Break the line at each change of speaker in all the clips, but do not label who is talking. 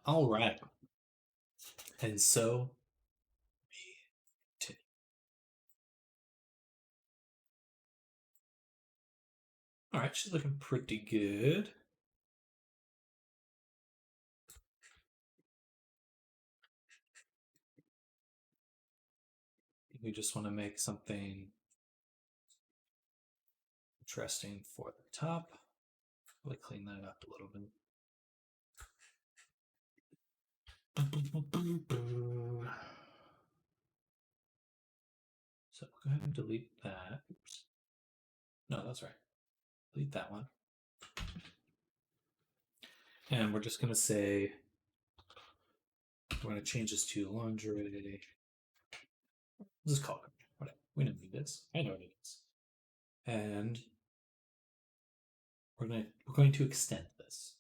All right. And so we continue. All right, she's looking pretty good. We just want to make something interesting for the top. Really clean that up a little bit. So go ahead and delete that. Oops. No, that's right. Delete that one. And we're just going to say, we're going to change this to lingerie. This is called whatever. We don't need this. I know what it is. And we're going to extend this.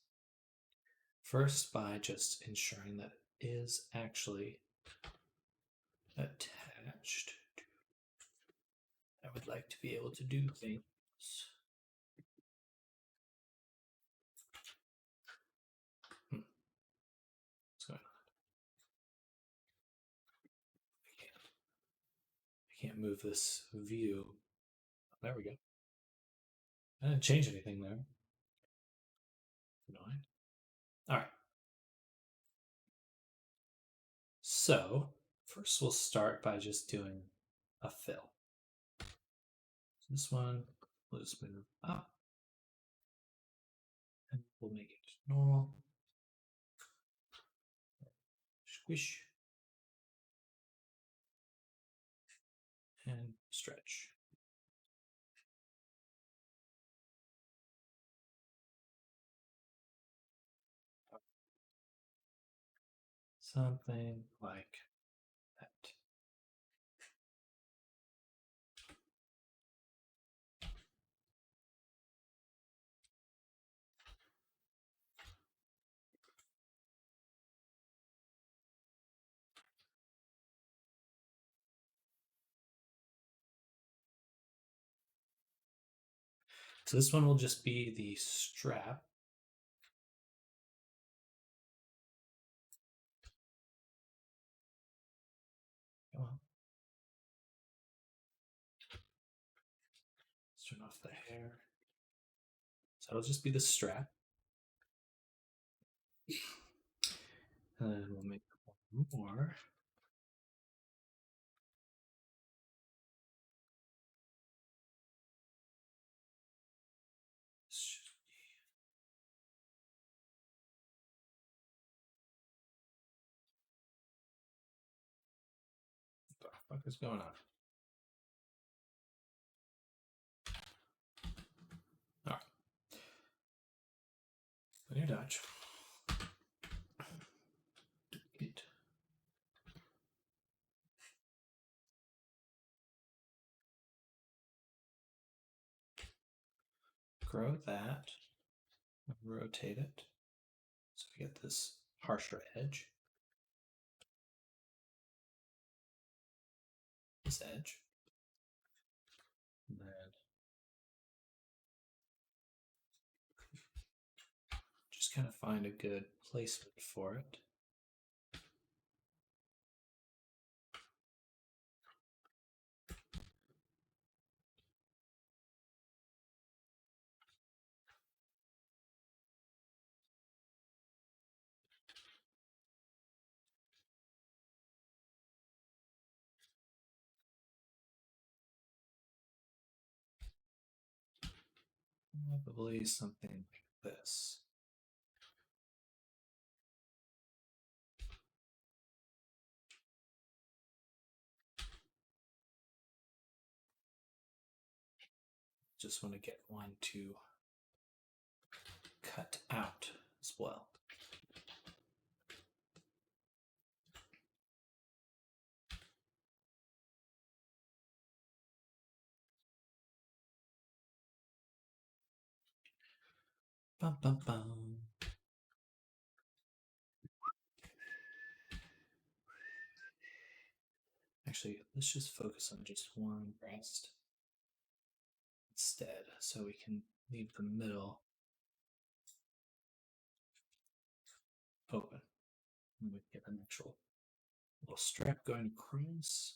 First by just ensuring that it is actually attached. I would like to be able to do things. What's going on? I can't move this view. There we go. I didn't change anything there. Annoying. All right. So first we'll start by just doing a fill. This one, we'll just move up. And we'll make it normal. Squish. And stretch. Something like that. So this one will just be the strap. Come on. Let's turn off the hair. So it'll just be the strap. And then we'll make one more. What the fuck is going on? All right. Linear dodge. Duplicate. Grow that. Rotate it. So we get this harsher edge. This edge. And then just kind of find a good placement for it. Probably something like this. Just want to get one to cut out as well. Bum, bum, bum. Actually, let's just focus on just one breast instead, so we can leave the middle open. And we get an actual little strap going across.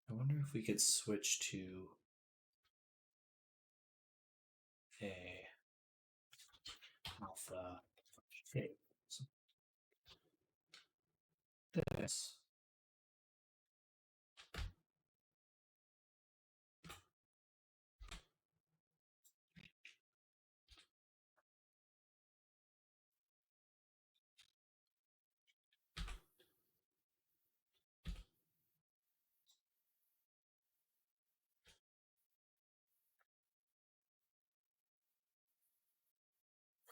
I wonder if we could switch to a alpha shape. So this.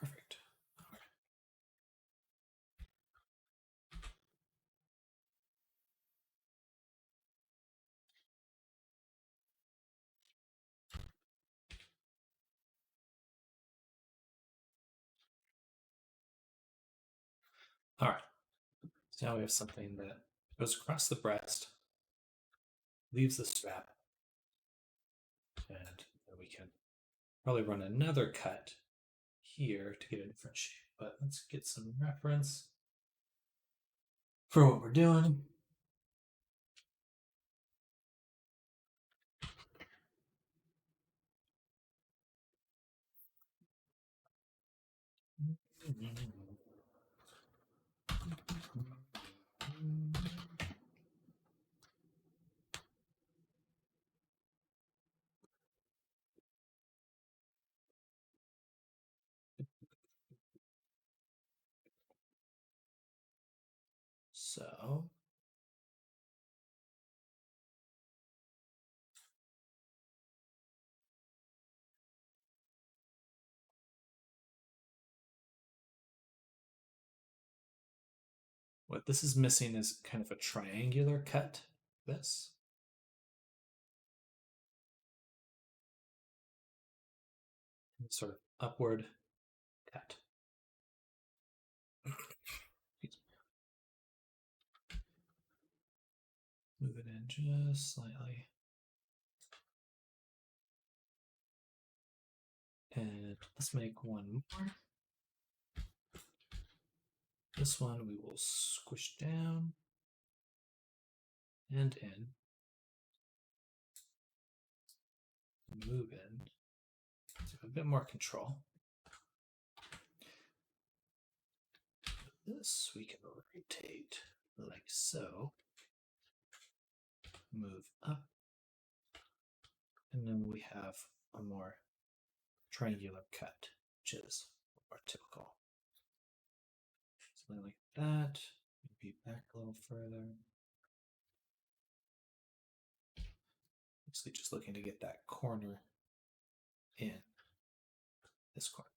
Perfect. All right. So now we have something that goes across the breast, leaves the strap, and then we can probably run another cut here to get a different shape. But let's get some reference for what we're doing. So what this is missing is kind of a triangular cut. This. Sort of upward cut. Move it in just slightly. And let's make one more. This one we will squish down and in. Move in. So a bit more control. This we can rotate like so. Move up. And then we have a more triangular cut, which is more typical. Something like that. Maybe back a little further. Basically just looking to get that corner in. This corner.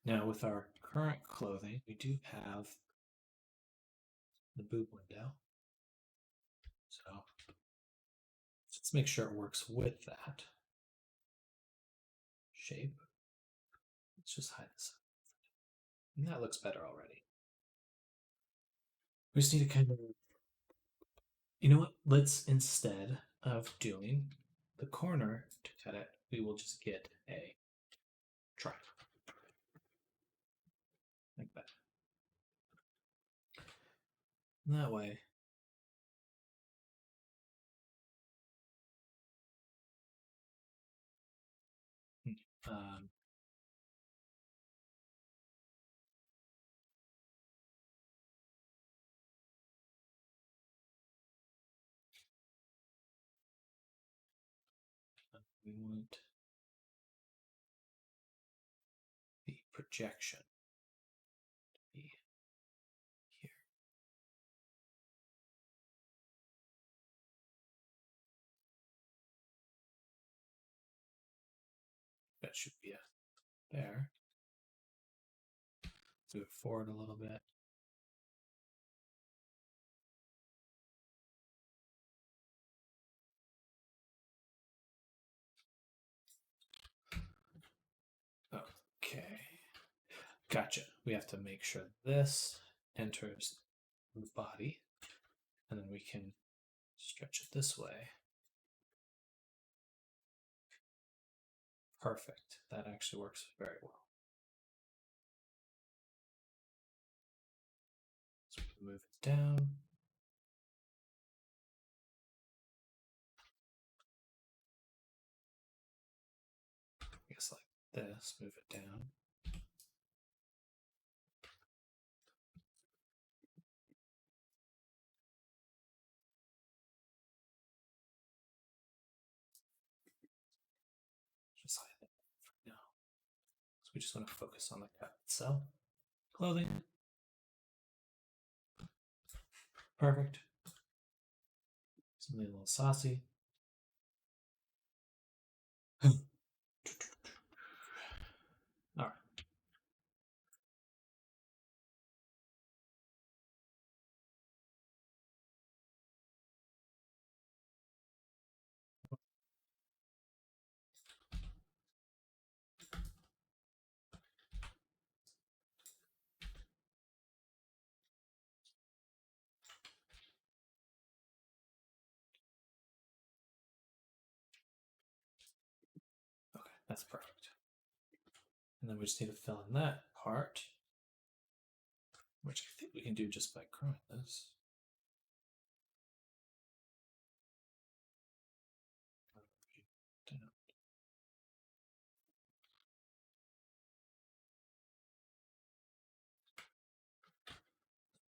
Now with our current clothing, we do have the boob window. So let's make sure it works with that shape. Let's just hide this up. And that looks better already. We just need to kind of, you know what? Let's, instead of doing the corner to cut it, we will just get a triangle. Like that. And that way, we want the projection to be here. That should be it there. Move it forward a little bit. Okay. Gotcha. We have to make sure this enters move body, and then we can stretch it this way. Perfect. That actually works very well. So we can move it down. I guess like this, move it down. Just like that for now. So we just want to focus on the cut itself. Clothing. Perfect. Something a little saucy. All right. Okay, that's perfect. And then we just need to fill in that part, which I think we can do just by growing this.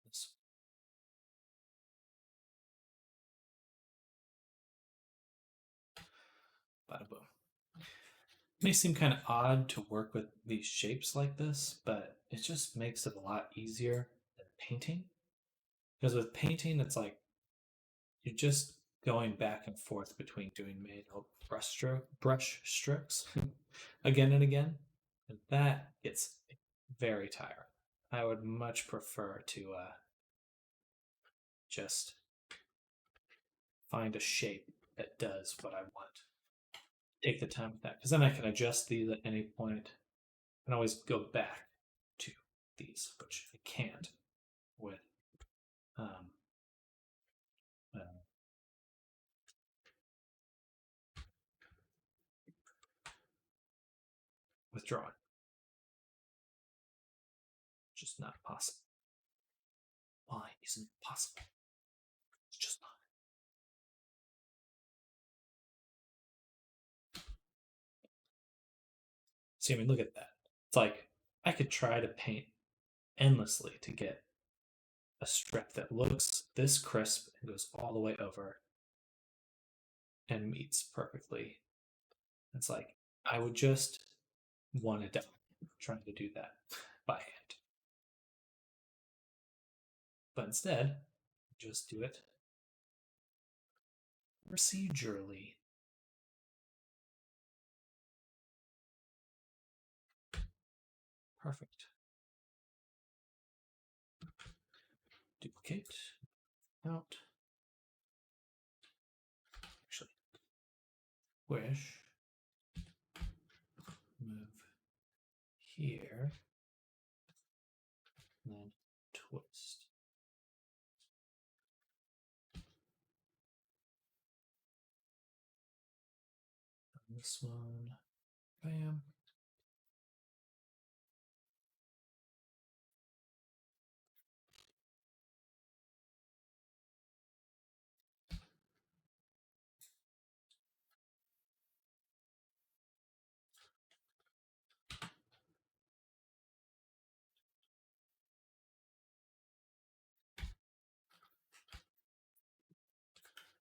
This. Bada boom. It may seem kind of odd to work with these shapes like this, but it just makes it a lot easier than painting. Because with painting, it's like you're just going back and forth between doing manual brush strokes again and again, and that gets very tiring. I would much prefer to just find a shape that does what I want. Take the time with that, because then I can adjust these at any point and always go back to these, which I can't with um, uh, with drawing. Just not possible. Why isn't it possible? It's just not. See, I mean, look at that. It's like I could try to paint endlessly to get a strip that looks this crisp and goes all the way over and meets perfectly. It's like I would just want to die trying to do that by hand. But instead, just do it procedurally. Perfect. Duplicate. Out. Actually, wish. Move here. And then twist. And this one. Bam.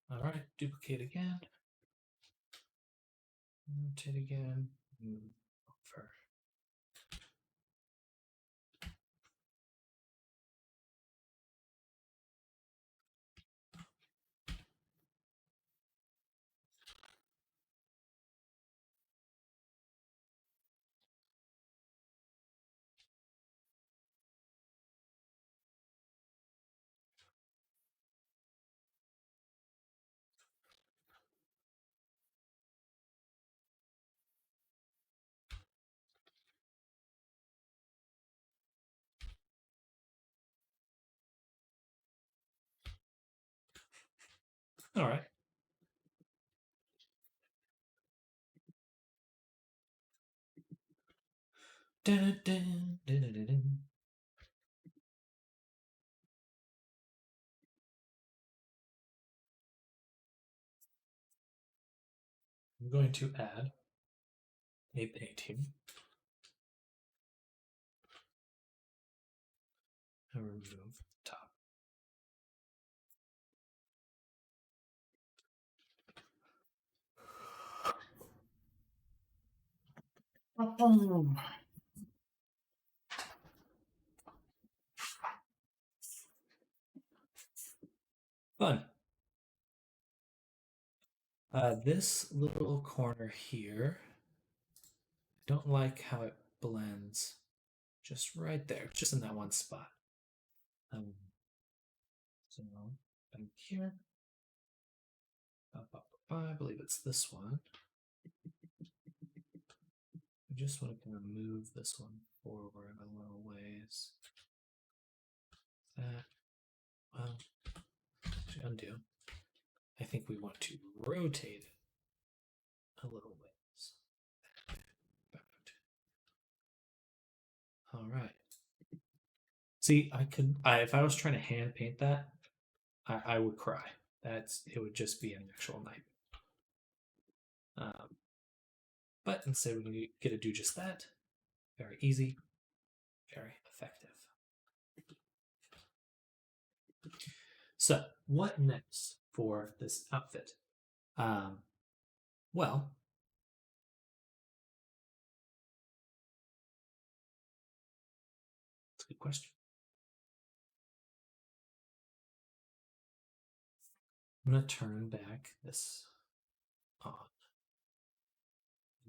All right, duplicate again. Rotate again. Move over. All right. Dun, dun, dun, dun, dun, dun. I'm going to add a painting and remove top. Fun. This little corner here, I don't like how it blends just right there, just in that one spot. So back here, I believe it's this one. I just want to kind of move this one forward a little ways. That, well, actually undo. I think we want to rotate it a little ways. All right. See, if I was trying to hand paint that, I would cry. It would just be an actual nightmare. But instead, we're going to get to do just that. Very easy, very effective. So, what next for this outfit? Well, that's a good question. I'm going to turn back this on.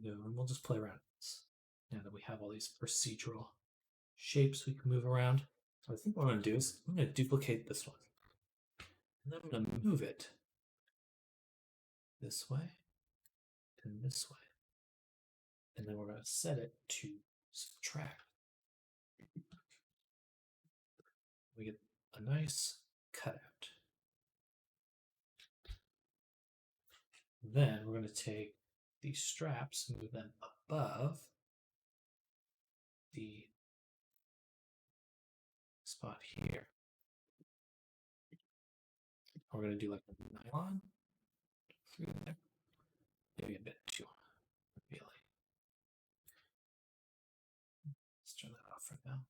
And we'll just play around with this. Now that we have all these procedural shapes we can move around. So I think what I'm going to do is I'm going to duplicate this one. And then I'm going to move it this way and this way. And then we're going to set it to subtract. We get a nice cutout. Then we're going to take these straps, move them above the spot here. We're going to do like a nylon through there. Maybe a bit too revealing. Let's turn that off for now.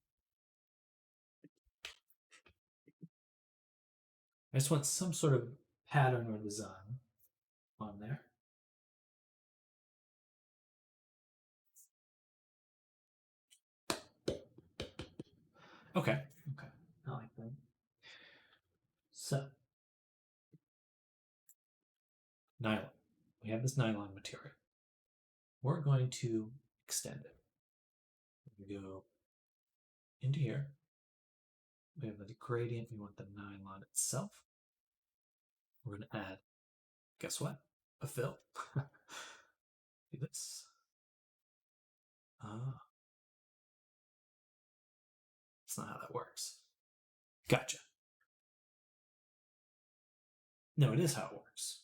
I just want some sort of pattern or design on there. Okay, I like that. So, nylon. We have this nylon material. We're going to extend it. We go into here. We have the gradient. We want the nylon itself. We're going to add, guess what? A fill. Do this. Ah. That's not how that works. Gotcha. No, it is how it works.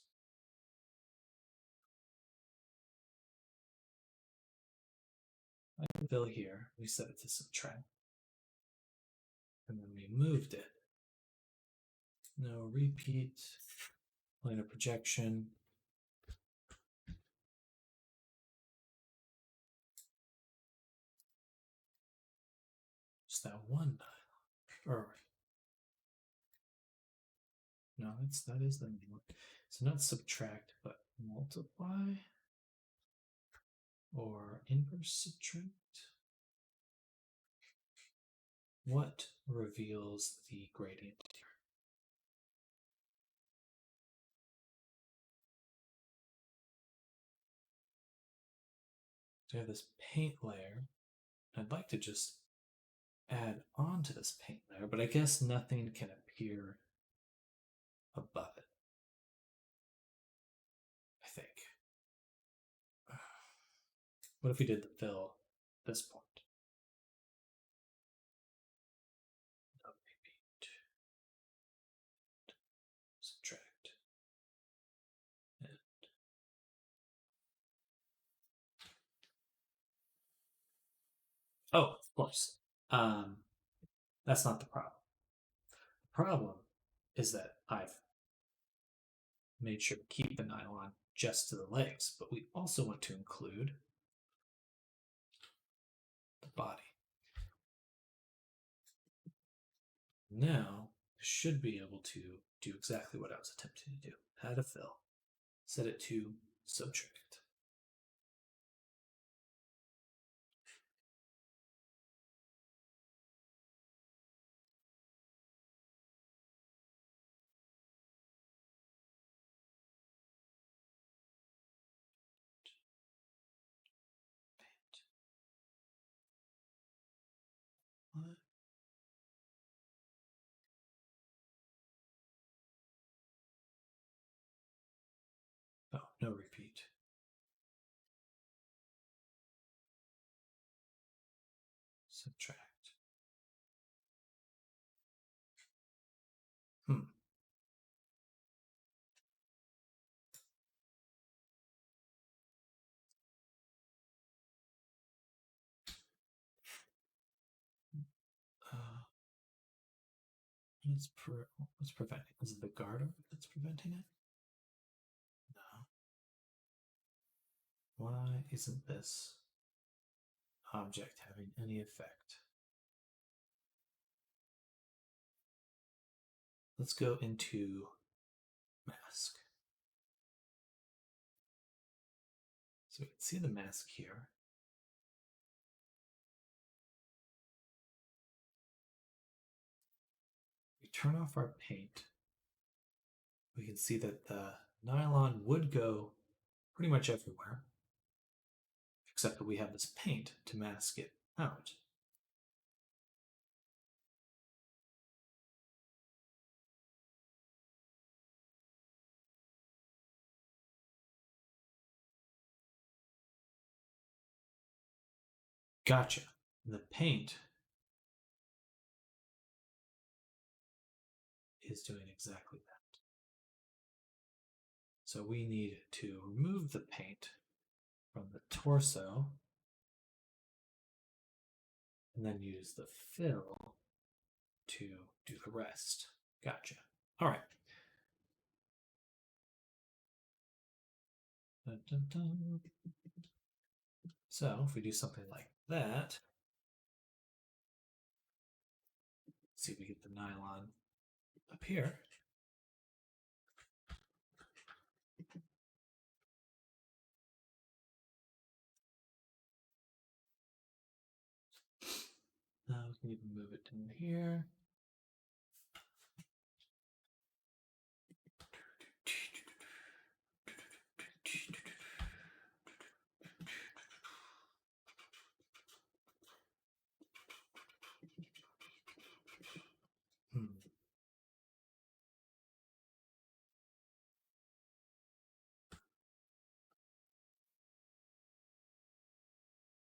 I can fill here. We set it to subtract. And then we moved it. No repeat. Planar projection. Just that one. Or no, that is the main one. So not subtract, but multiply or inverse subtract. What reveals the gradient here? So I have this paint layer. I'd like to just add on to this paint layer, but I guess nothing can appear above it. I think. What if we did the fill at this point? No, maybe subtract. course. That's not the problem. The problem is that I've made sure to keep the nylon just to the legs, but we also want to include the body. Now, I should be able to do exactly what I was attempting to do. Add a fill, set it to subtract. What? Oh, no repeat. Subtract. Uh, what's preventing? Is it the guard that's preventing it? No. Why isn't this object having any effect? Let's go into mask. So we can see the mask here. We turn off our paint. We can see that the nylon would go pretty much everywhere, except that we have this paint to mask it out. Gotcha. The paint is doing exactly that. So we need to remove the paint from the torso and then use the fill to do the rest. Gotcha. All right. Dun, dun, dun. So if we do something like that, see if we get the nylon up here. Now we can even move it down here.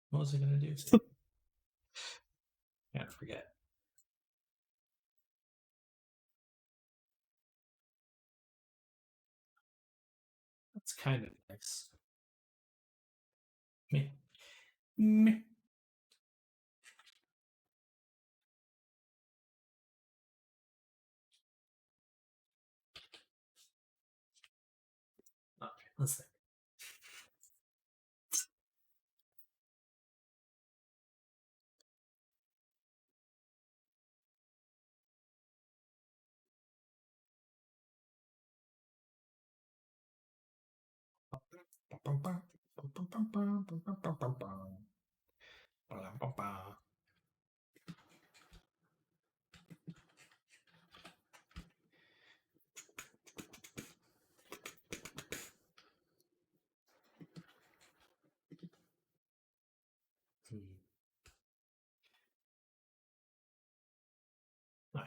What was I going to do? Can't forget. That's kind of nice. Me. Me. Okay, let's think.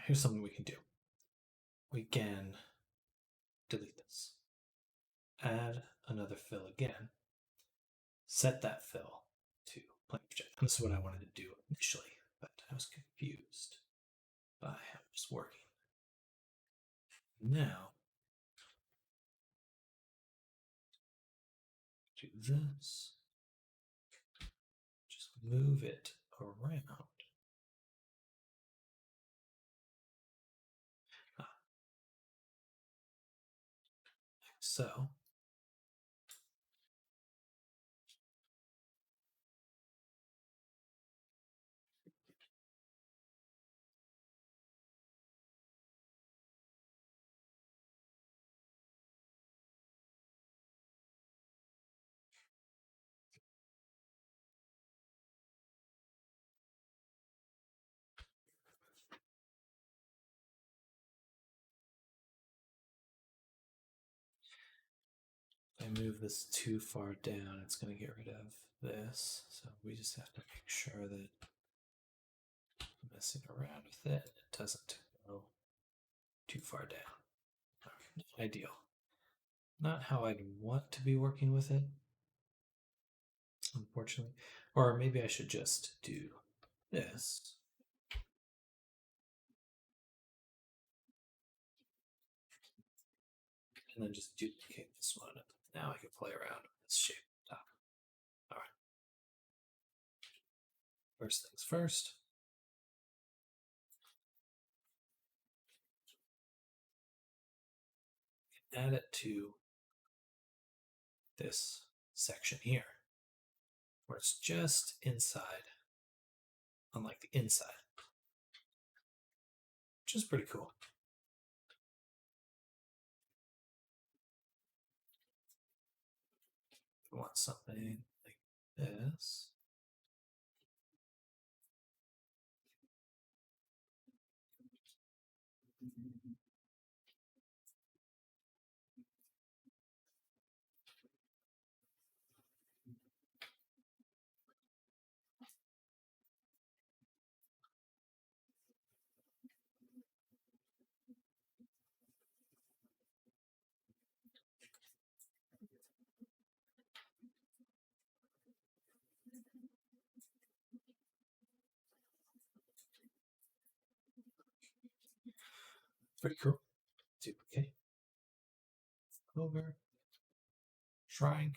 Here's something we can do. We can delete this. Add another fill again. Set that fill to plane project. This is what I wanted to do initially, but I was confused by how it was working. Now, do this. Just move it around. so if I move this too far down, it's going to get rid of this. So we just have to make sure that messing around with it doesn't go too far down. Okay, ideal. Not how I'd want to be working with it, unfortunately. Or maybe I should just do this. And then just duplicate this one. Now I can play around with this shape top. All right. First things first. Add it to this section here, where it's just inside, unlike the inside, which is pretty cool. We want something like this. Pretty cool. Duplicate. Over. Shrink.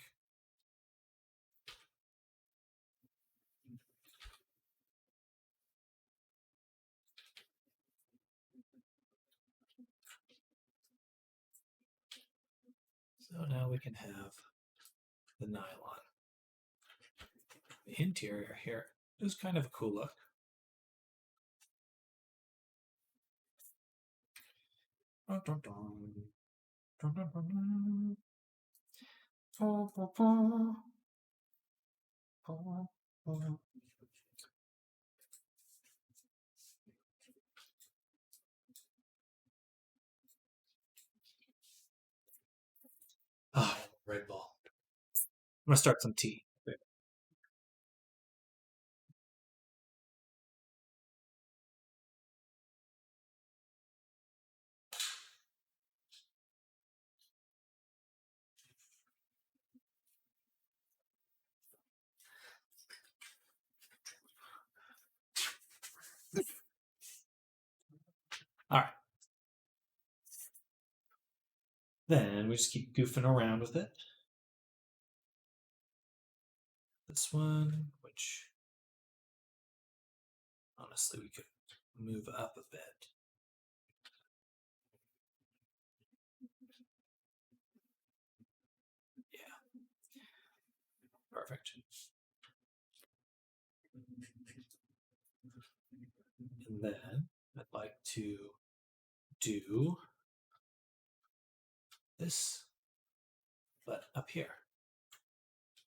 So now we can have the nylon. The interior here is kind of a cool look. Dun, dun, dun. Dun, dun, dun, dun. Ba, ba, ba. Ba, ba. Ah, Red Bull. I'm gonna start some tea. All right. Then we just keep goofing around with it. This one, which honestly we could move up a bit. Yeah. Perfect. And then I'd like to do this, but up here.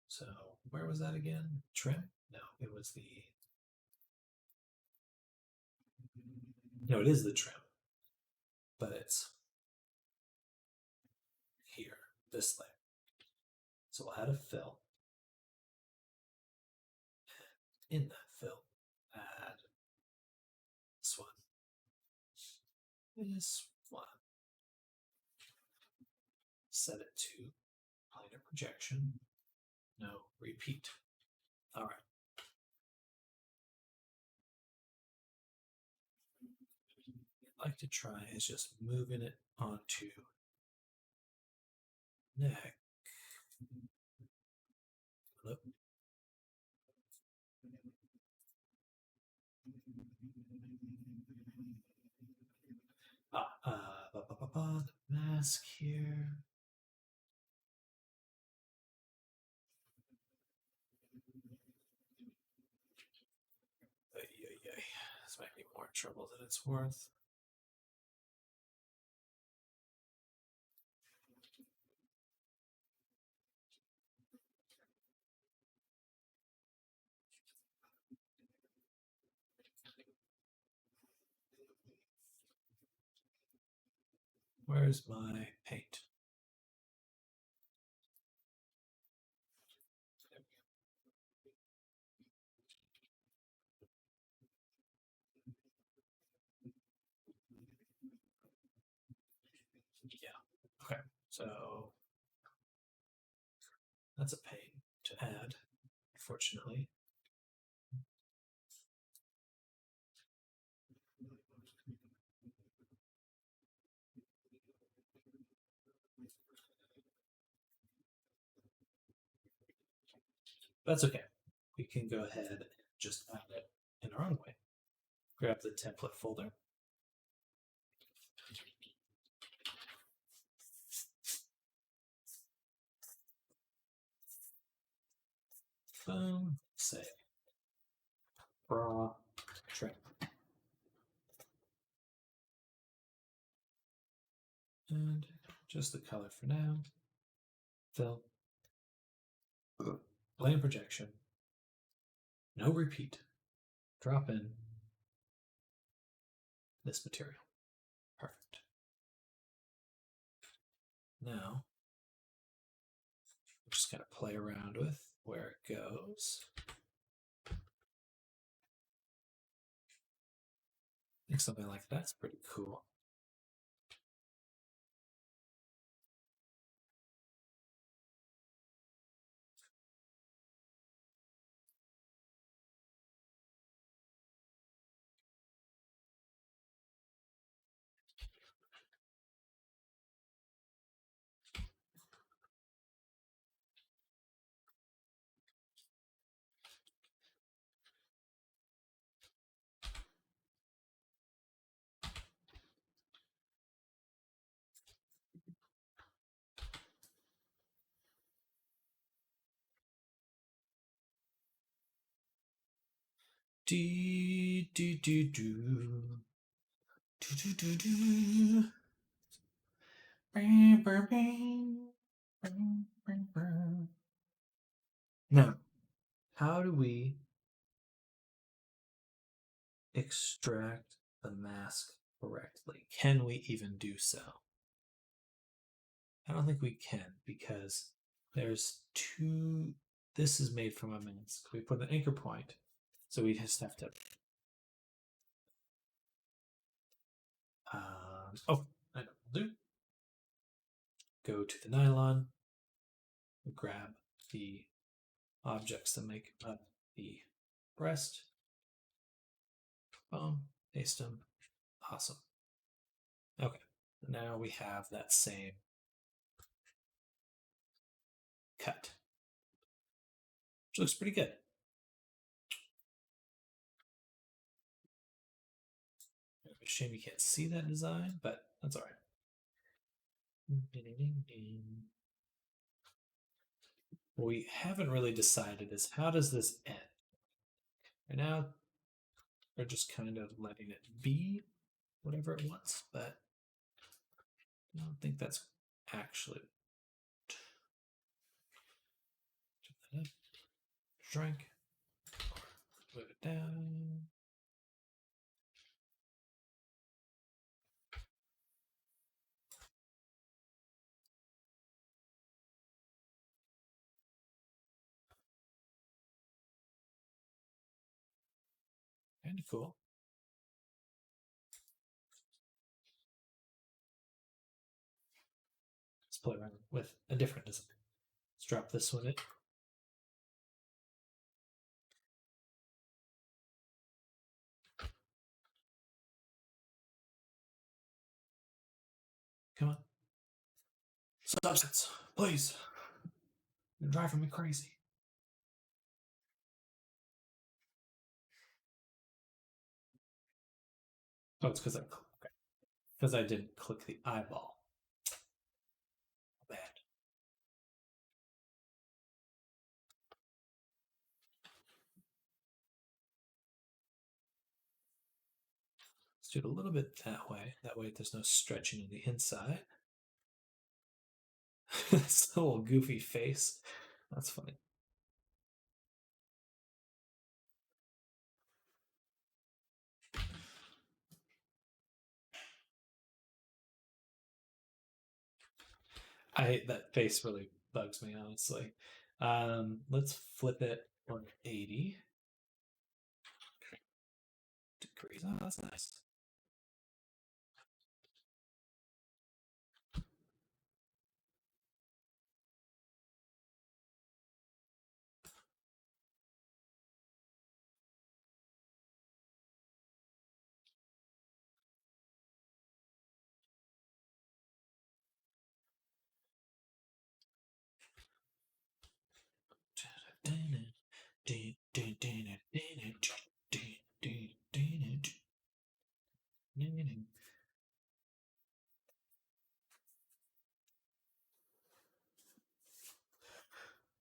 So where was that again? Trim? No, it was the. No, it is the trim, but it's here, this layer. So we'll add a fill. And in that fill, add this one. This one. Set it to planar projection. No, repeat. All right. What I'd like to try is just moving it onto neck. Hello? The mask here. This might be more trouble than it's worth. Where's my paint? Yeah. Okay. So that's a pain to add, unfortunately. That's okay. We can go ahead and just add it in our own way. Grab the template folder. Boom. Say raw trim. And just the color for now. Fill. Blend projection. No repeat. Drop in this material. Perfect. Now, we're just going to play around with where it goes. I think something like that's pretty cool. Do do do do do do do do. Now, how do we extract the mask correctly? Can we even do so? I don't think we can because there's two. This is made from a mask. We put an anchor point, so we just have to. Oh, I know what we'll do. Go to the nylon, grab the objects that make up the breast. Boom, paste them. Awesome. Okay, now we have that same cut, which looks pretty good. It's a shame you can't see that design, but that's all right. What we haven't really decided is how does this end? Right now, we're just kind of letting it be whatever it wants, but I don't think that's actually. Turn that up, shrink, move it down. Kind of cool. Let's play around with a different design. Let's drop this one in. Come on. Substance, please. You're driving me crazy. Oh, it's because I didn't click the eyeball. Bad. do it a little bit that way. That way there's no stretching on the inside. This little goofy face. That's funny. That face really bugs me, honestly. Let's flip it 180 degrees. Oh, that's nice.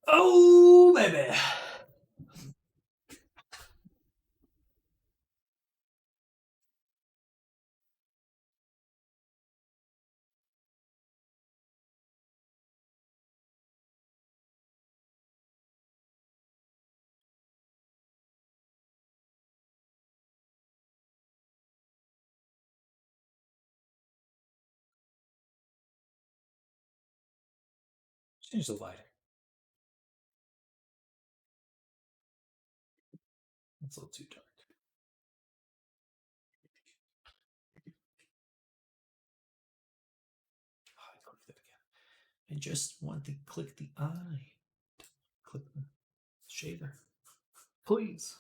Oh, baby. Change the lighting. It's a little too dark. Oh, I clicked it again. I just want to click the eye. Click the shader. Please.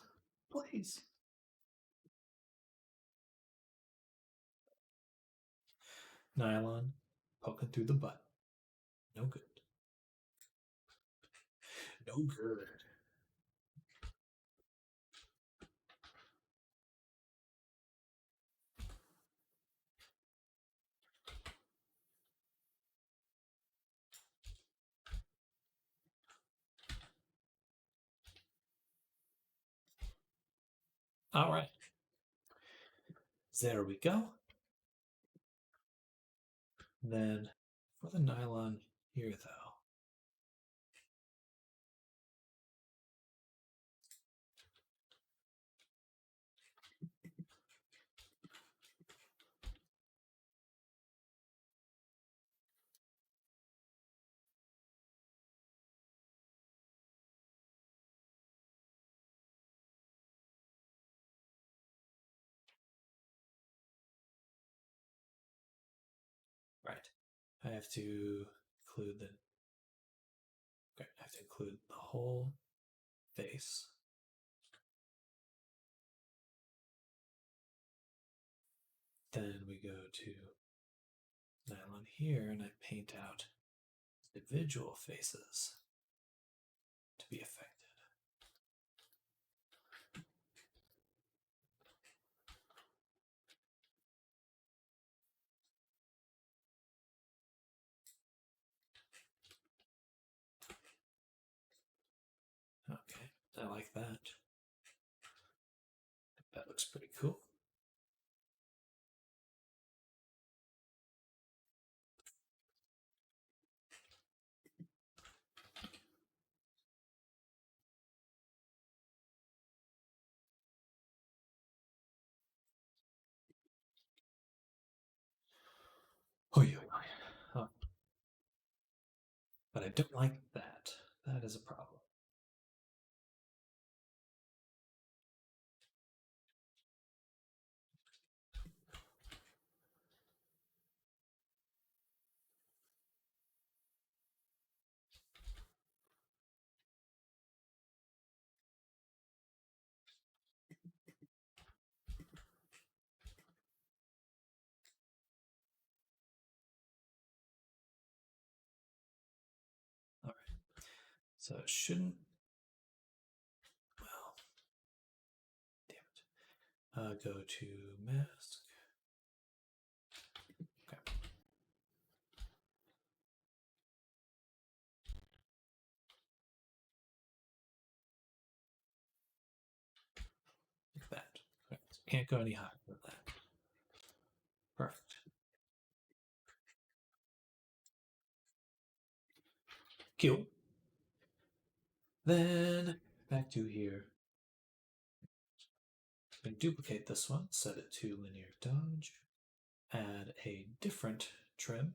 Please. Nylon poking through the butt. No good. No good. All right. There we go. Then for the nylon here, though, right. I have to include the. Okay, I have to include the whole face. Then we go to nylon here, and I paint out individual faces to be affected. Okay, I like that. That looks pretty cool. Oh, but I don't like that. That is a problem. All right. So it shouldn't. Well, damn it. Go to mask. Okay. Like that. Okay. So can't go any higher than that. Perfect. Cool. Then back to here. I'm going to duplicate this one, set it to linear dodge, add a different trim.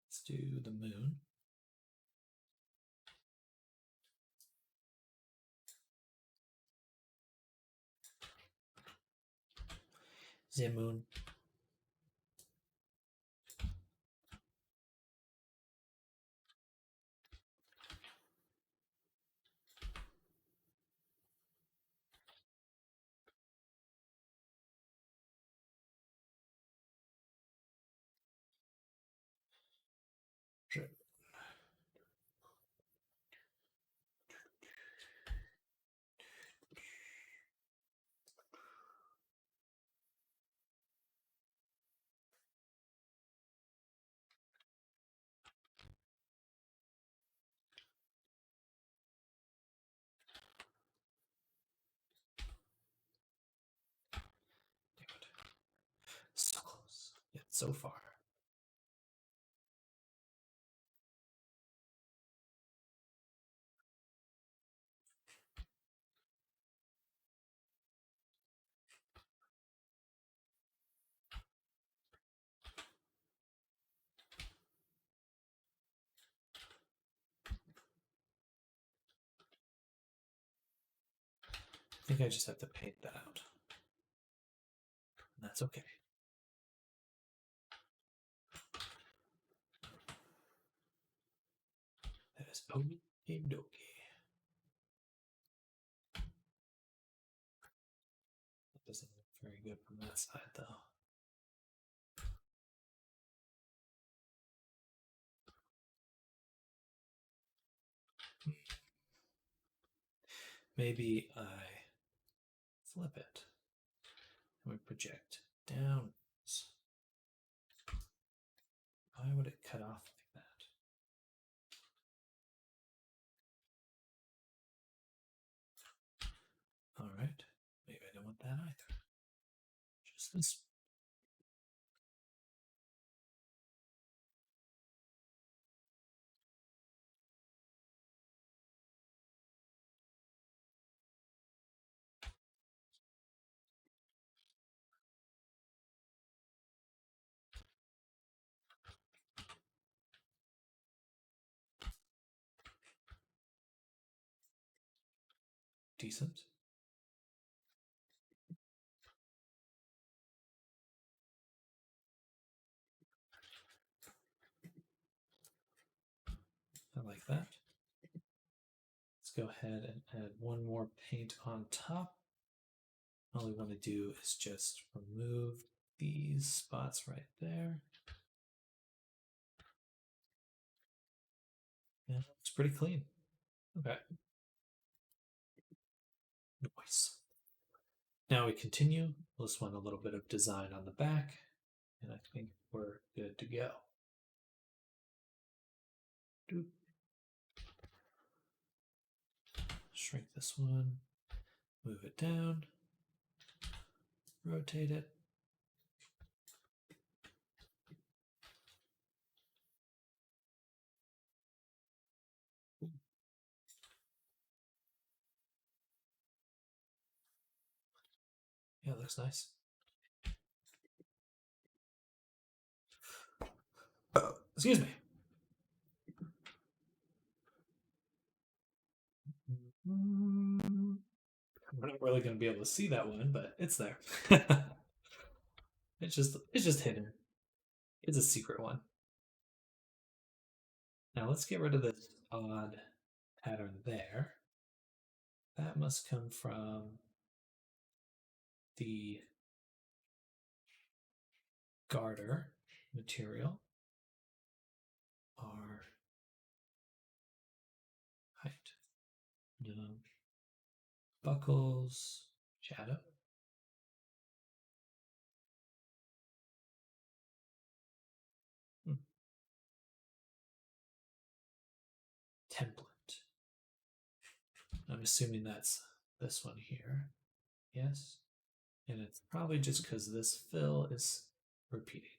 Let's do the moon. The moon. So close, yet so far. I think I just have to paint that out. And that's okay. That is okie dokie. That doesn't look very good from that side, though. Maybe I flip it and we project downwards. Why would it cut off like that? All right, maybe I don't want that either. Just this. Decent. I like that. Let's go ahead and add one more paint on top. All we want to do is just remove these spots right there. Yeah, looks pretty clean. Okay. Nice. Now we continue. We'll just want a little bit of design on the back, and I think we're good to go. Doop. Shrink this one, move it down, rotate it. Yeah, it looks nice. Excuse me. We're not really going to be able to see that one, but it's there. it's just hidden. It's a secret one. Now let's get rid of this odd pattern there. That must come from the garter material. Our height. Buckles, shadow. Template. I'm assuming that's this one here. Yes. And it's probably just because this fill is repeating.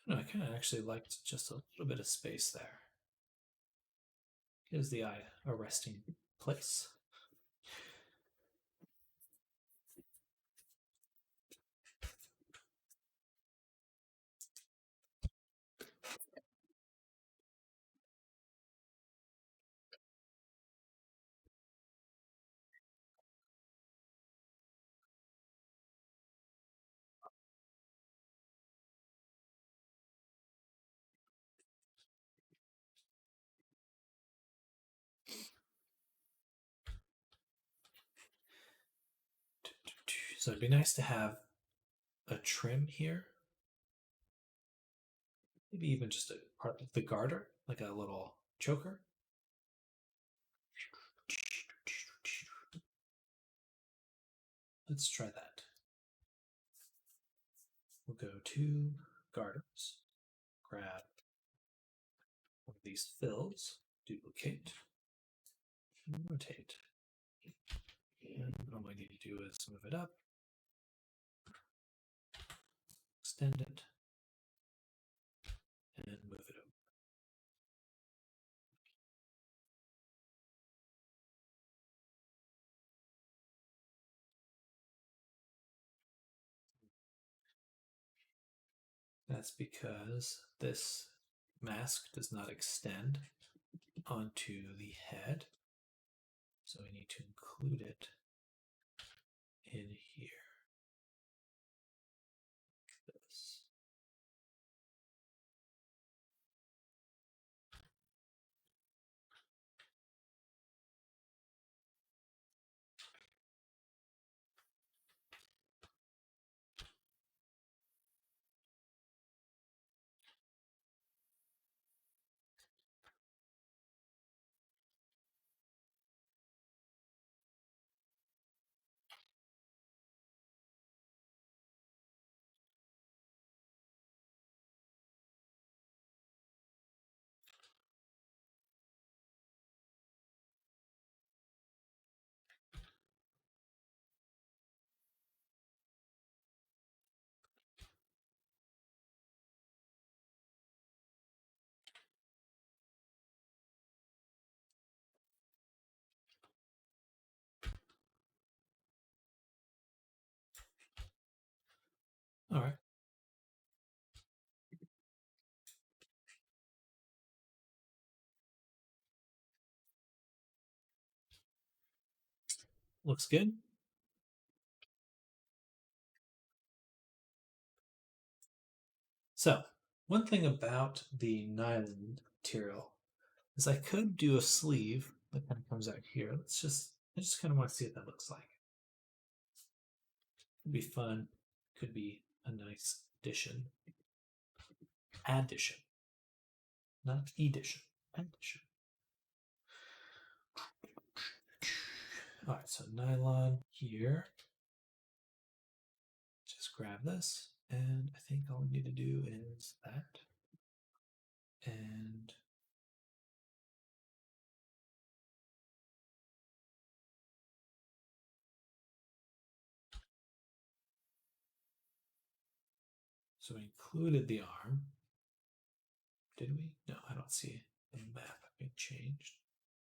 No, I kind of actually liked just a little bit of space there. Gives the eye a resting place. So it'd be nice to have a trim here. Maybe even just a part of the garter, like a little choker. Let's try that. We'll go to garters, grab one of these fills, duplicate, and rotate. And all I need to do is move it up, extend it, and move it over. That's because this mask does not extend onto the head. So we need to include it in here. This. All right. Looks good. So, one thing about the nylon material is I could do a sleeve that kind of comes out here. I just kind of want to see what that looks like. Could be fun. Could be a nice addition. Addition. Not edition. Addition. All right, so nylon here. Just grab this, and I think all we need to do is that. And so we included the arm. Did we? No, I don't see the map being changed.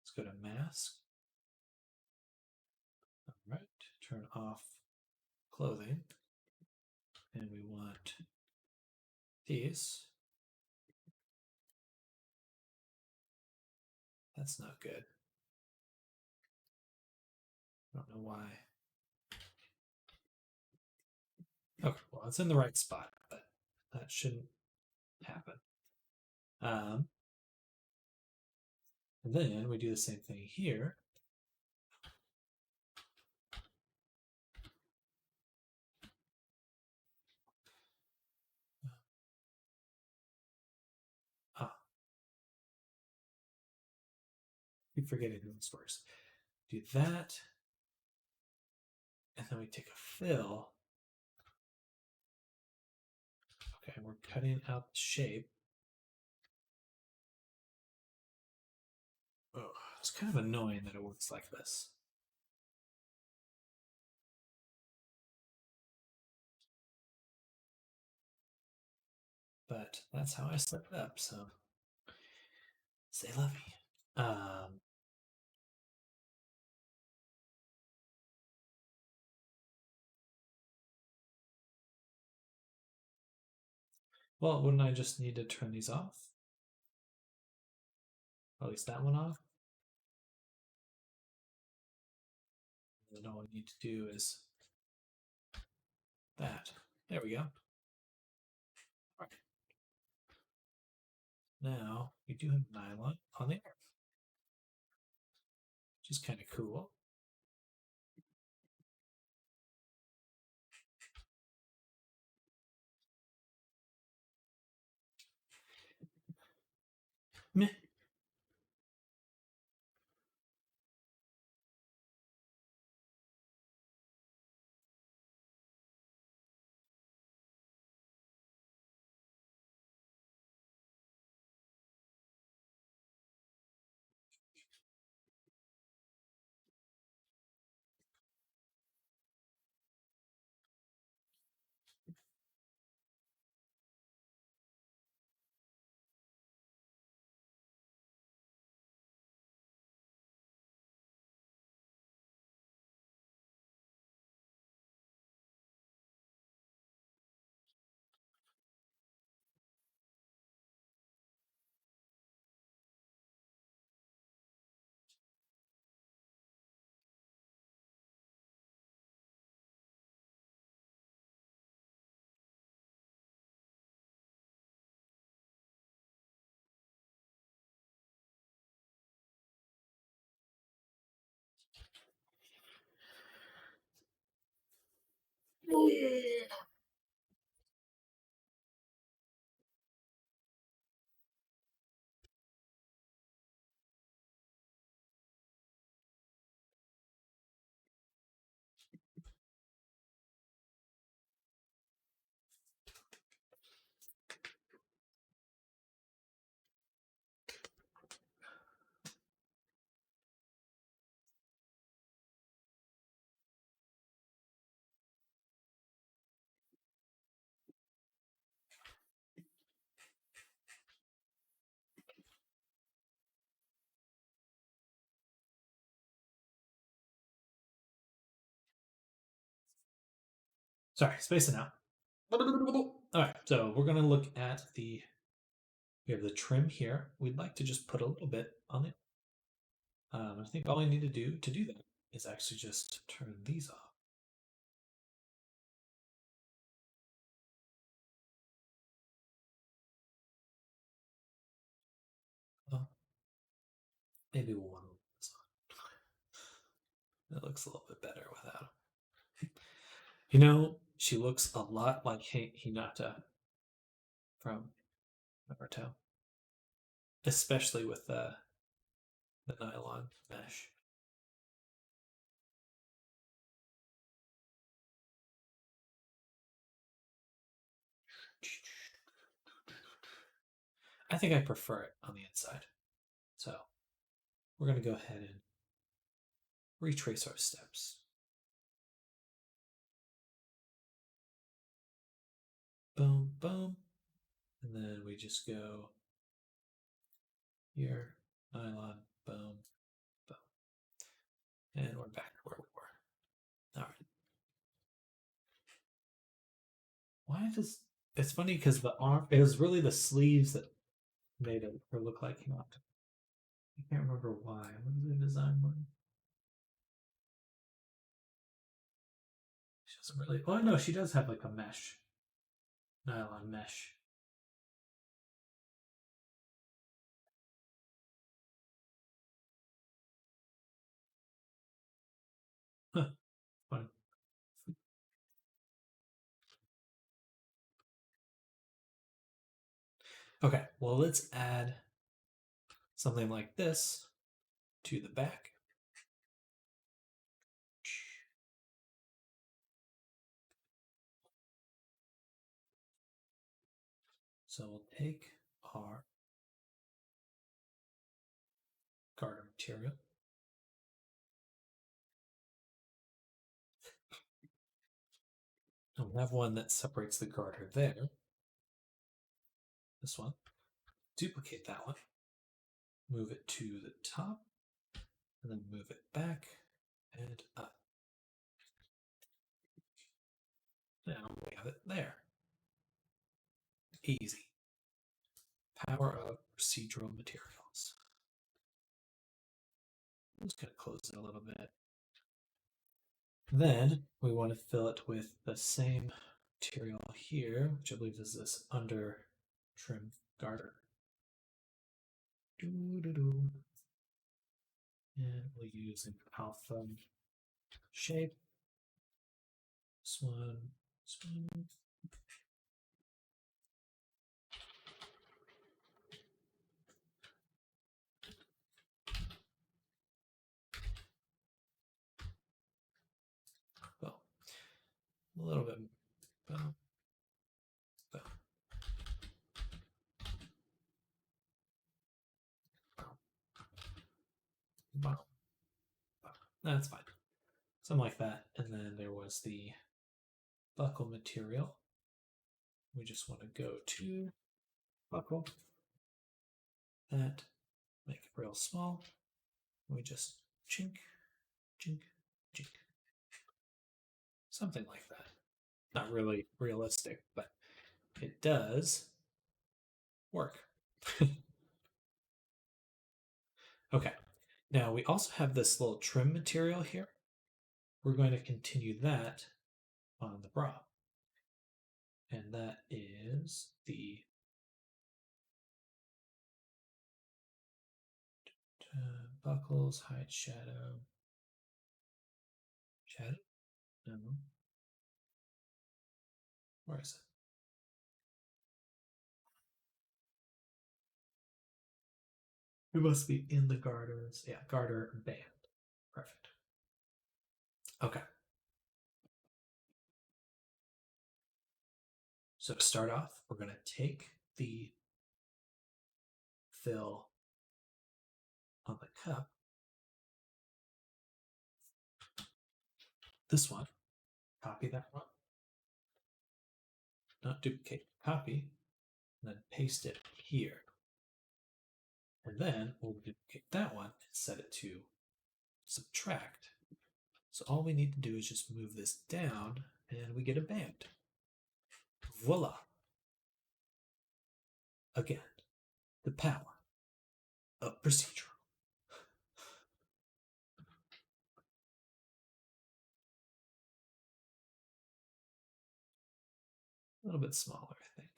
Let's go to mask. All right, turn off clothing. And we want these. That's not good. I don't know why. Okay, well, it's in the right spot, but that shouldn't happen. And then we do the same thing here. keep forgetting who this works. Do that. And then we take a fill. Okay, we're cutting out the shape. Oh, it's kind of annoying that it works like this. But that's how I set it up, so say lovey. Well, wouldn't I just need to turn these off? Or at least that one off? And then all I need to do is that. There we go. All right. Now we do have nylon on the air, which is kind of cool. Meh. Sorry, spacing out. All right, so we're gonna look at we have the trim here. We'd like to just put a little bit on it. I think all I need to do that is actually just turn these off. Well, maybe we'll want to leave this on. It looks a little bit better without him. You know, she looks a lot like Hinata from Naruto, especially with the nylon mesh. I think I prefer it on the inside. So we're going to go ahead and retrace our steps. Boom, boom. And then we just go here, nylon, boom, boom. And we're back to where we were. All right. Why does it's funny because the arm it was really the sleeves that made it her look like Hinata. I can't remember why. What is the design one? She doesn't really. Oh no, she does have like a mesh, nylon mesh. Huh, funny. Okay, well let's add something like this to the back. So we'll take our garter material. And we'll have one that separates the garter there. This one. Duplicate that one. Move it to the top. And then move it back and up. Now we have it there. Easy. Power of procedural materials. I'm just going to close it a little bit. Then we want to fill it with the same material here, which I believe is this under trim garter. And we'll use an alpha shape. This one, this one. Well, a little bit. That's fine. Something like that. And then there was the buckle material. We just want to go to buckle. That, make it real small. We just chink, chink, chink. Something like that. Not really realistic, but it does work. Okay, now we also have this little trim material here. We're going to continue that on the bra. And that is the buckles, hide, shadow. Shadow? No. Where is it? It must be in the garters. Yeah, garter band. Perfect. Okay. So to start off, we're going to take the fill on the cup. This one. Copy that one. Not duplicate, copy, and then paste it here. And then we'll duplicate that one and set it to subtract. So all we need to do is just move this down and we get a band. Voila. Again, the power of procedural. A little bit smaller, I think.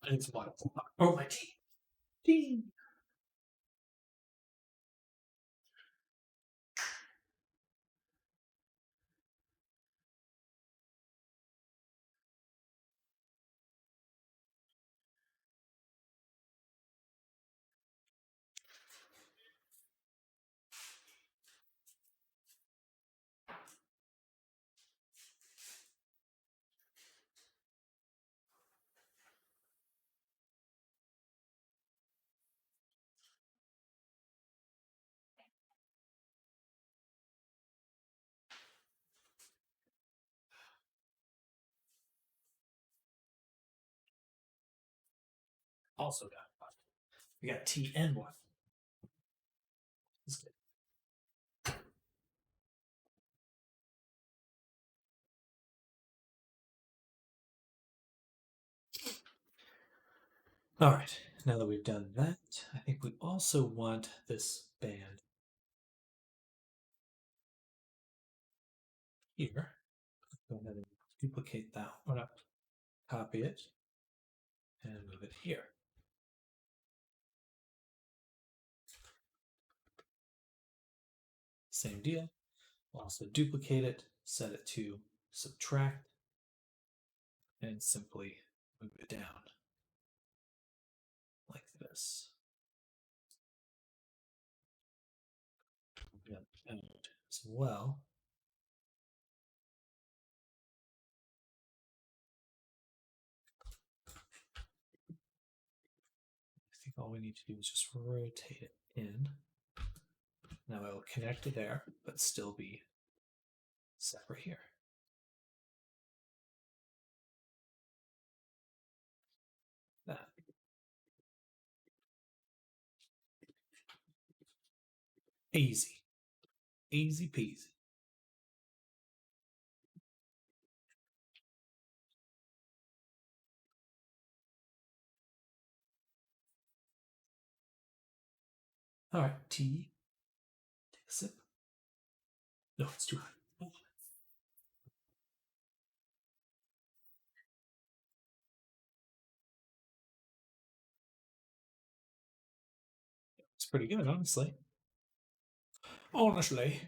I need some water. Oh, my tea. Tea. Also got one. We got tea and one. This is good. All right, now that we've done that, I think we also want this band here. Go ahead and duplicate that one up, copy it, and move it here. Same deal. We'll also duplicate it, set it to subtract, and simply move it down like this. And as well, I think all we need to do is just rotate it in. Now it will connect to there, but still be separate here. That. Easy. Easy peasy. All right, tea. Take a sip. No, it's too high. It's pretty good, honestly. Honestly.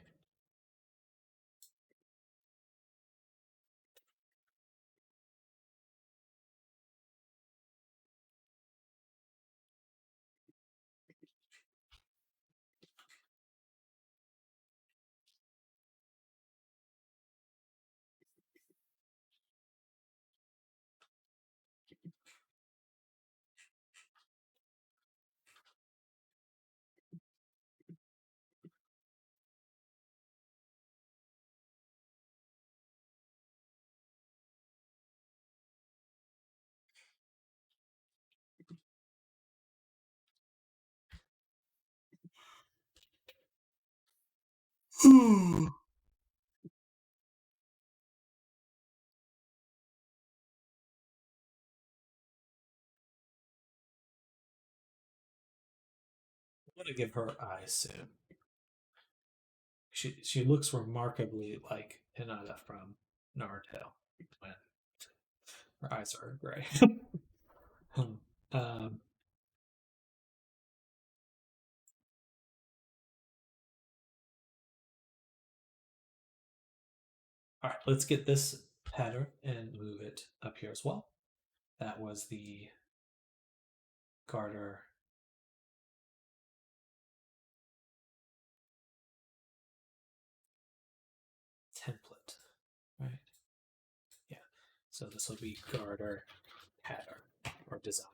I'm gonna give her eyes soon. She looks remarkably like Hinata from Naruto when her eyes are gray. um, all right, let's get this pattern and move it up here as well. That was the garter template, right? Yeah. So this will be garter pattern or design.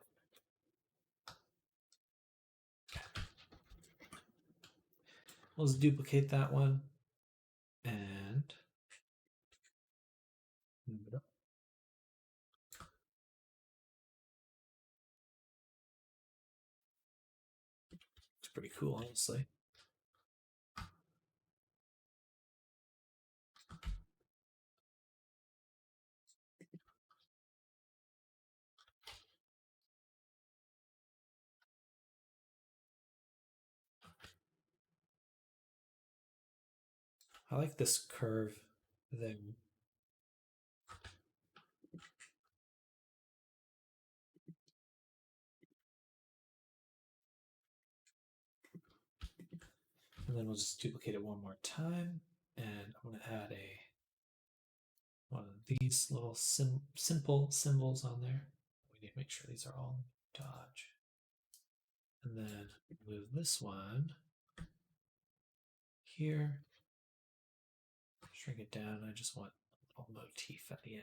Let's duplicate that one and move it up. It's pretty cool, honestly. I like this curve thing. And then we'll just duplicate it one more time. And I'm going to add one of these little simple symbols on there. We need to make sure these are all dodge. And then move this one here. Shrink it down. I just want a little motif at the end.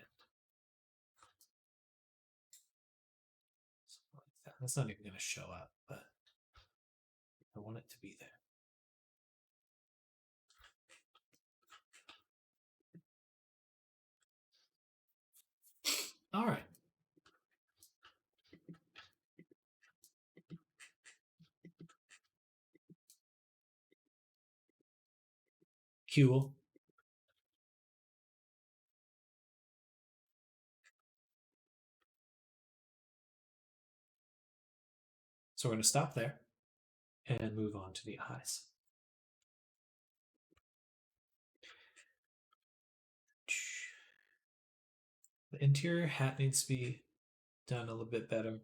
Something like that. That's not even going to show up, but I want it to be there. All right. Cool. So we're going to stop there and move on to the eyes. The interior hat needs to be done a little bit better.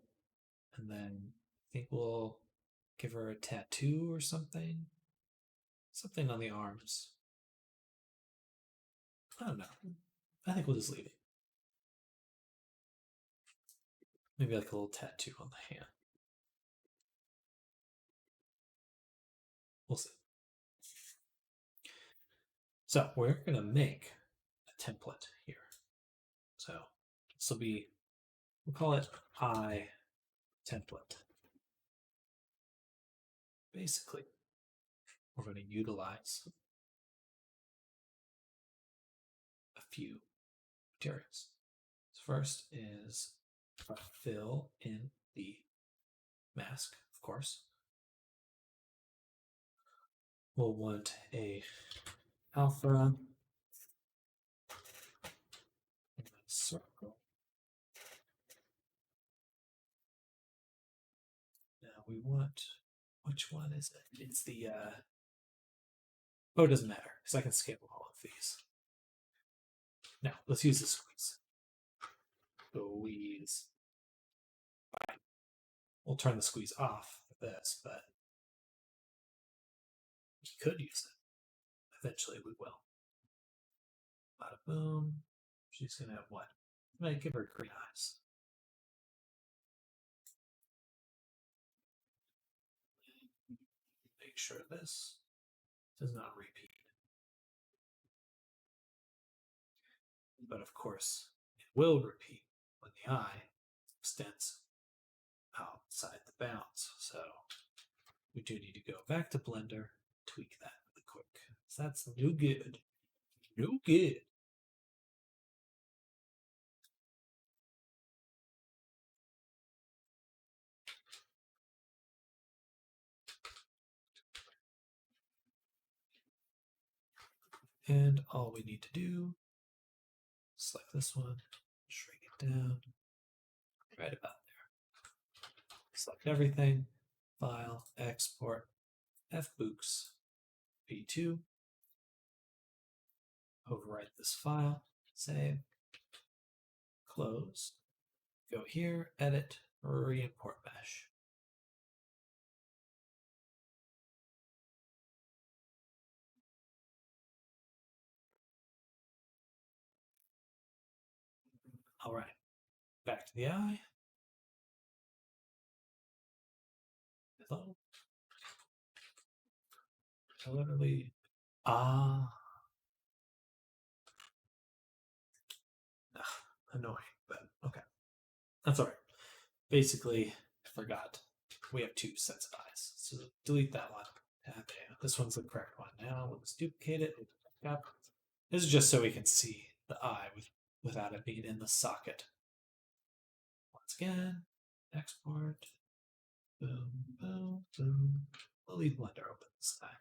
And then I think we'll give her a tattoo or something. Something on the arms. I don't know. I think we'll just leave it. Maybe like a little tattoo on the hand. We'll see. So we're going to make a template here. So this will be, we'll call it I template. Basically, we're going to utilize a few materials. So first is fill in the mask, of course. We'll want a alpha circle. Now we want, which one is it? It's the, oh, it doesn't matter because I can scale all of these. Now let's use the squeeze. Squeeze. We'll turn the squeeze off for this, but we could use it. Eventually we will. Bada boom. She's gonna have what? I might give her green eyes. Make sure this does not repeat. But of course, it will repeat when the eye extends outside the bounds. So we do need to go back to Blender, tweak that really quick. So that's no good. No good. And all we need to do, select this one, shrink it down, right about there. Select everything, file, export, fbooks, v2, overwrite this file, save, close, go here, edit, re-import mesh. All right, back to the eye. Hello. Literally, annoying, but okay. That's all right. Basically, I forgot. We have two sets of eyes. So delete that one. Tab A. This one's the correct one. Now let's duplicate it. Yep. This is just so we can see the eye without it being in the socket. Once again, export. Boom, boom, boom. We'll leave Blender open this time.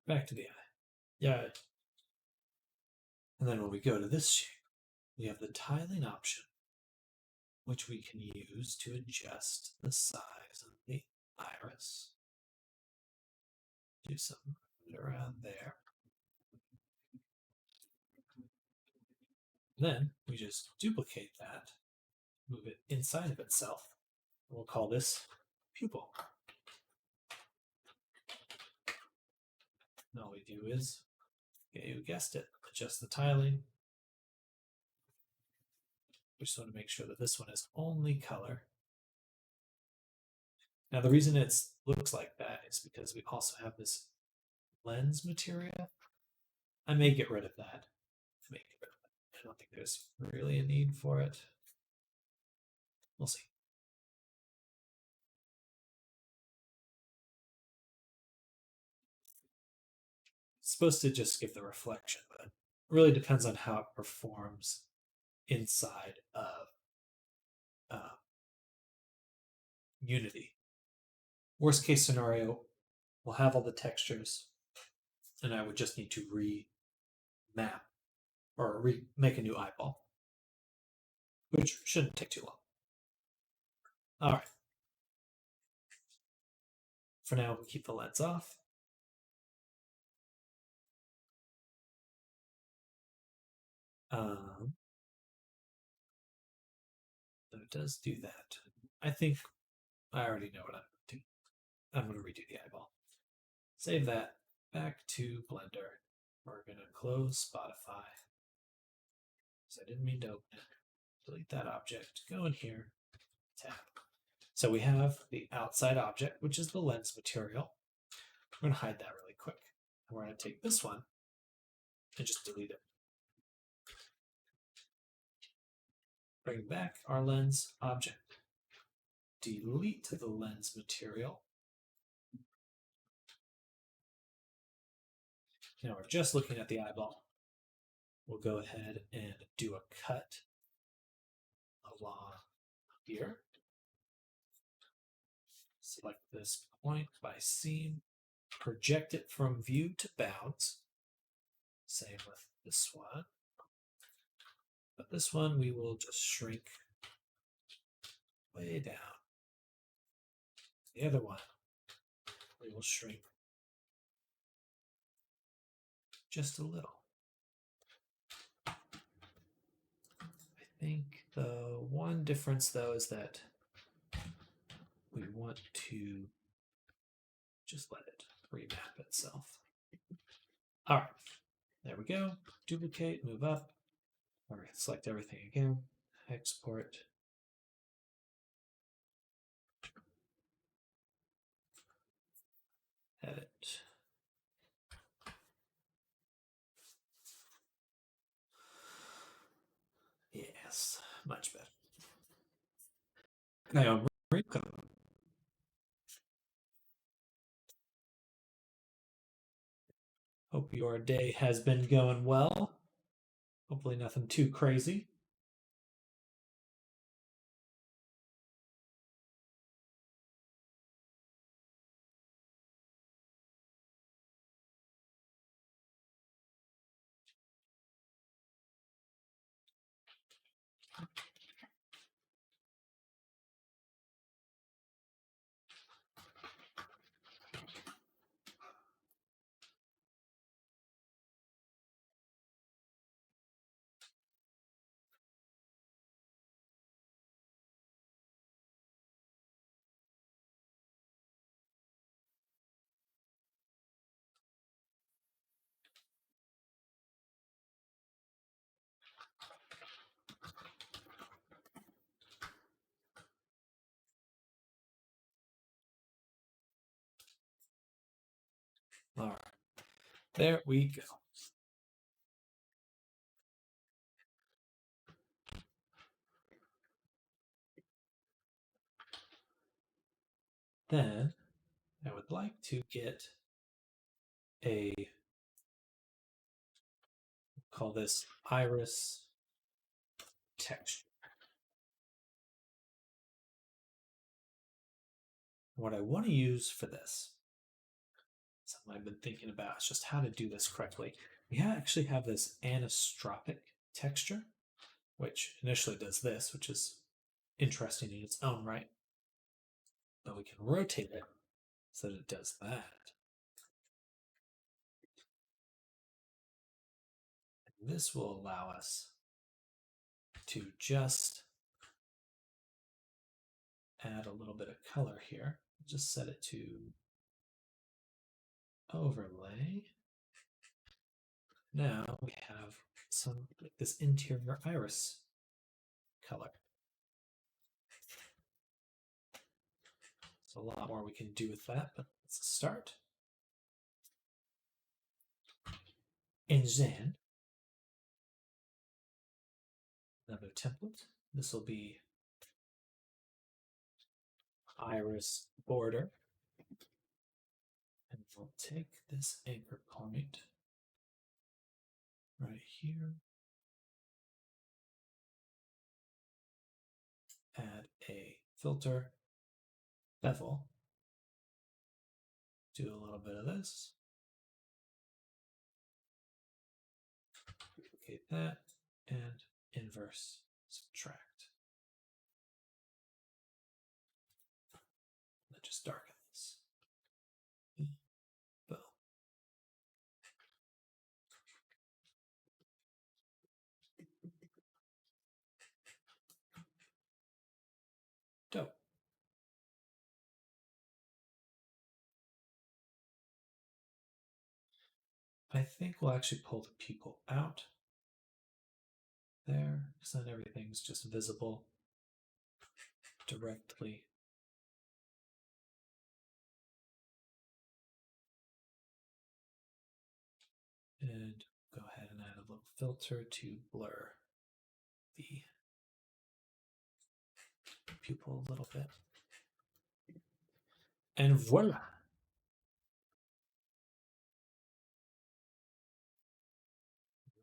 Back to the eye. Yeah. And then when we go to this shape, we have the tiling option, which we can use to adjust the size of the iris. Do something around there. Then we just duplicate that, move it inside of itself. We'll call this pupil. And all we do is, okay, you guessed it, adjust the tiling. We just want to make sure that this one is only color. Now the reason it looks like that is because we also have this lens material. I may get rid of that. I don't think there's really a need for it. We'll see. It's supposed to just give the reflection, but it really depends on how it performs inside of Unity. Worst case scenario, we'll have all the textures, and I would just need to remap or make a new eyeball, which shouldn't take too long. All right. For now, we keep the lens off. it does do that. I think I already know what I'm doing. I'm going to redo the eyeball. Save that. Back to Blender. We're going to close Spotify. So I didn't mean to open it. Delete that object. Go in here. Tab. So we have the outside object, which is the lens material. We're going to hide that really quick. And we're going to take this one and just delete it. Bring back our lens object. Delete the lens material. Now we're just looking at the eyeball. We'll go ahead and do a cut along here. Select this point by seam. Project it from view to bounds. Same with this one. But this one we will just shrink way down. The other one we will shrink just a little. I think the one difference though is that we want to just let it remap itself. All right, there we go. Duplicate, move up. All right, select everything again. Export. Edit. Yes, much better. Now, hope your day has been going well. Hopefully nothing too crazy. All right, there we go. Then I would like to get a, call this iris texture. What I want to use for this, something I've been thinking about, is just how to do this correctly. We actually have this anisotropic texture, which initially does this, which is interesting in its own right. But we can rotate it so that it does that. And this will allow us to just add a little bit of color here. Just set it to overlay. Now we have some like this interior iris color. There's a lot more we can do with that, but let's start. And then another template. This will be iris border. And we'll take this anchor point right here. Add a filter, bevel. Do a little bit of this. Duplicate that and inverse subtract. And just darken this. Boom. I think we'll actually pull the pupil out there, because then everything's just visible directly. And go ahead and add a little filter to blur the pupil a little bit. And voila!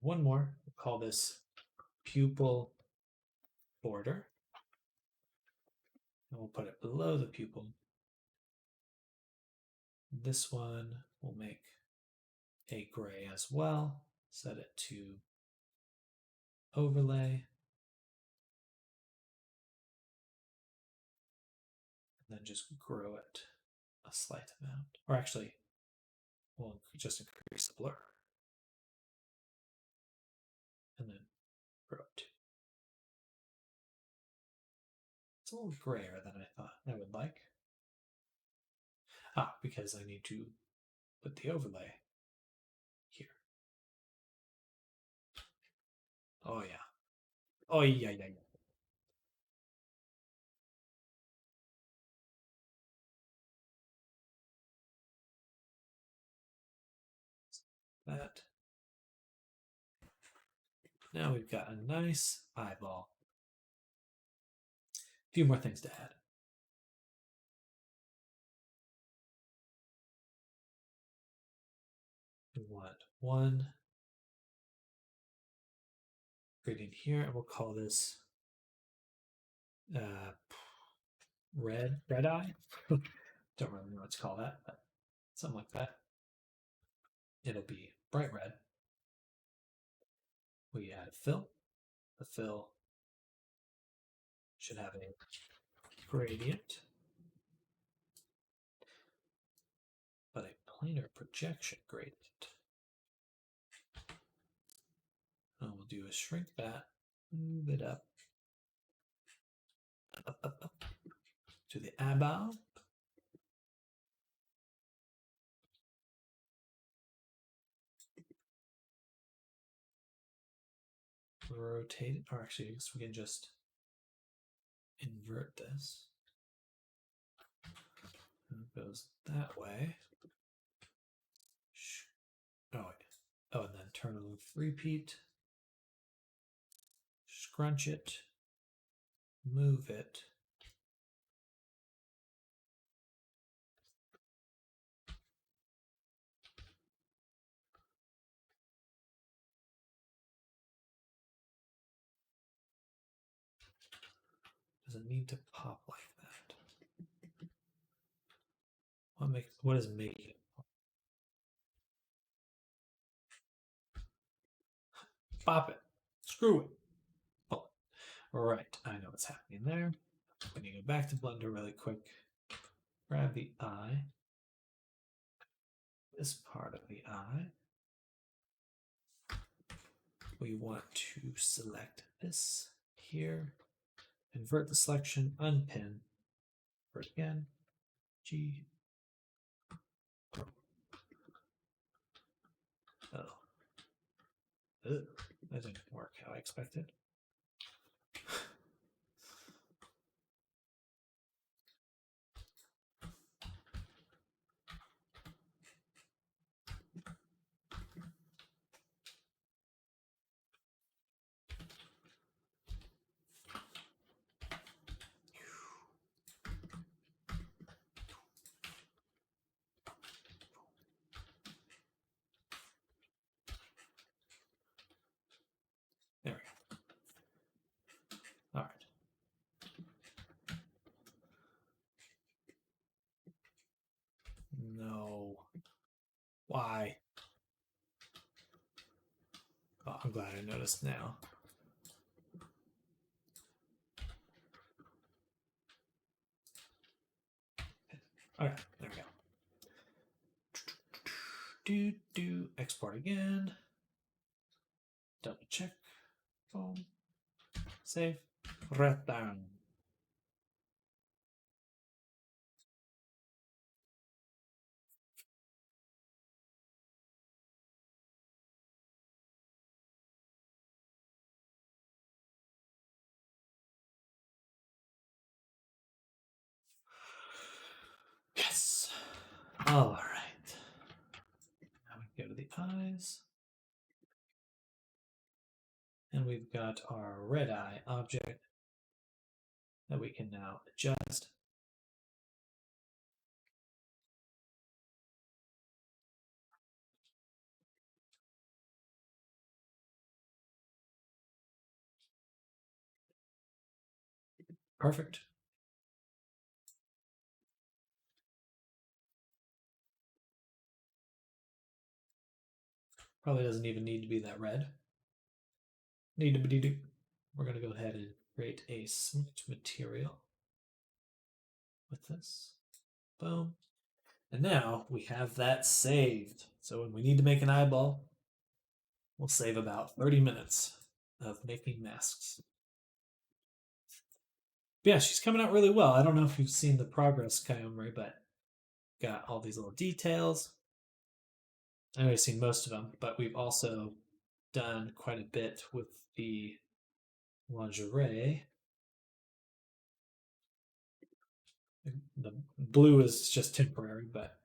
One more. We'll call this pupil border. And we'll put it below the pupil. This one we'll make a gray as well. Set it to overlay. And then just grow it a slight amount. Or actually, we'll just increase the blur. And then grow it too. It's a little grayer than I thought I would like. Because I need to put the overlay here. Oh yeah. Oh yeah. That. Now we've got a nice eyeball. A few more things to add. We want one gradient here, and we'll call this red eye. Don't really know what to call that, but something like that. It'll be bright red. We add a fill. The fill should have a gradient, but a planar projection gradient. And we'll do is shrink that, move it up to the eyeball. Rotate it, or actually, I guess we can just invert this. And it goes that way. Oh, wait. Oh, and then turn on repeat. Scrunch it. Move it. Does it need to pop like that? What is making it pop? Pop it. Screw it. Pull it. All right, I know what's happening there. I'm going to go back to Blender really quick. Grab the eye. This part of the eye. We want to select this here. Invert the selection, unpin. Invert again. G. Oh. Ugh, that didn't work how I expected. There we go. All right. No. Why? Oh, I'm glad I noticed now. Okay, there we go. Export again. Double check. Boom. Save. Return. All right. Now we go to the eyes. And we've got our red eye object that we can now adjust. Perfect. Probably doesn't even need to be that red. We're going to go ahead and create a smudge material with this. Boom. And now we have that saved. So when we need to make an eyeball, we'll save about 30 minutes of making masks. Yeah, she's coming out really well. I don't know if you've seen the progress, Kayomri, but got all these little details. I've only seen most of them, but we've also done quite a bit with the lingerie. The blue is just temporary, but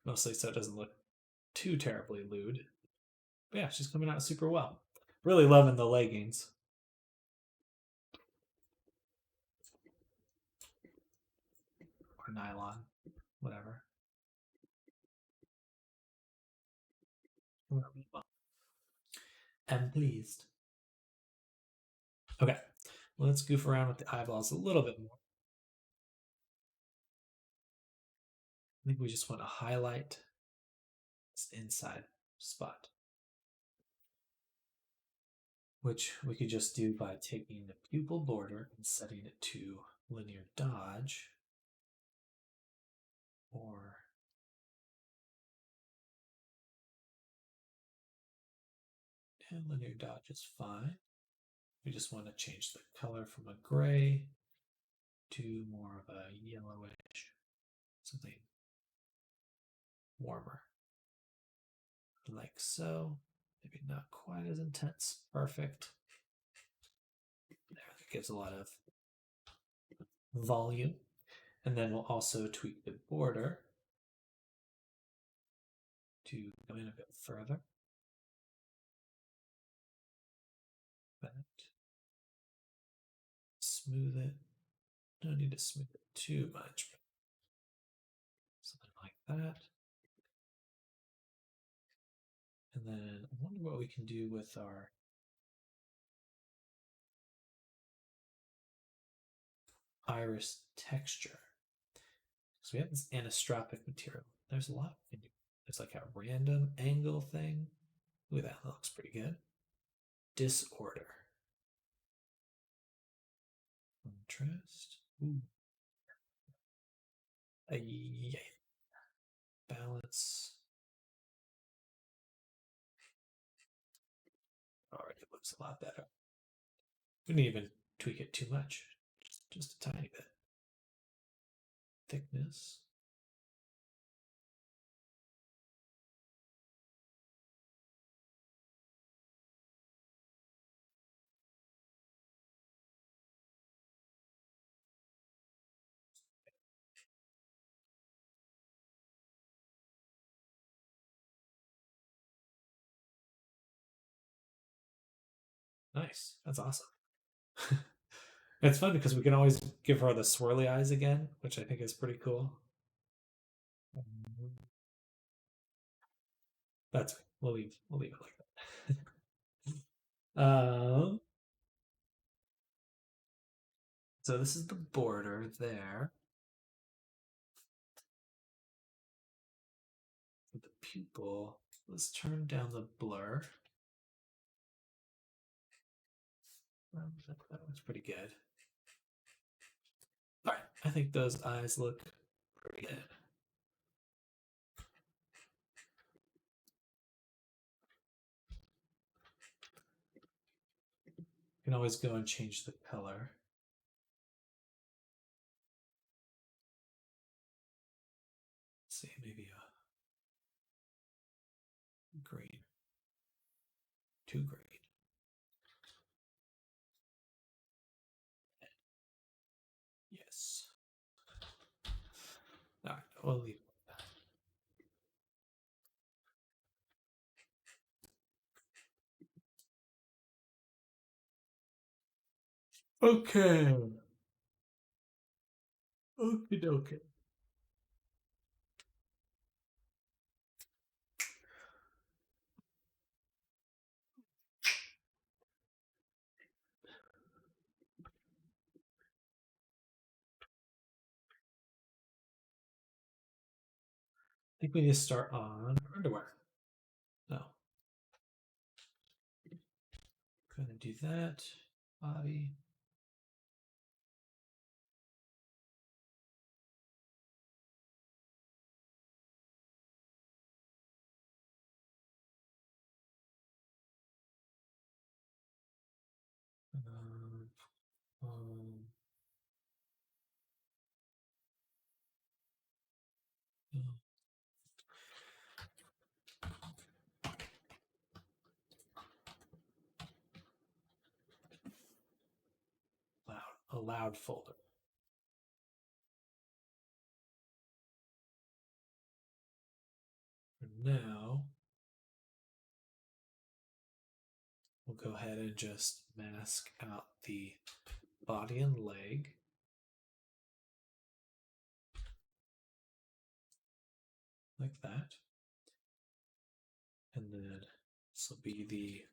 mostly so it doesn't look too terribly lewd. But yeah, she's coming out super well. Really loving the leggings. Or nylon, whatever. I'm pleased. Okay, let's goof around with the eyeballs a little bit more. I think we just want to highlight this inside spot, which we could just do by taking the pupil border and setting it to linear dodge, or linear dodge is fine. We just want to change the color from a gray to more of a yellowish, something warmer, like so. Maybe not quite as intense. Perfect. There, that gives a lot of volume. And then we'll also tweak the border to go in a bit further. That. Smooth it. No need to smooth it too much. Something like that. And then I wonder what we can do with our iris texture. So we have this anisotropic material. There's a lot we can do. There's like a random angle thing. Look at that, looks pretty good. Disorder. Contrast. Ooh. Yeah. Balance. Alright, it looks a lot better. We didn't even tweak it too much. Just a tiny bit. Thickness. Nice. That's awesome. It's fun because we can always give her the swirly eyes again, which I think is pretty cool. That's right. We'll leave it like that. So this is the border there. With the pupil, let's turn down the blur. That looks pretty good. All right, I think those eyes look pretty good. You can always go and change the color. Let's see, maybe a green. Too green. Yes. All right, We'll leave that. Okay. Okie dokie. I think we need to start on underwear. No. Gonna do that. Body. Um, allowed folder. For now, we'll go ahead and just mask out the body and leg. Like that. And then this will be the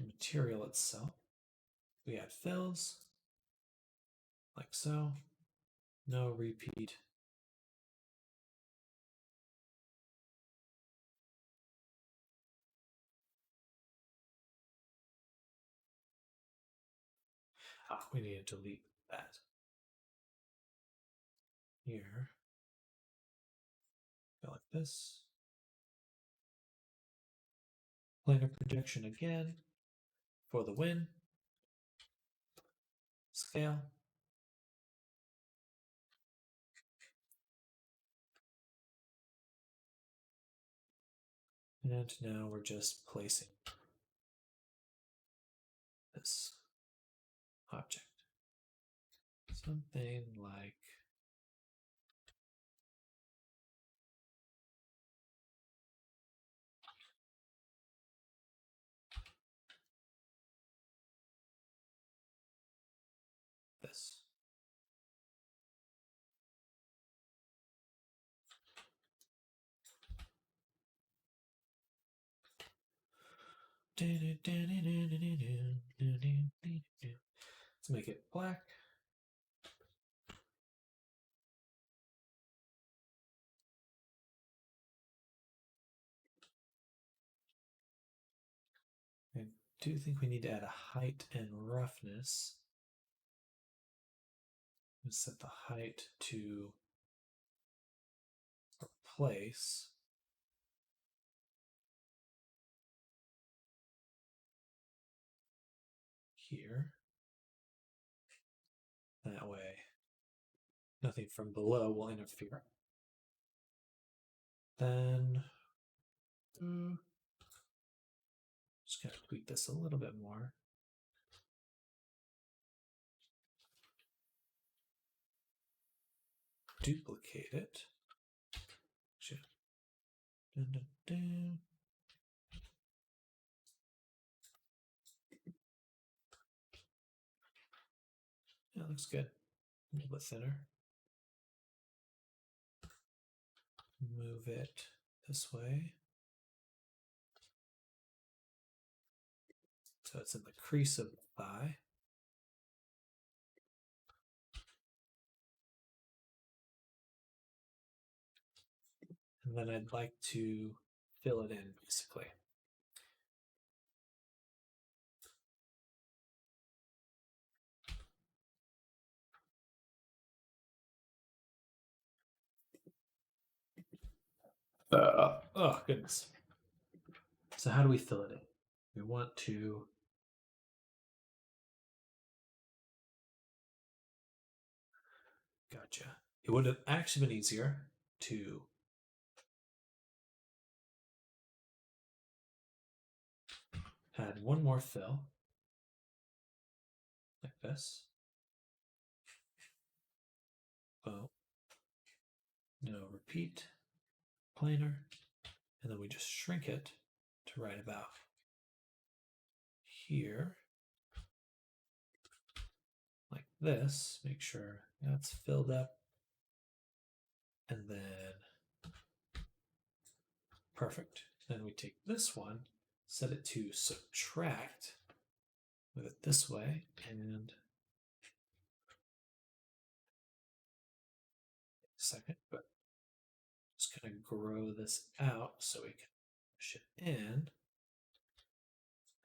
material itself. We add fills, like so. No repeat. We need to delete that. Here, go like this. Planar projection again for the win. Scale. And now we're just placing this object. Something like this. Let's make it black. I do think we need to add a height and roughness. Let's set the height to replace here. That way, nothing from below will interfere. Then, just gonna tweak this a little bit more. Duplicate it. Dun, dun, dun. Yeah, looks good. A little bit thinner. Move it this way. So it's in the crease of the thigh. And then I'd like to fill it in, basically. Oh, goodness. So how do we fill it in? We want to Gotcha. It would have actually been easier to add one more fill, like this. Oh, no, repeat, planar, and then we just shrink it to right about here, like this. Make sure that's filled up, and then perfect. Then we take this one, set it to subtract, move it this way, and second, but just gonna grow this out so we can push it in,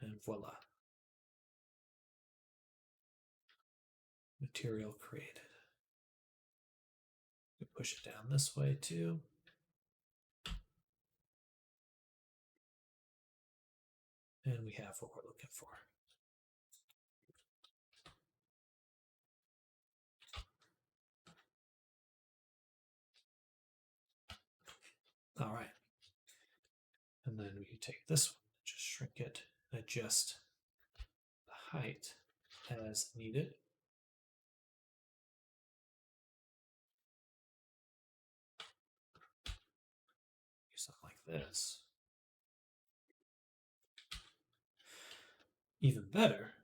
and voila. Material created. We push it down this way too. And we have what we're looking for. All right. And then we can take this one, just shrink it, and adjust the height as needed. Do something like this. Even better.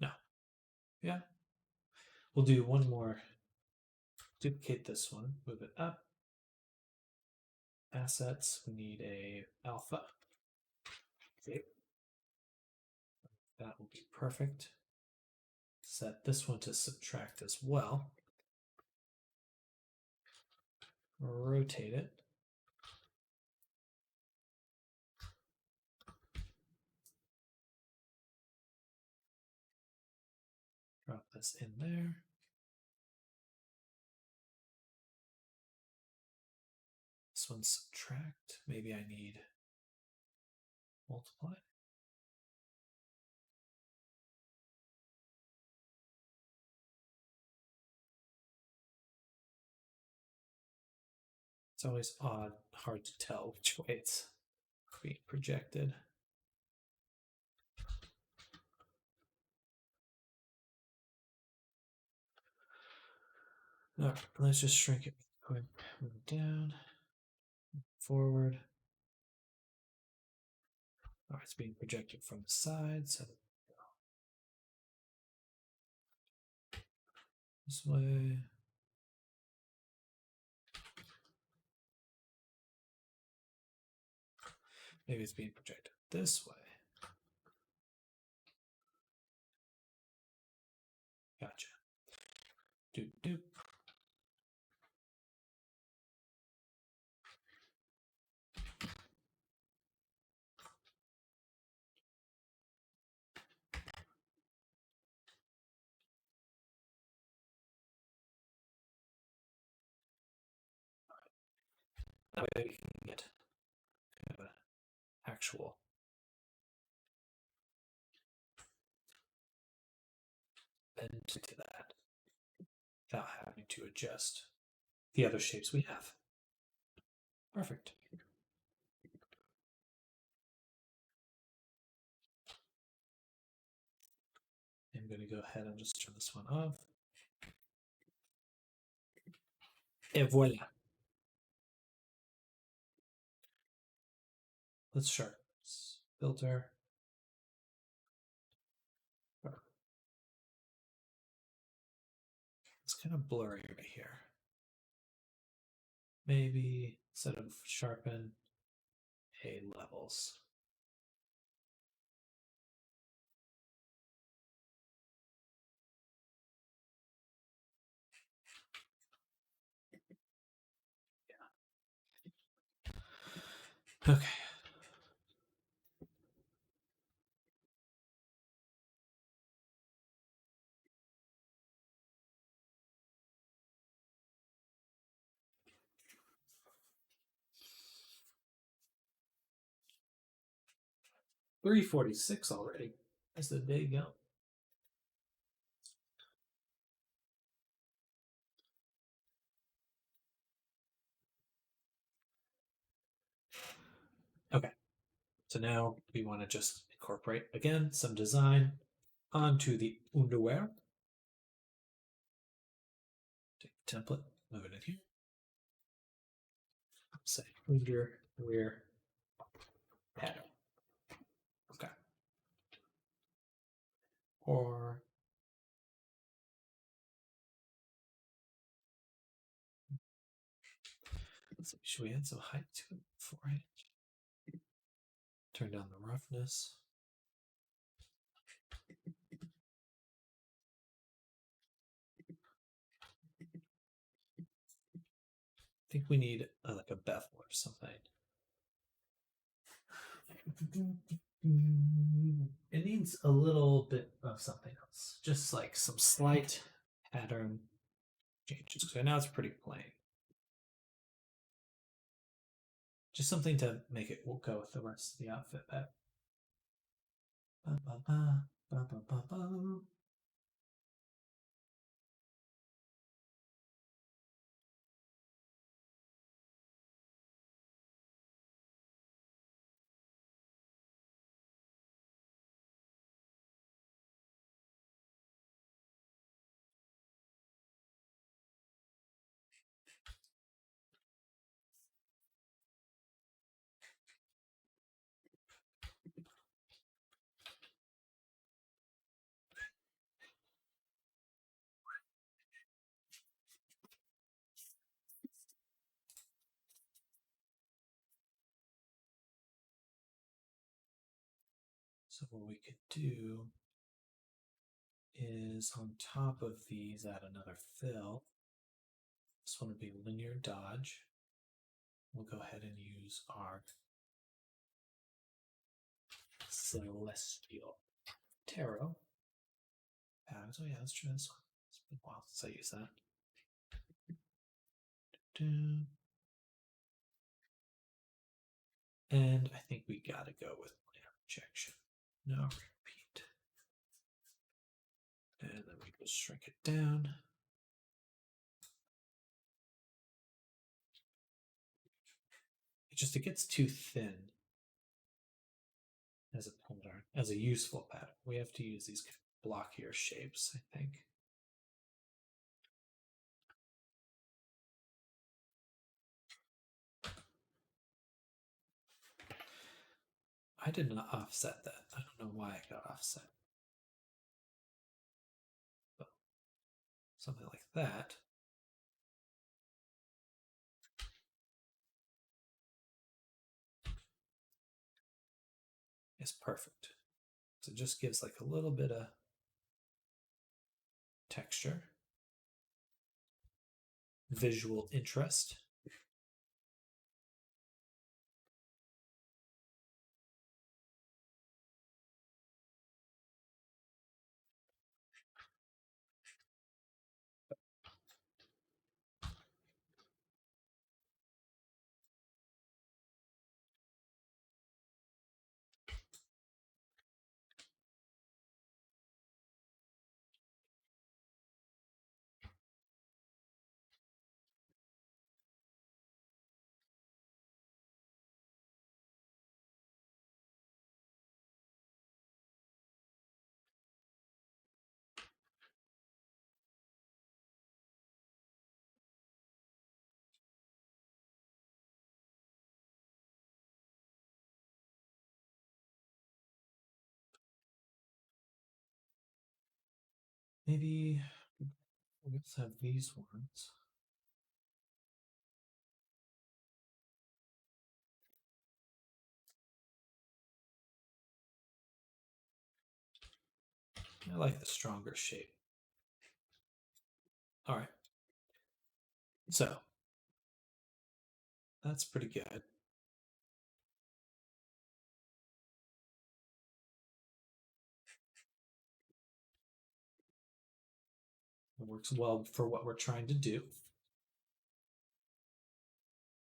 No. Yeah. We'll do one more. Duplicate this one, move it up. Assets, we need a alpha. Okay. That will be perfect. Set this one to subtract as well. Rotate it. Drop this in there. This one subtract. Maybe I need multiply. It's always hard to tell which way it's being projected. All right, let's just shrink it. Move down, forward. All right, it's being projected from the side, so this way. Maybe it's being projected this way. Gotcha. Doop doop. That way we can get kind of an actual bend to that without having to adjust the other shapes we have. Perfect. I'm going to go ahead and just turn this one off. Et voila. Let's sharpen this filter. It's kind of blurry right here. Maybe instead of sharpen, a levels. Yeah. Okay. $3.46 already. As the day go. Okay. So now we want to just incorporate, again, some design onto the underwear. Take the template, move it in here. Say underwear pattern. Okay. Or let's see, should we add some height to it? 4 inch. Turn down the roughness. I think we need like a bevel or something. It needs a little bit of something else, just like some slight pattern changes. So now it's pretty plain. Just something to make it go with the rest of the outfit better. Ba, ba, ba, ba, ba, ba, ba. So what we could do is on top of these add another fill. This one would be linear dodge. We'll go ahead and use our celestial tarot patterns. Oh yeah, let's try this one. It's been a while since I used that. And I think we gotta go with planar projection. No repeat. And then we just shrink it down. It gets too thin as a pattern, as a useful pattern. We have to use these blockier shapes, I think. I did not offset that. I don't know why it got offset. But something like that. Is perfect. So it just gives like a little bit of texture, visual interest. Maybe let's have these ones. I like the stronger shape. All right. So that's pretty good. It works well for what we're trying to do.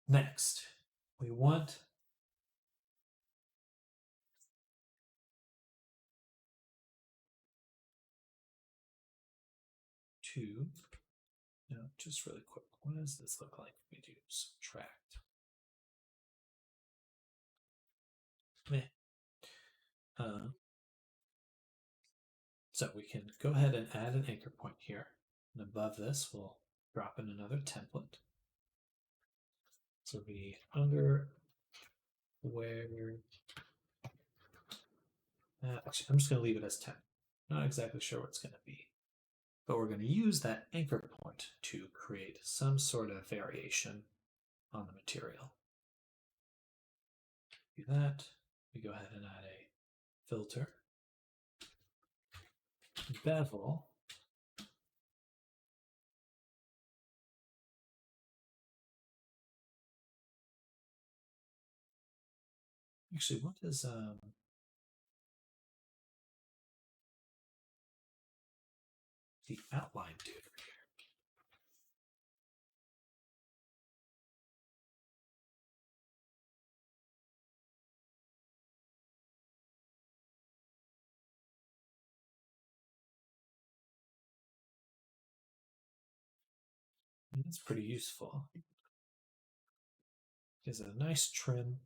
Next, we want to, now just really quick, what does this look like if we do subtract? Meh. So we can go ahead and add an anchor point here. And above this, we'll drop in another template. So it'll be under where. Actually, I'm just going to leave it as 10. Not exactly sure what it's going to be. But we're going to use that anchor point to create some sort of variation on the material. Do that. We go ahead and add a filter. Bevel. Actually, what does the outline do here? That's pretty useful. Gives it a nice trim.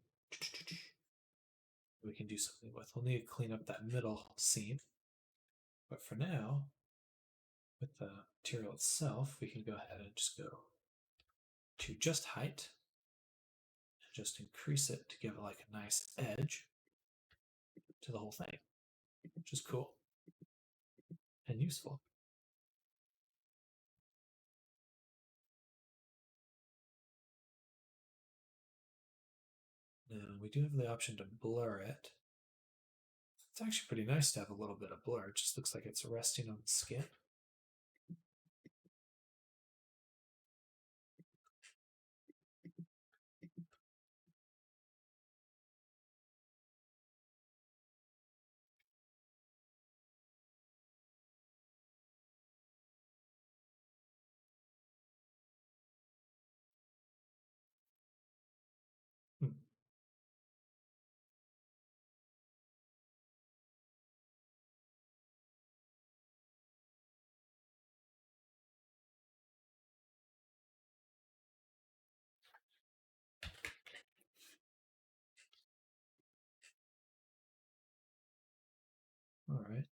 We can do something with. We'll need to clean up that middle seam. But for now, with the material itself, we can go ahead and just go to just height and just increase it to give it like a nice edge to the whole thing, which is cool and useful. Now we do have the option to blur it. It's actually pretty nice to have a little bit of blur. It just looks like it's resting on the skin. All right.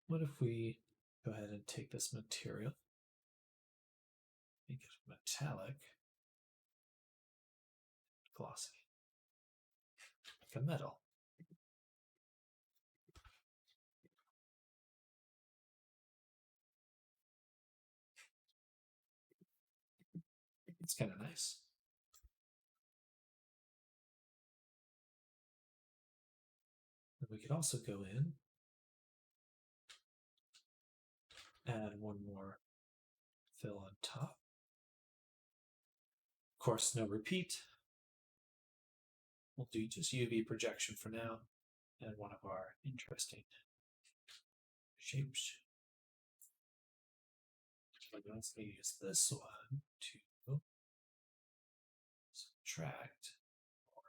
What if we go ahead and take this material, make it metallic, glossy, like a metal. It's kind of nice. And we could also go in, add one more fill on top. Of course, no repeat. We'll do just UV projection for now, and one of our interesting shapes. So let's use this one to subtract or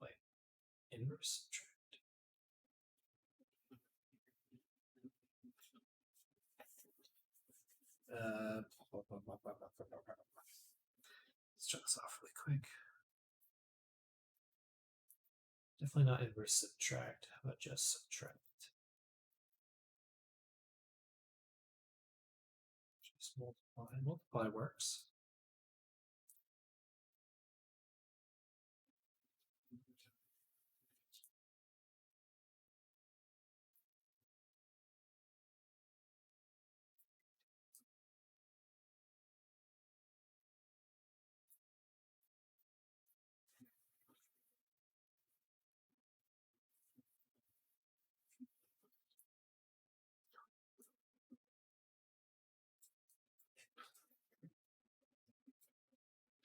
wait, inverse subtract. Let's try this off really quick. Definitely not inverse subtract. How about just subtract? Just multiply. Multiply works.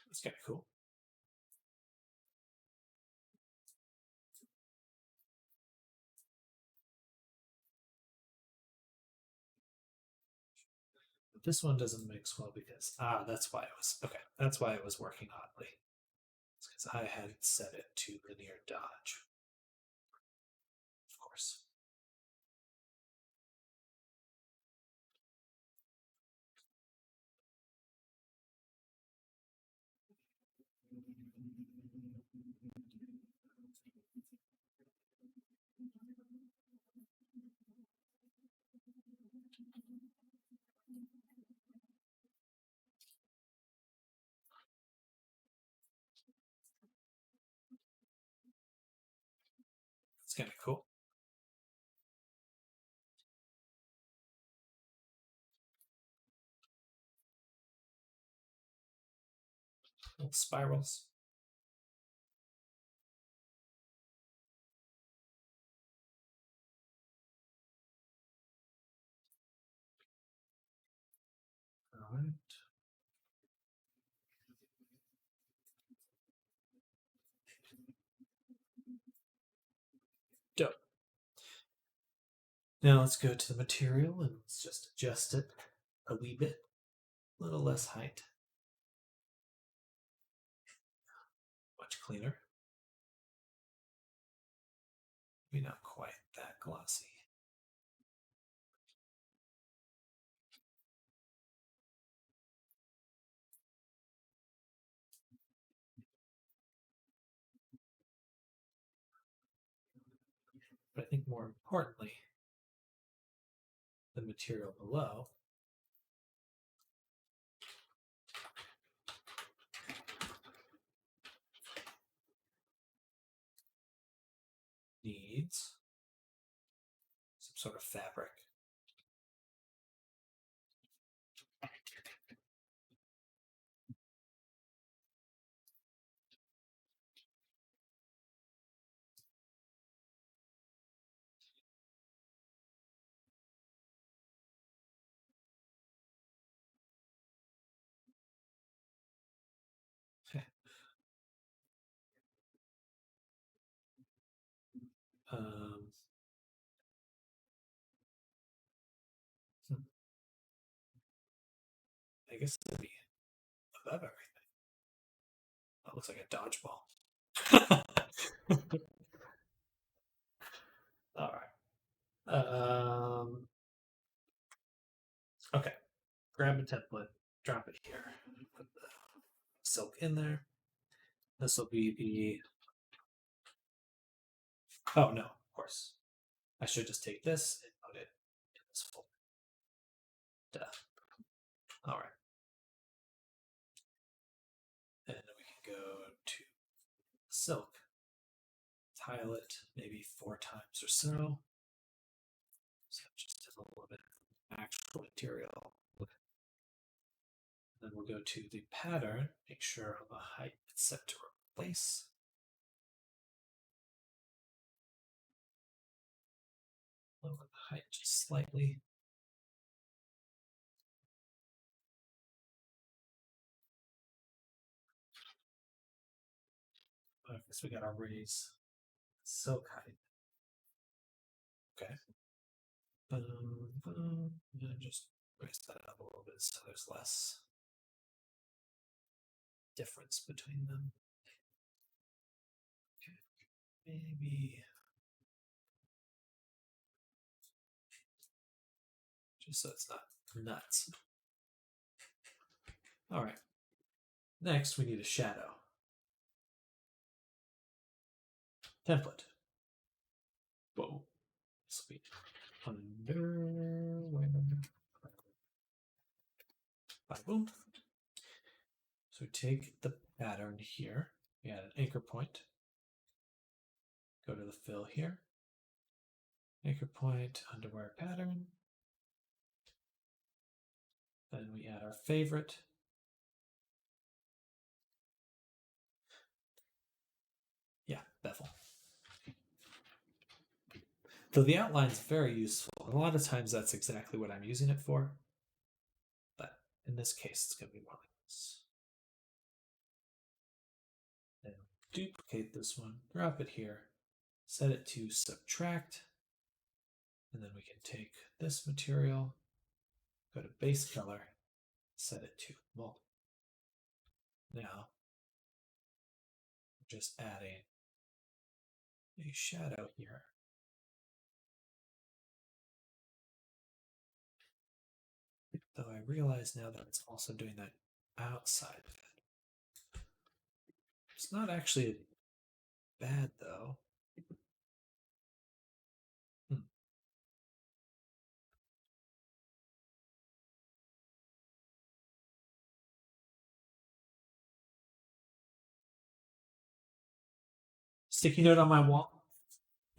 That's kind of cool. But this one doesn't mix well because that's why it was okay. That's why it was working oddly. It's because I had set it to linear dodge. Of course. kind of cool. Little spirals. All right. Dope. Now let's go to the material and let's just adjust it a wee bit. A little less height. Much cleaner. Maybe not quite that glossy. But I think more importantly, the material below needs some sort of fabric. um, I guess it'd be above everything. That looks like a dodgeball. All right. Okay. Grab a template, drop it here, put the silk in there. This will be the. Oh no, of course. I should just take this and put it in this folder. Duh. All right. And we can go to silk. Tile it maybe 4 times or so. So just a little bit of actual material. Then we'll go to the pattern, make sure the height is set to replace. Lower the height just slightly. I guess we gotta raise silk height. Okay. Just raise that up a little bit so there's less difference between them. Okay. Maybe just so it's not nuts. All right. Next, we need a shadow. Template. Whoa. Sweet. Underwear. Boom. So take the pattern here. We add an anchor point. Go to the fill here. Anchor point, underwear pattern. Then we add our favorite. Yeah, bevel. Though the outline is very useful. A lot of times that's exactly what I'm using it for. But in this case, it's going to be more like this. Then duplicate this one, drop it here, set it to subtract. And then we can take this material, go to base color, set it to multiply. Now, we're just adding a shadow here. Though I realize now that it's also doing that outside of it. It's not actually bad though. Sticky note on my wall.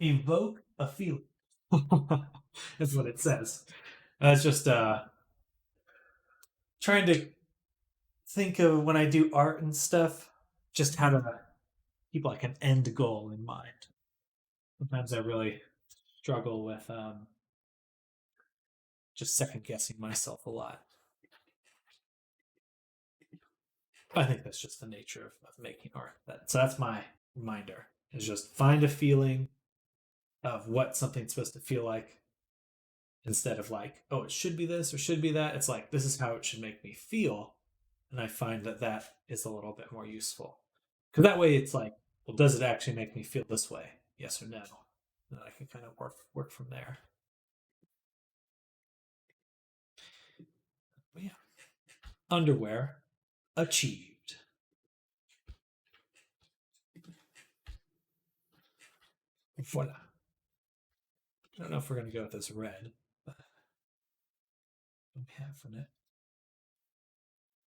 evoke a feeling. That's what it says. It's just trying to think of when I do art and stuff, just how to keep like an end goal in mind. Sometimes I really struggle with just second guessing myself a lot. I think that's just the nature of making art. So that's my reminder: is just find a feeling of what something's supposed to feel like, instead of like, oh, it should be this or should be that. It's like, this is how it should make me feel, and I find that that is a little bit more useful, because that way it's like, well, does it actually make me feel this way? Yes or no? And I can kind of work from there. But yeah, underwear achieved. Voila. I don't know if we're gonna go with this red, but what we have from it.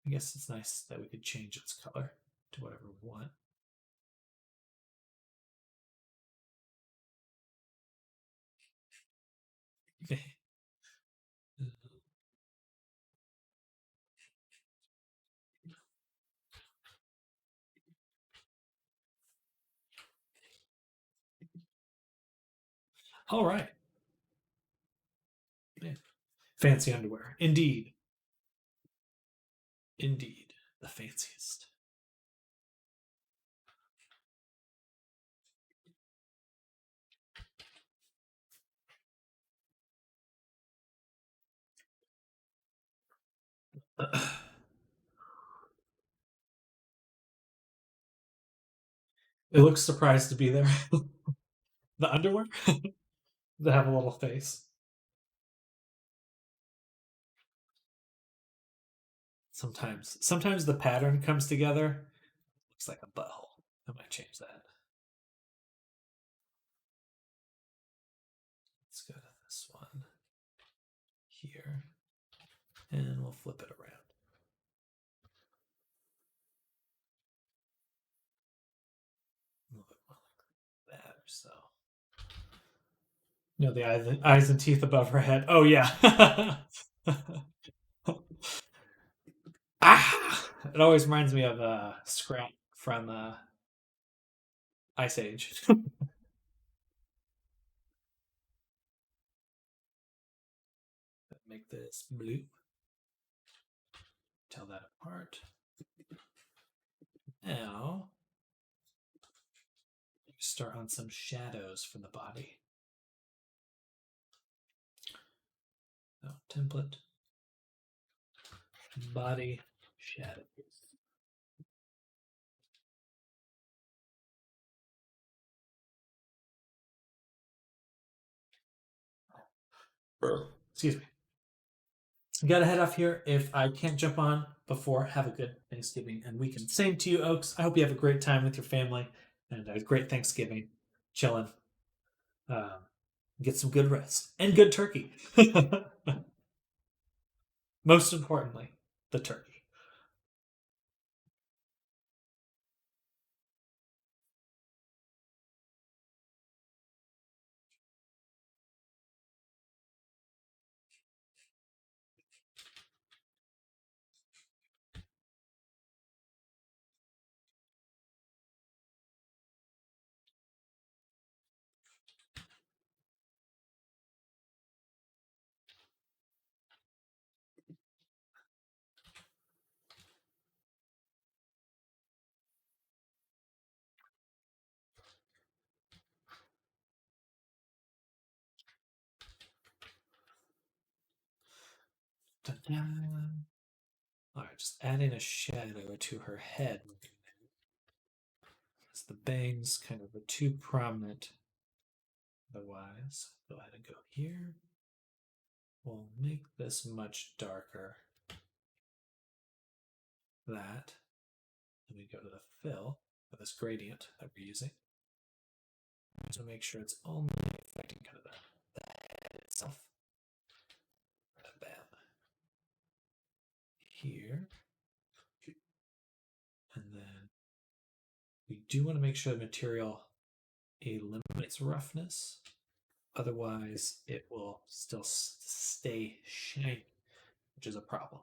I guess it's nice that we could change its color to whatever we want. All right. Yeah. Fancy underwear. Indeed. Indeed. The fanciest. It looks surprised to be there. The underwear? They have a little face. Sometimes the pattern comes together. Looks like a butthole. I might change that. Let's go to this one here, and we'll flip it around. A little bit more like that or so. No, the eyes and teeth above her head. Oh yeah. Ah! It always reminds me of Scrap from Ice Age. Make this blue. Tell that apart. Now, start on some shadows from the body. Oh, template. Body shadows. Excuse me. Gotta head off here. If I can't jump on before, have a good Thanksgiving and weekend. Same to you, Oaks. I hope you have a great time with your family and a great Thanksgiving, chilling. Um, get some good rest and good turkey. Most importantly, the turkey. Ta-da. All right, just adding a shadow to her head. As the bangs kind of are too prominent otherwise. Go ahead and go here. We'll make this much darker. That. Then we go to the fill for this gradient that we're using. To make sure it's only affecting kind of the head itself. Bam. Here. And then we do want to make sure the material eliminates roughness. Otherwise, it will still stay shiny, which is a problem.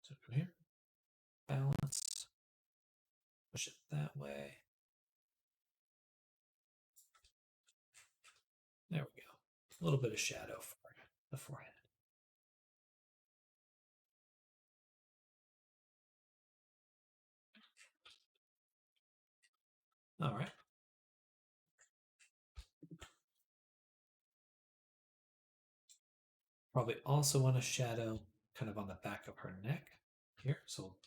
So come here, balance, push it that way. There we go. A little bit of shadow for the forehead. All right. Probably also want to shadow kind of on the back of her neck here. So we'll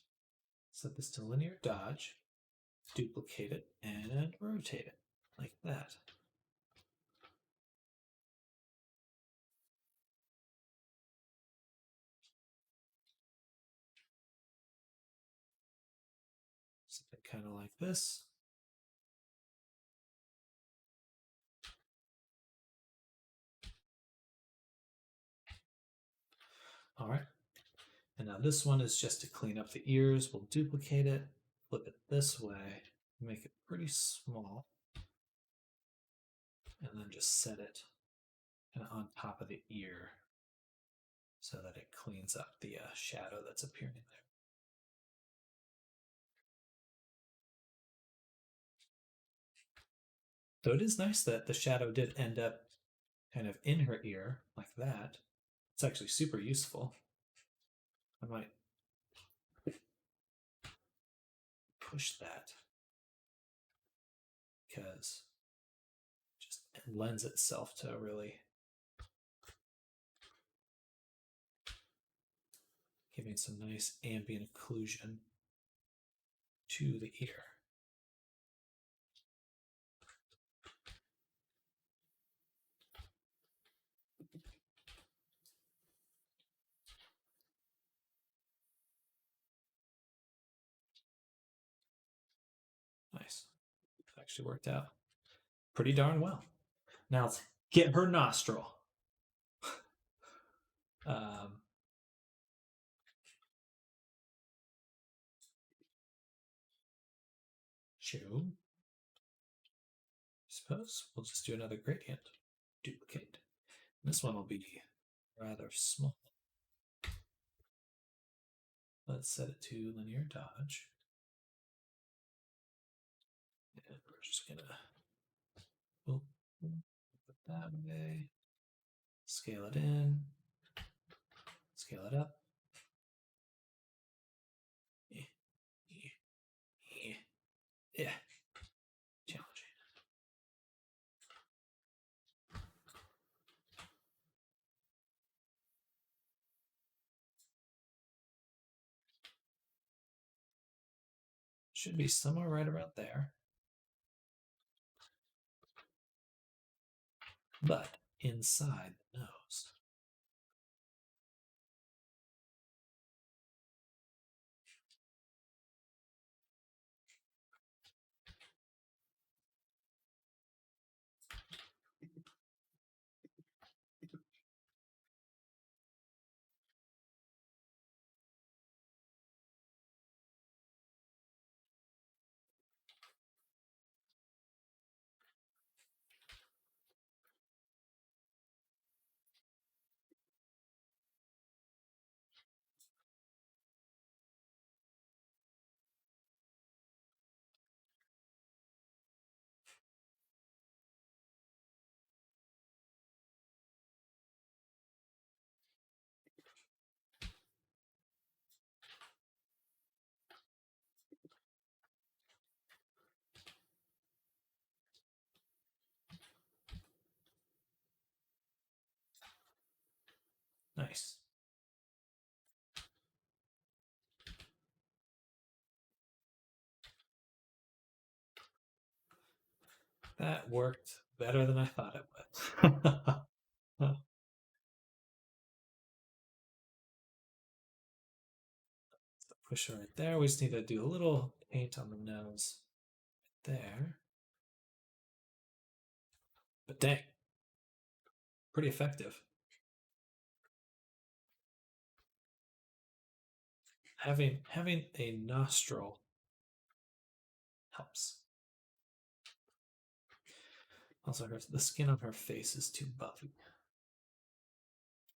set this to linear dodge, duplicate it, and rotate it like that. Something kind of like this. All right. And now this one is just to clean up the ears. We'll duplicate it, flip it this way, make it pretty small, and then just set it kind of on top of the ear so that it cleans up the shadow that's appearing there. So it is nice that the shadow did end up kind of in her ear like that. It's actually super useful. I might push that because just it lends itself to really giving some nice ambient occlusion to the ear. Nice. It actually worked out pretty darn well. Now let's get her nostril. Shoe. Suppose we'll just do another gradient. Duplicate. This one will be rather small. Let's set it to linear dodge. And we're just gonna put it that way. Scale it in. Scale it up. Yeah. Challenging. Should be somewhere right around there. But inside the nose. Nice. That worked better than I thought it would. Push it right there. We just need to do a little paint on the nose there. But dang, pretty effective. Having a nostril helps. Also, the skin on her face is too buffy.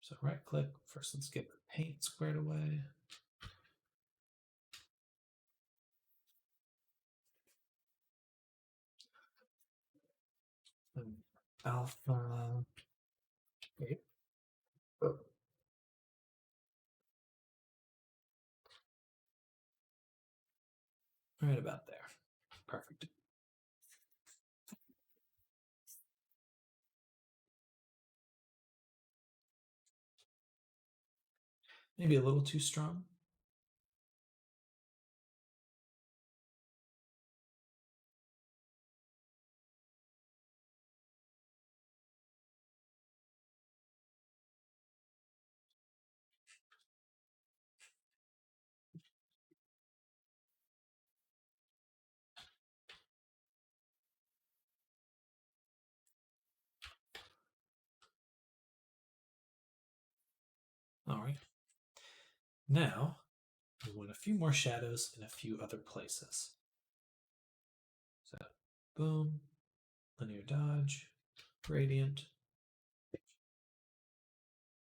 So right click. First, let's get the paint squared away. And alpha. Wait. Oh. Right about there. Perfect. Maybe a little too strong. All right. Now, we want a few more shadows in a few other places. So, boom, linear dodge, gradient.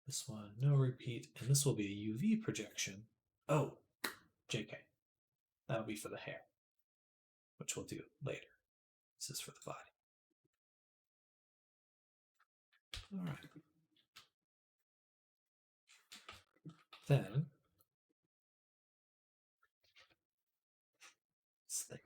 This one, no repeat, and this will be a UV projection. Oh, JK. That'll be for the hair, which we'll do later. This is for the body. All right. Then, this thing.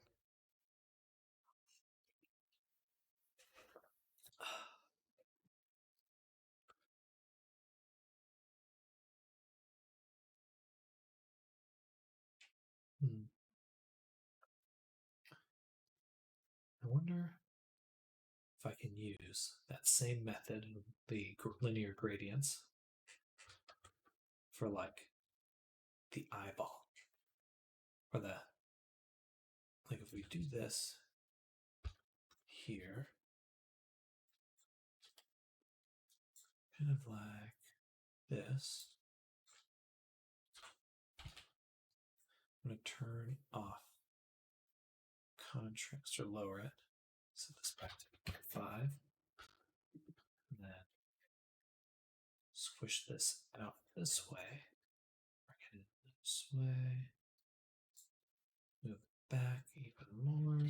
I wonder if I can use that same method, the linear gradients, for like the eyeball. Or the, like if we do this here, kind of like this. I'm going to turn off contrast or lower it. Set this back to 5. And then squish this out this way. Bring it in this way. Move it back even more.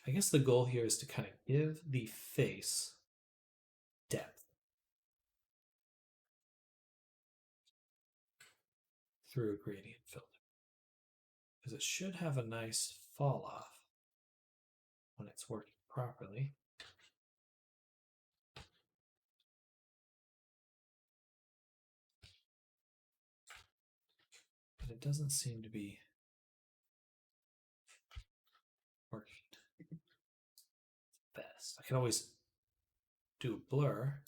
I guess the goal here is to kind of give the face depth through a gradient filter. Because it should have a nice fall off when it's working properly. But it doesn't seem to be working best. I can always do a blur.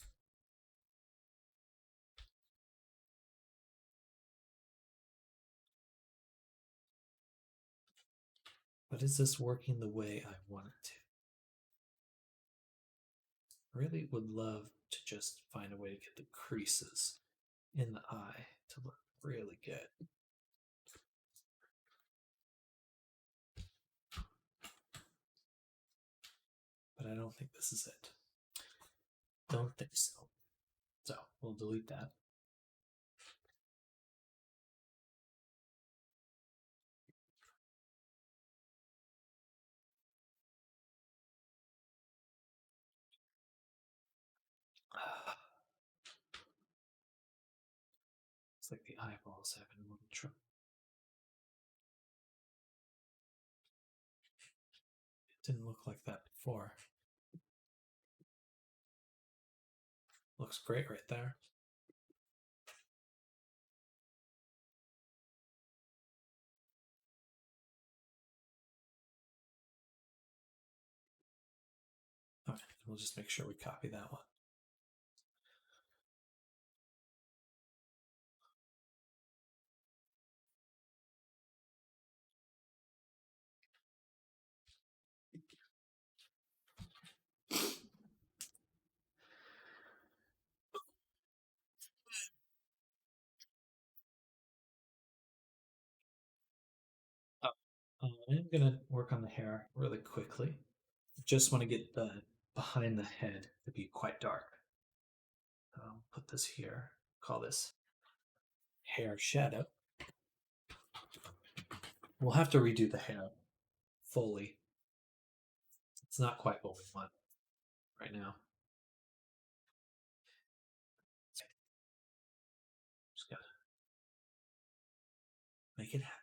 But is this working the way I want it to? I really would love to just find a way to get the creases in the eye to look really good. But I don't think this is it. Don't think so. So we'll delete that. It's like the eyeballs having a little trouble. It didn't look like that before. Looks great right there. Okay, we'll just make sure we copy that one. I'm gonna work on the hair really quickly. Just want to get the behind the head to be quite dark. I'll put this here. Call this hair shadow. We'll have to redo the hair fully. It's not quite what we want right now. Just gotta make it happen.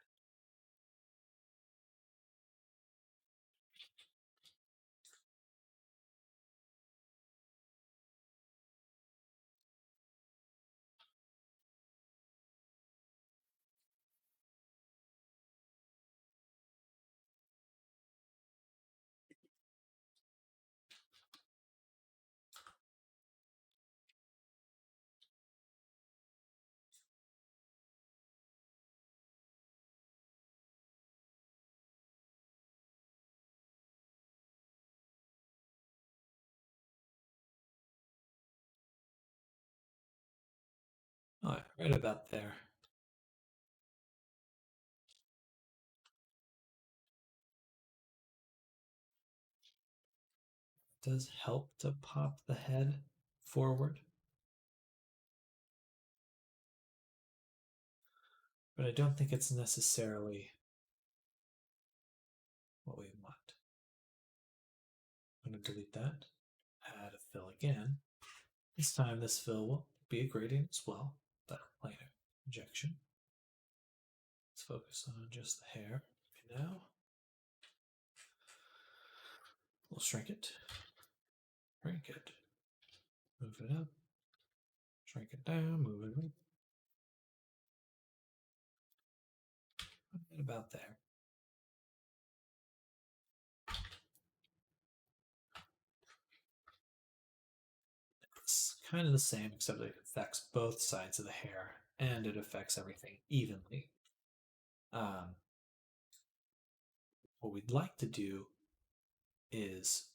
All right, right about there. It does help to pop the head forward. But I don't think it's necessarily what we want. I'm going to delete that, add a fill again. This time this fill will be a gradient as well, but planar injection. Let's focus on just the hair right now. We'll shrink it, move it up, shrink it down, move it up. Right about there. It's kind of the same, except it affects both sides of the hair and it affects everything evenly. What we'd like to do is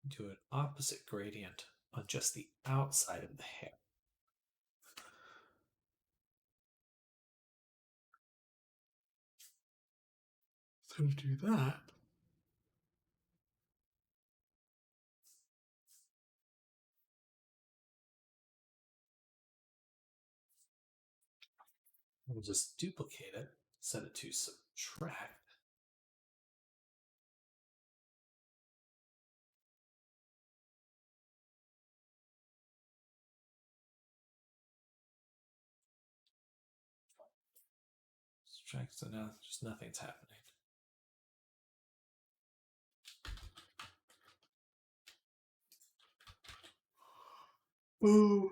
do an opposite gradient on just the outside of the hair. So to do that, we'll just duplicate it, set it to subtract. Subtract, so now just nothing's happening. Ooh.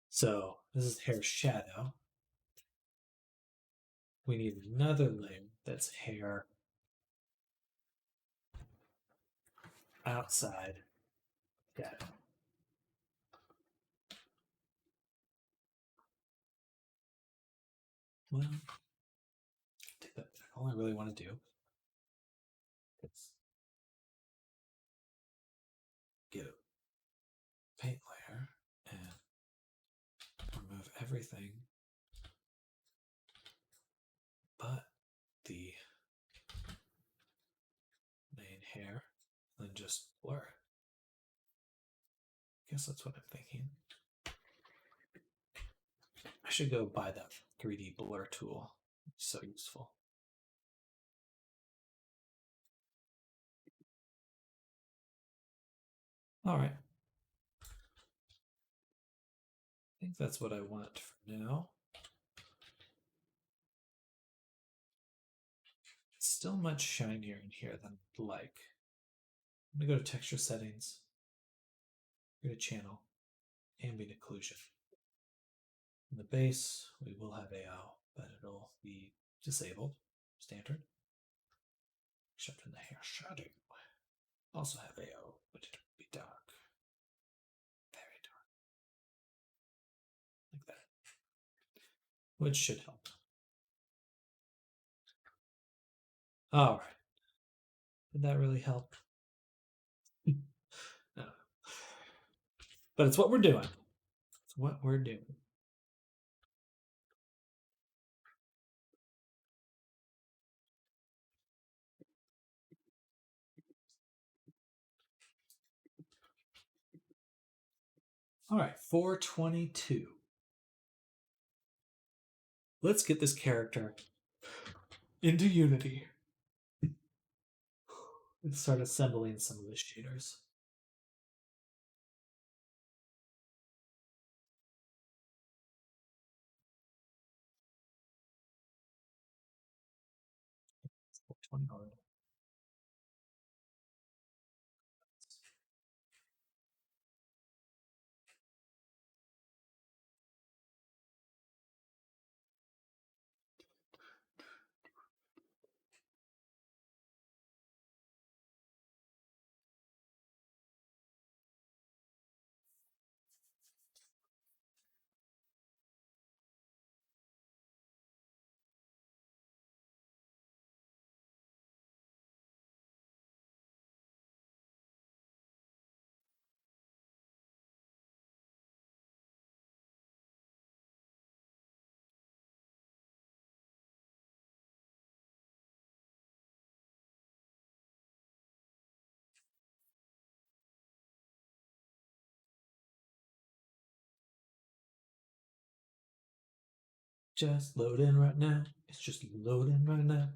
So this is hair shadow. We need another layer that's hair outside shadow. Well, take that back. All I really want to do is get a paint layer and remove everything but the main hair, and then just blur it. I guess that's what I'm thinking. I should go buy that 3D blur tool. It's so useful. All right. I think that's what I want for now. It's still much shinier in here than I'd like. I'm gonna go to texture settings, go to channel, ambient occlusion. In the base, we will have AO, but it'll be disabled, standard. Except in the hair shadow. Also have AO, but it'll be dark. Very dark. Like that. which should help. All right. Did that really help? No. But it's what we're doing. It's what we're doing. All right, 422. Let's get this character into Unity and start assembling some of the shaders. $20. Just loading right now. It's just loading right now.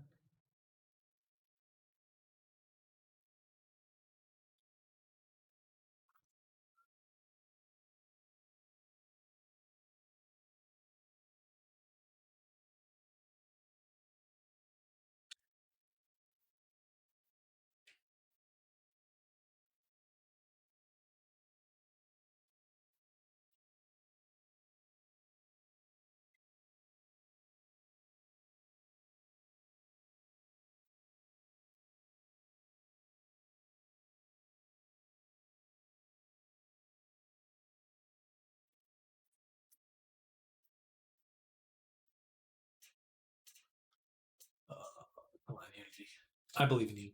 I believe in you.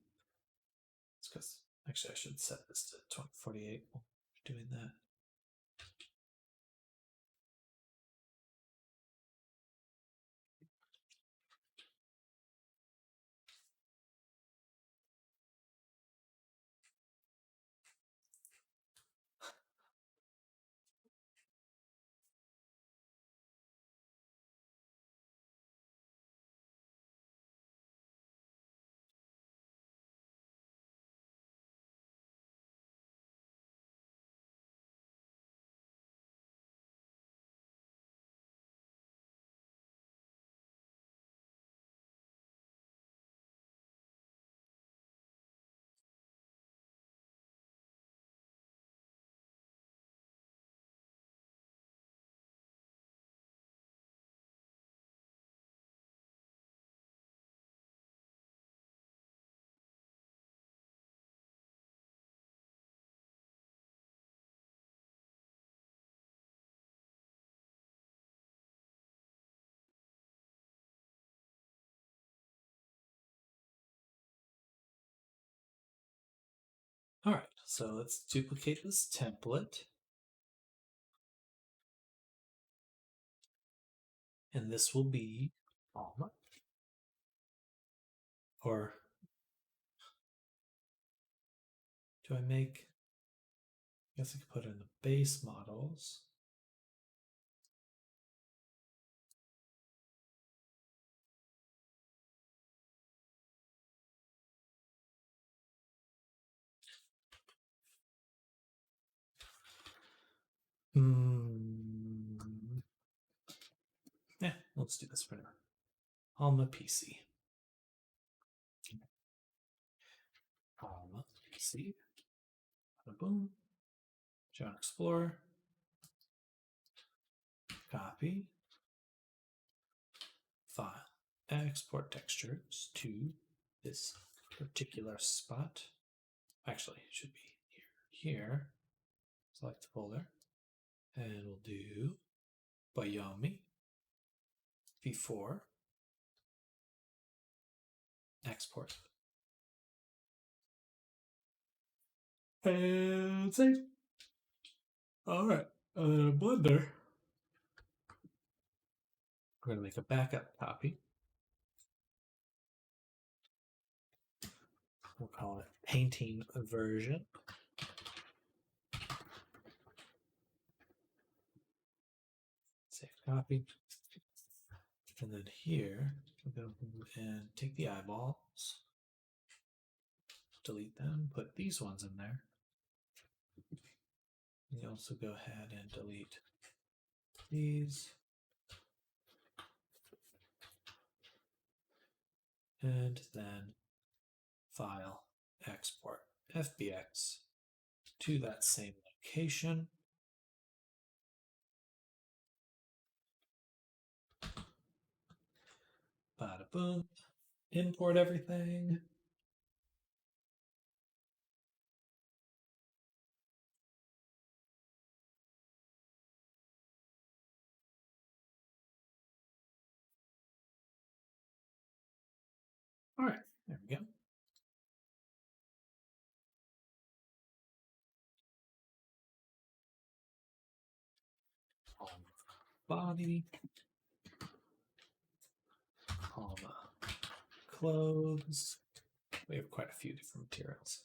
It's because actually I should set this to 2048 while doing that. All right, so let's duplicate this template. And this will be Alma. Or do I make, I guess I could put it in the base models. Yeah, let's do this for now. Alma PC. Alma PC. Boom. John Explorer. Copy. File. Export textures to this particular spot. Actually, it should be here. Here. Select the folder. And we'll do Wyoming. before export. And save. All right, Blender. We're going to make a backup copy. We'll call it painting version. Save copy. And then here, we're going to move and take the eyeballs, delete them, put these ones in there. You also go ahead and delete these. And then file, export FBX to that same location. Bada boom. Import everything. All right, there we go. Body, clothes. We have quite a few different materials.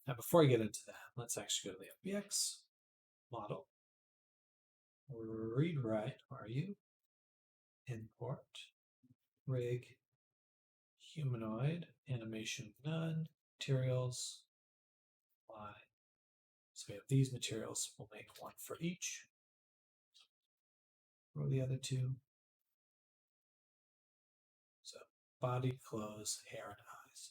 Now, before I get into that, let's actually go to the FBX model. Read write, are you? Import, rig, humanoid, animation none, materials, Y. So we have these materials. We'll make one for each. Or the other two. So body, clothes, hair, and eyes.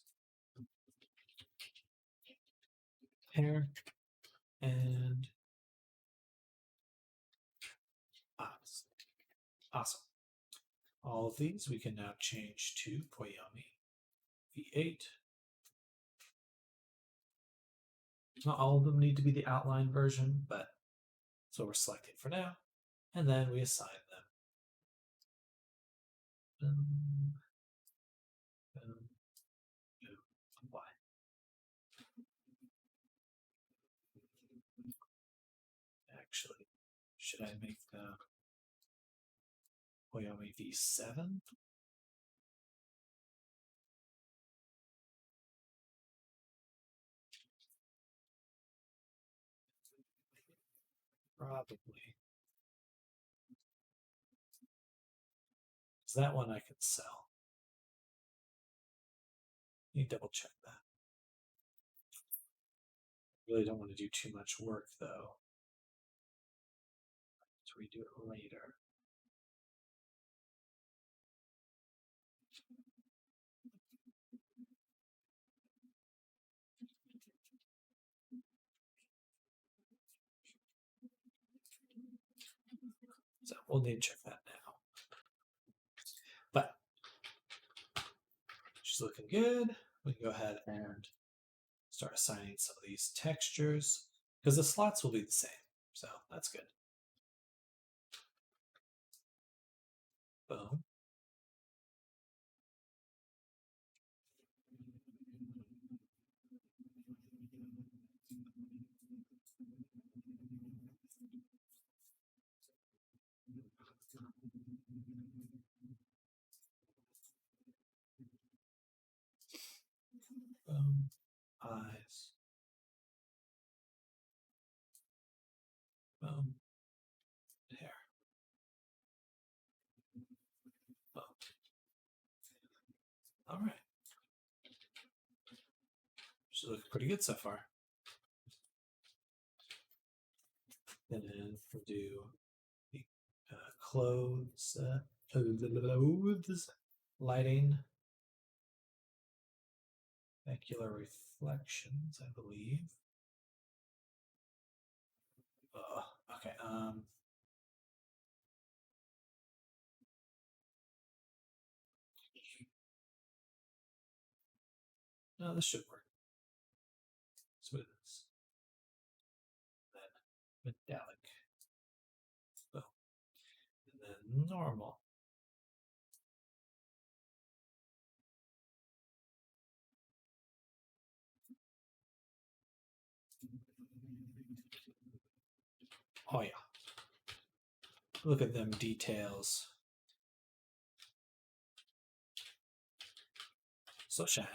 Hair and eyes. Awesome. All of these we can now change to Koyami V8. Not all of them need to be the outline version, but so we're selecting for now. And then we assign them. Y. Actually, should I make the Koyami V7? Probably. Is that one I can sell? You double check that. Really don't want to do too much work though. Let's redo it later. So we'll need to check that now. But she's looking good. We can go ahead and start assigning some of these textures because the slots will be the same. So that's good. Boom. Boom. Eyes. Boom. Hair. Boom. All right. She's looking pretty good so far. And then we'll do the clothes, lighting, specular reflections, I believe. Okay. No, this should work. Let's move this. metallic. Oh. And then normal. Oh yeah. Look at them details. So shiny.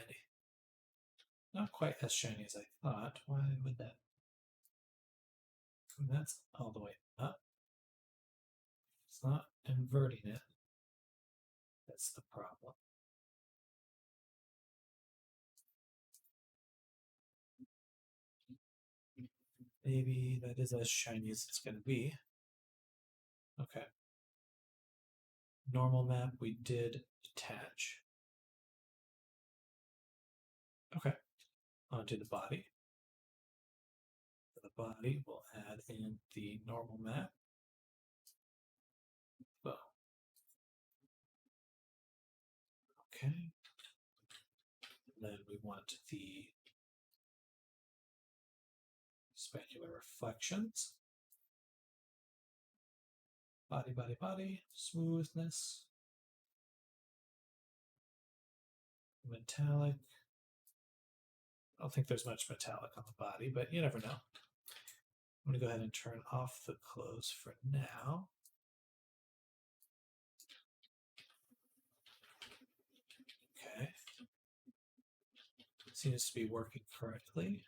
Not quite as shiny as I thought. Why would that? That's all the way up. It's not inverting it. That's the problem. Maybe that is as shiny as it's going to be. Okay. Normal map we did detach. Okay. Onto the body. For the body, we'll add in the normal map. Bow. Okay. Then we want the specular reflections. Body, body, body. Smoothness. Metallic. I don't think there's much metallic on the body, but you never know. I'm going to go ahead and turn off the close for now. Okay. Seems to be working correctly.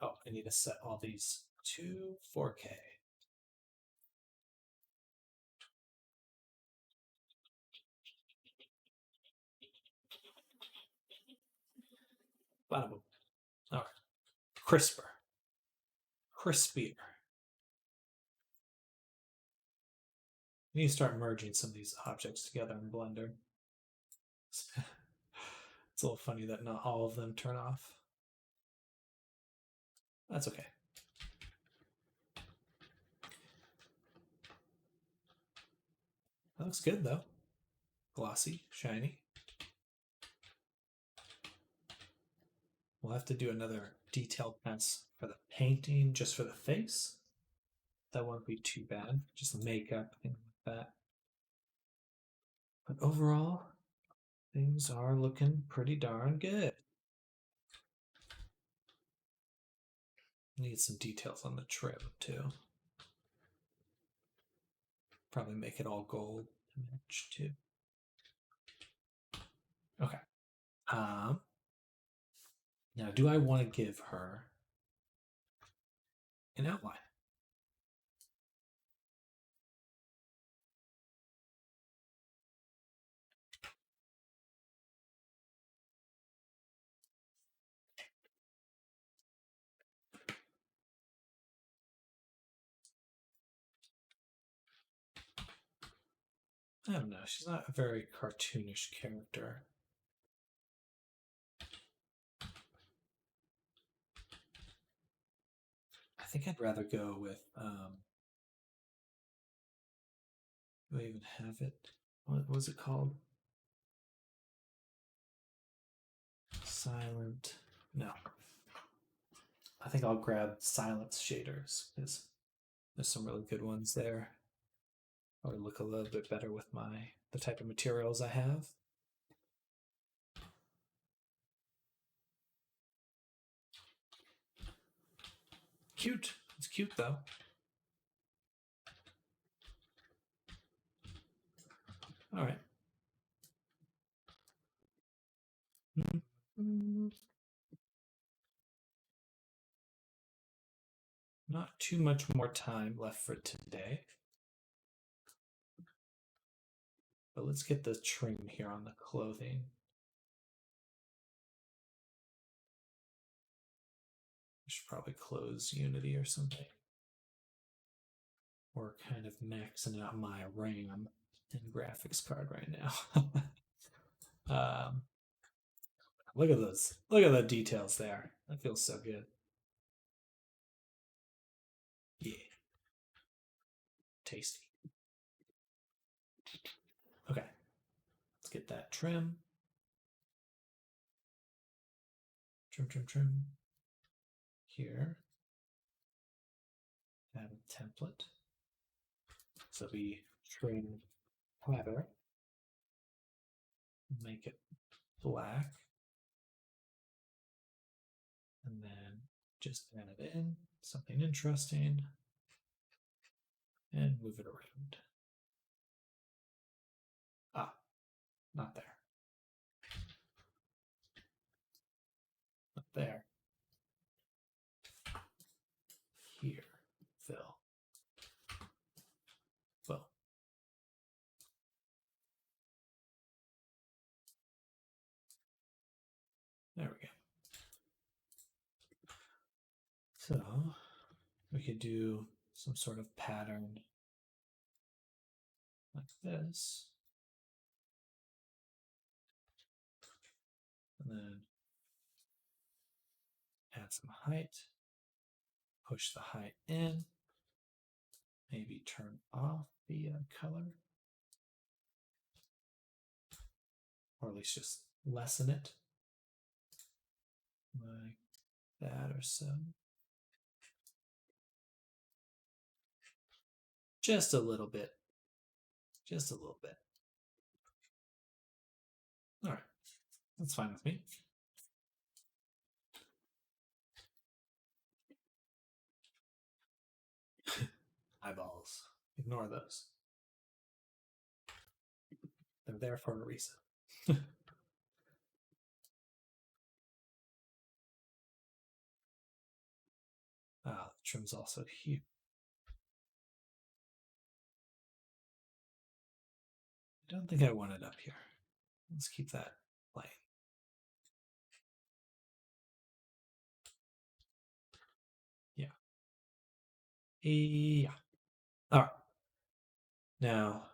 Oh, I need to set all these to 4K. Bada boom. All right. Crisper. Crispier. You need to start merging some of these objects together in Blender. It's a little funny that not all of them turn off. That's okay. That looks good though. Glossy, shiny. We'll have to do another detailed pass for the painting, just for the face. That won't be too bad. Just the makeup, things like that. But overall, things are looking pretty darn good. Need some details on the trim too. Probably make it all gold to match too. Okay. Now, do I want to give her an outline? I don't know. She's not a very cartoonish character. I think I'd rather go with. Do I even have it? What was it called? Silent. No. I think I'll grab Silence shaders because there's some really good ones there. Probably look a little bit better with the type of materials I have. Cute. It's cute though. All right. Not too much more time left for today. But let's get the trim here on the clothing. I should probably close Unity or something. Or kind of maxing out my RAM and graphics card right now. Look at those. Look at the details there. That feels so good. Yeah. Tasty. Okay. Let's get that trim. Trim. Here. Add a template. So we trim header. Make it black. And then just add it in, something interesting, and move it around. Ah, not there. Not there. Here, fill. Fill. There we go. So we could do some sort of pattern like this. And then add some height. Push the height in. Maybe turn off the color. Or at least just lessen it. Like that or so. Just a little bit. Just a little bit. All right. That's fine with me. Eyeballs. Ignore those. They're there for a reason. The trim's also here. I don't think I want it up here. Let's keep that plain. Yeah. Yeah. All right. Now,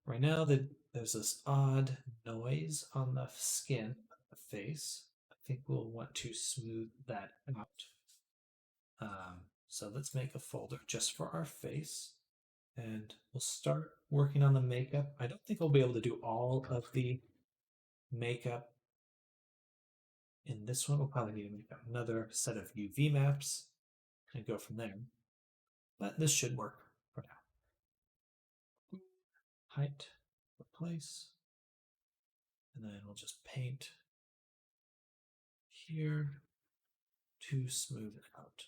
right now there's this odd noise on the skin of the face. I think we'll want to smooth that out. So let's make a folder just for our face. And we'll start working on the makeup. I don't think I'll be able to do all of the makeup in this one. We'll probably need to make another set of UV maps and go from there. But this should work for now. Height, replace. And then we'll just paint here to smooth it out.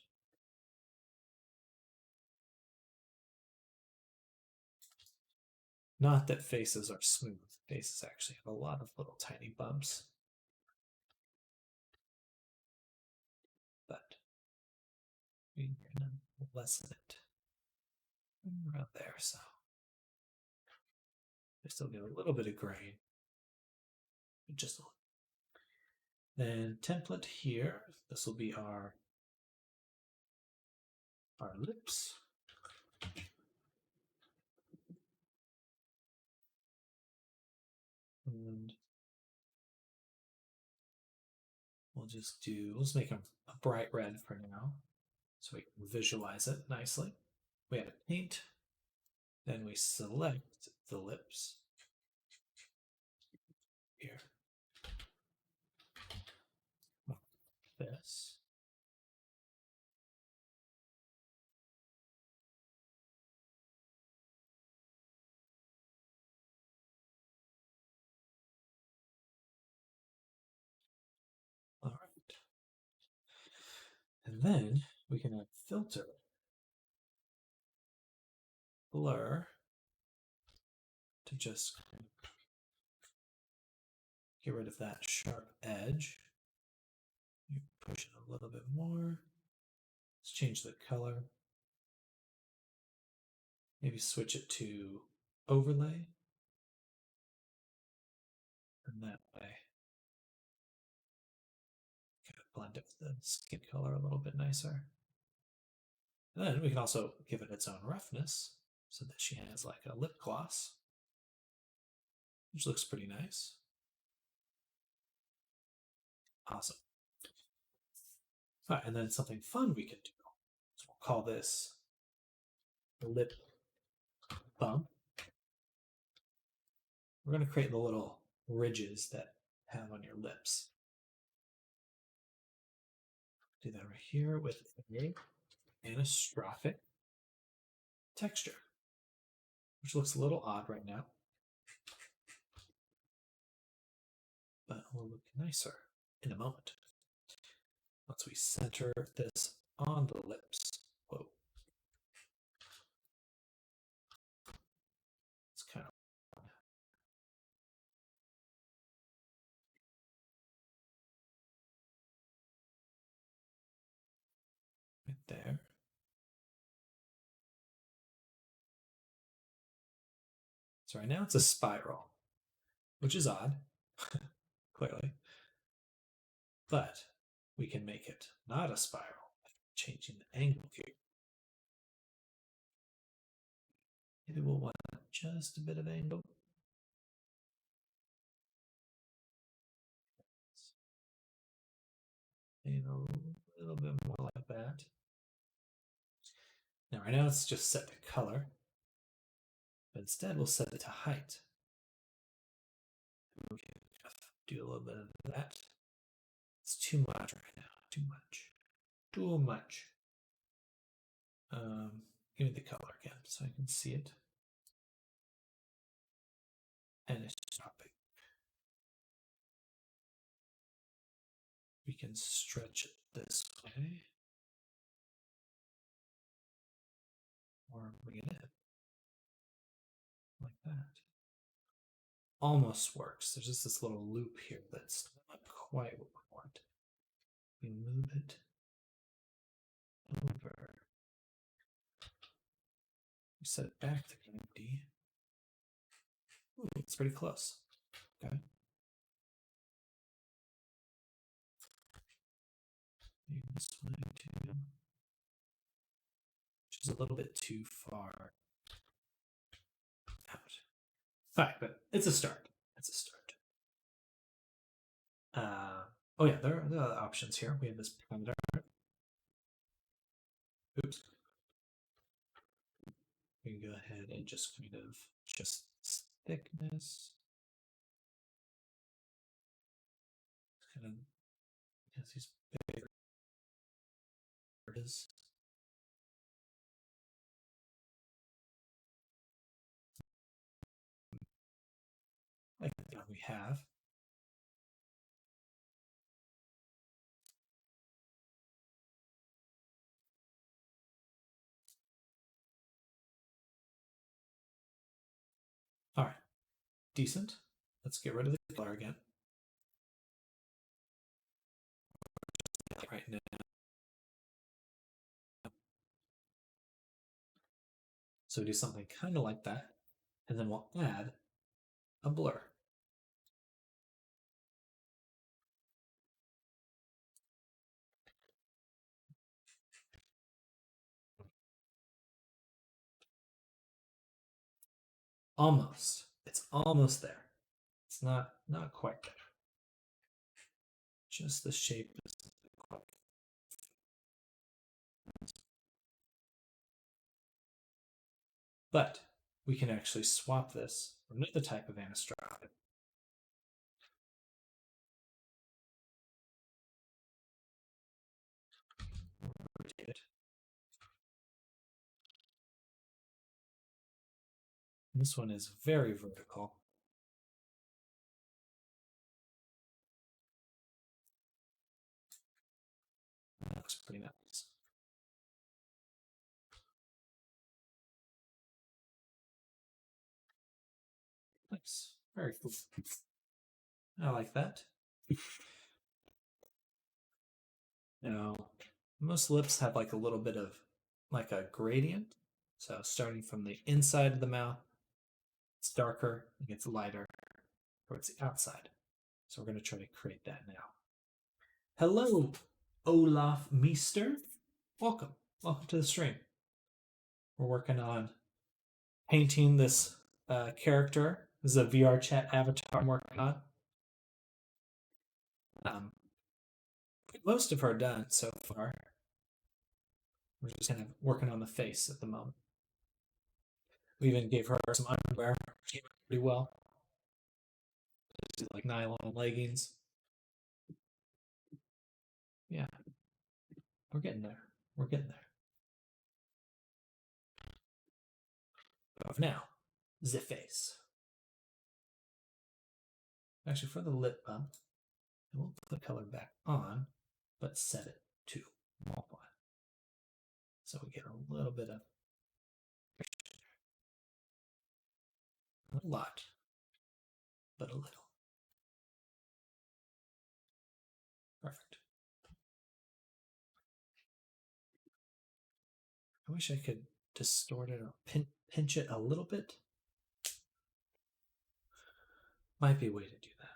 Not that faces are smooth. Faces actually have a lot of little tiny bumps. But we're going to lessen it around there. So I still get a little bit of grain, but just a little. Then template here. This will be our lips. And let's make them a bright red for now, so we can visualize it nicely. We add a paint, then we select the lips here. This. All right. And then we can add filter, blur, to just get rid of that sharp edge. You push it a little bit more. Let's change the color. Maybe switch it to overlay. And that way, kind of blend it with the skin color a little bit nicer. And then we can also give it its own roughness so that she has like a lip gloss, which looks pretty nice. Awesome. All right, and then something fun we can do. So we'll call this lip bump. We're going to create the little ridges that have on your lips. Do that right here with a anastrophic texture, which looks a little odd right now, but will look nicer in a moment. Once we center this on the lips. Whoa. It's kind of right there. So right now it's a spiral, which is odd, clearly. But we can make it not a spiral, changing the angle here. Maybe we'll want just a bit of angle. And a little bit more like that. Now, right now it's just set to color, but instead we'll set it to height. We can do a little bit of that. It's too much right now. Too much. Too much. Give me the color again so I can see it. And it's not big. We can stretch it this way. Or bring it in. Like that. Almost works. There's just this little loop here that's not quite what we want. We move it over. We set it back to empty. Ooh, it's pretty close. Okay. Maybe this way too. Which is a little bit too far out. All right, but it's a start. It's a start. Oh yeah, there are other options here. We have this parameter. Oops. We can go ahead and just kind of adjust this thickness. Kind of has these bigger areas. Like that we have. All right, decent. Let's get rid of the color again. Right now. So we do something kind of like that, and then we'll add a blur. Almost. It's almost there. It's not quite there. Just the shape isn't quite. But we can actually swap this for another type of anisotropic. Rotate it. This one is very vertical. That looks pretty nice. Nice. Very cool. I like that. Now, most lips have like a little bit of like a gradient. So starting from the inside of the mouth, it's darker, it gets lighter towards the outside. So we're going to try to create that now. Hello, Olaf Meester. Welcome. Welcome to the stream. We're working on painting this character. This is a VR chat avatar I'm working on. Most of her done so far. We're just kind of working on the face at the moment. We even gave her some underwear. Came out pretty well. like nylon leggings. Yeah, we're getting there. We're getting there. But for now, the face. Actually, for the lip bump, I won't put the color back on, but set it to multiply. So we get a little bit of, a lot, but a little. Perfect. I wish I could distort it or pinch it a little bit. Might be a way to do that.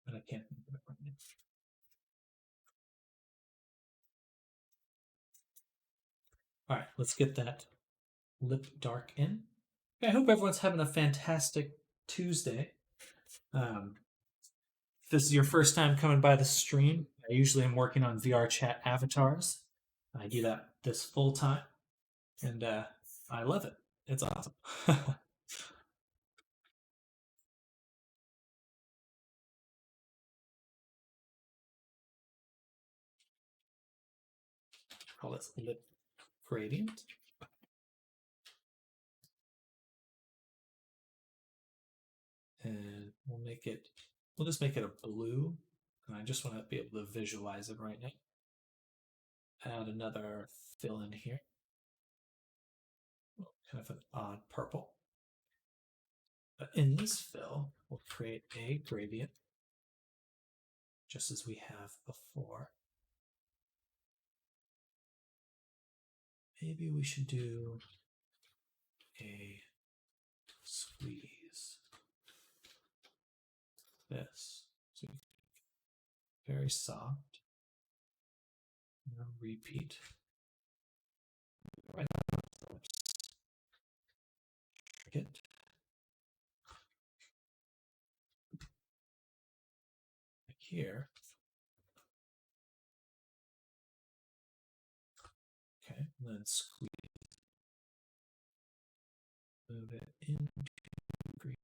But I can't think of it right now. All right, let's get that lip dark in. Okay, I hope everyone's having a fantastic Tuesday. If this is your first time coming by the stream, I usually am working on VR chat avatars. I do that this full time, and I love it. It's awesome. Call this lip gradient. And we'll just make it a blue. And I just want to be able to visualize it right now. Add another fill in here. Kind of an odd purple. But in this fill, we'll create a gradient, just as we have before. Maybe we should do a squeeze. This. So very soft. Now repeat. Right now, it. Like here. Okay, and then squeeze. Move it into green.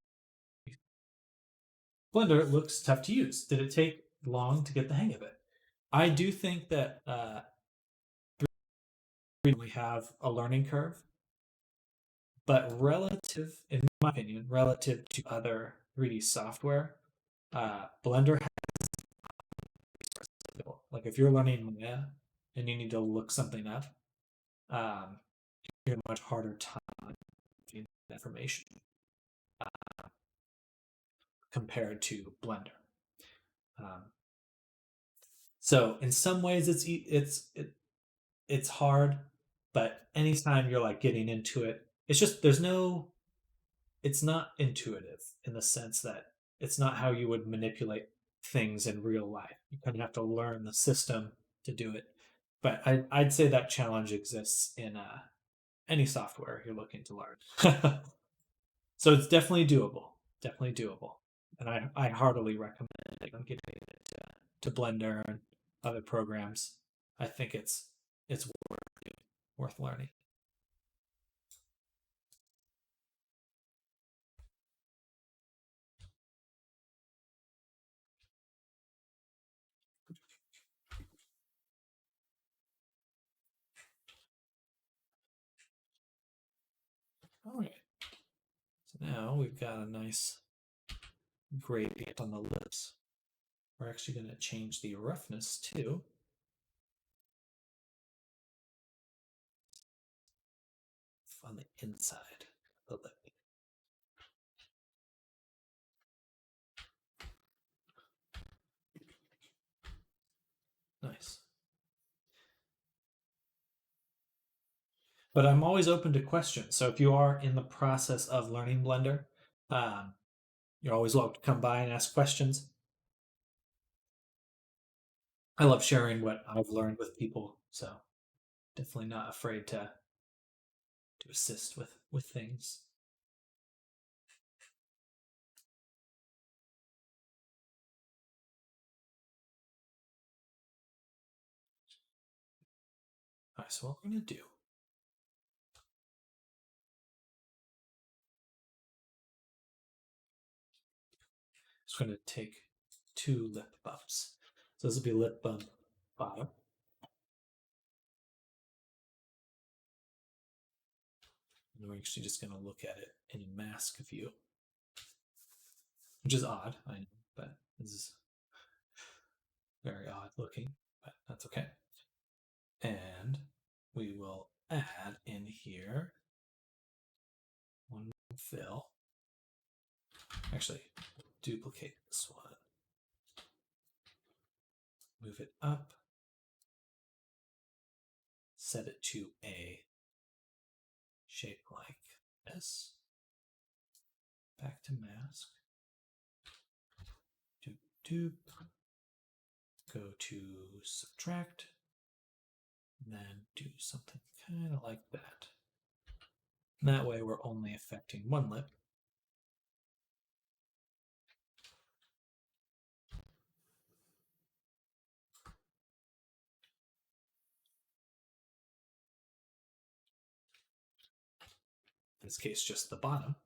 Blender looks tough to use. Did it take long to get the hang of it? I do think that we have a learning curve, but relative, in my opinion, relative to other 3D software, Blender has, like if you're learning Maya and you need to look something up, you have a much harder time getting that information compared to Blender. So in some ways it's hard, but anytime you're like getting into it, it's just it's not intuitive in the sense that it's not how you would manipulate things in real life. You kind of have to learn the system to do it. But I'd say that challenge exists in any software you're looking to learn. So it's definitely doable. Definitely doable. And I heartily recommend getting to Blender and other programs. I think it's worth learning. All right. So now we've got a nice gradient on the lips. We're actually going to change the roughness too. On the inside of the lip. Nice. But I'm always open to questions. So if you are in the process of learning Blender, you're always welcome to come by and ask questions. I love sharing what I've learned with people, so definitely not afraid to assist with things. All right, so what we're going to do Just going to take 2 lip bumps. So this will be lip bump bottom. And we're actually just going to look at it in a mask view, which is odd, I know, but this is very odd looking, but that's okay. And we will add in here one fill. Actually, duplicate this one. Move it up. Set it to a shape like this. Back to mask. Dupe. Go to subtract. And then do something kind of like that. And that way we're only affecting one lip. In this case, just the bottom,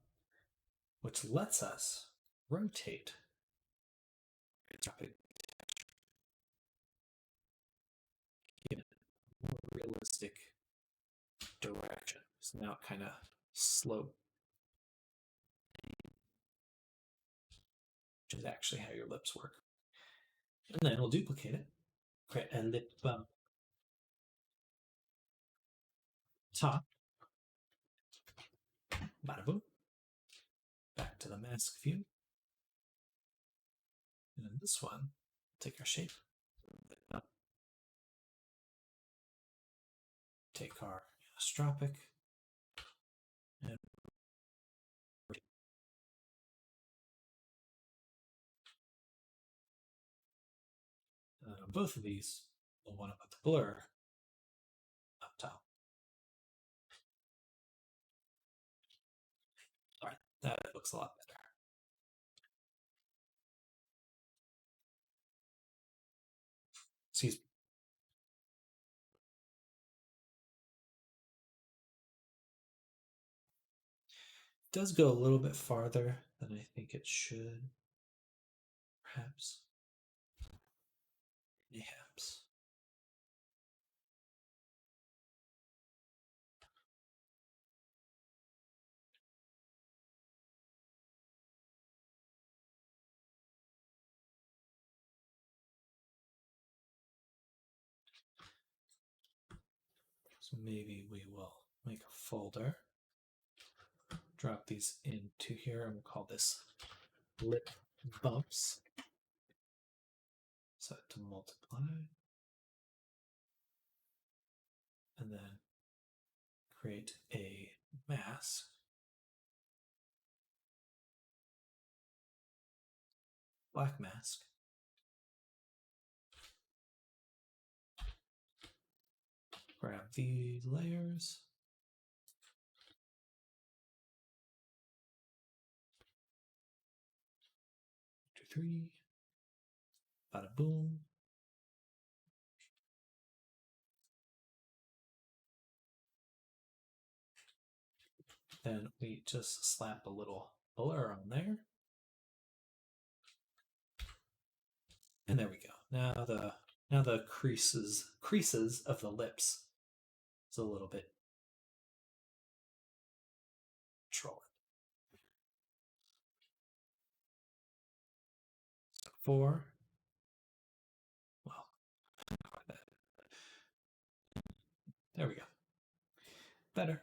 which lets us rotate. In a more realistic direction. So now it kind of slope, which is actually how your lips work. And then we'll duplicate it, create a lip bump top, bada boom, back to the mask view. And then this one, take our shape, take our anisotropic, and on both of these, we'll want to put the blur up top. All right, that looks a lot better. Excuse me. It does go a little bit farther than I think it should. Perhaps. Perhaps. So maybe we will make a folder, drop these into here, and we'll call this lip bumps. Set to multiply. And then create a mask. Black mask. Grab these layers. Two, three. Bada boom. Then we just slap a little blur on there. And there we go. Now the creases of the lips is a little bit trolling. So 4. Well, there we go. Better.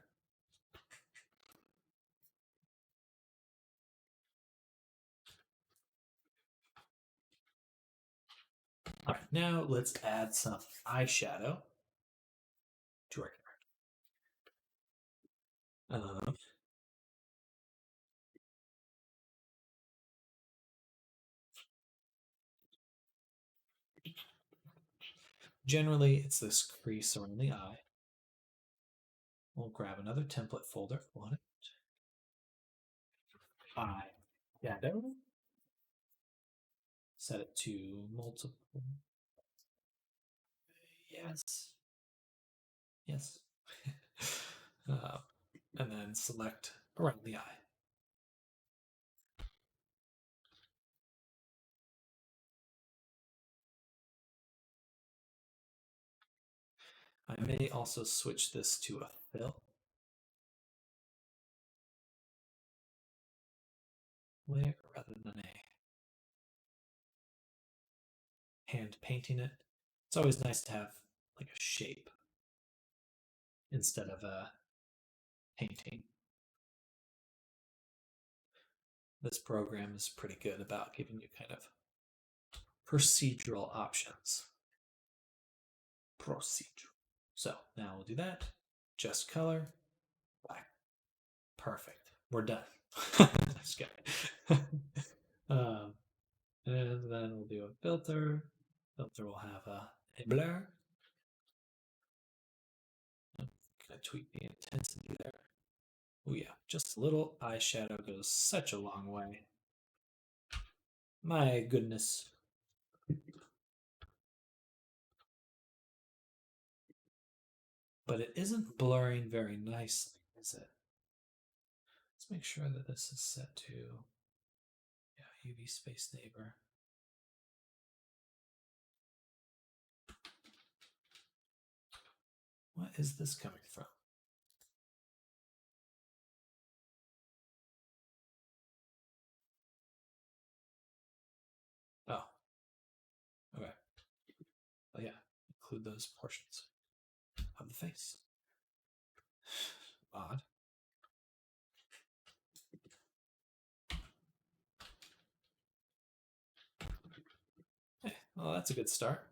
All right, now let's add some eyeshadow to our character. Generally, it's this crease around the eye. We'll grab another template folder on it. Eye shadow. Set it to multiple. Yes. Yes. And then select around the eye. I may also switch this to a fill layer rather than a hand painting it. It's always nice to have like a shape instead of a painting. This program is pretty good about giving you kind of procedural options. Procedural. So now we'll do that. Just color, black. Perfect. We're done. Just kidding. And then we'll do a filter. Filter will have a blur. I'm gonna tweak the intensity there. Oh yeah, just a little eyeshadow goes such a long way. My goodness. But it isn't blurring very nicely, is it? Let's make sure that this is set to UV Space Neighbor. What is this coming from? Oh, okay. Oh yeah, include those portions of the face. Odd. Hey, well, that's a good start.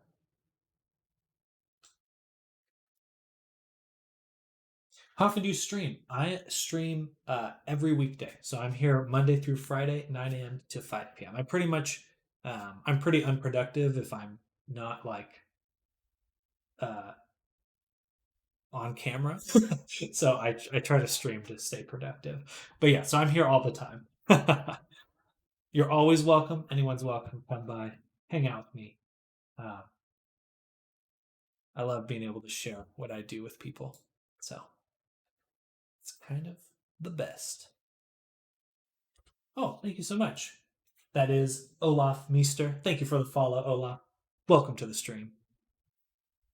How often do you stream? I stream every weekday, so I'm here Monday through Friday, 9 a.m. to 5 p.m. I'm pretty much, I'm pretty unproductive if I'm not like uh, on camera. So I try to stream to stay productive. But yeah, so I'm here all the time. You're always welcome. Anyone's welcome. Come by, hang out with me. Uh, I love being able to share what I do with people. So it's kind of the best. Oh, thank you so much. That is Olaf Meester. Thank you for the follow, Olaf. Welcome to the stream.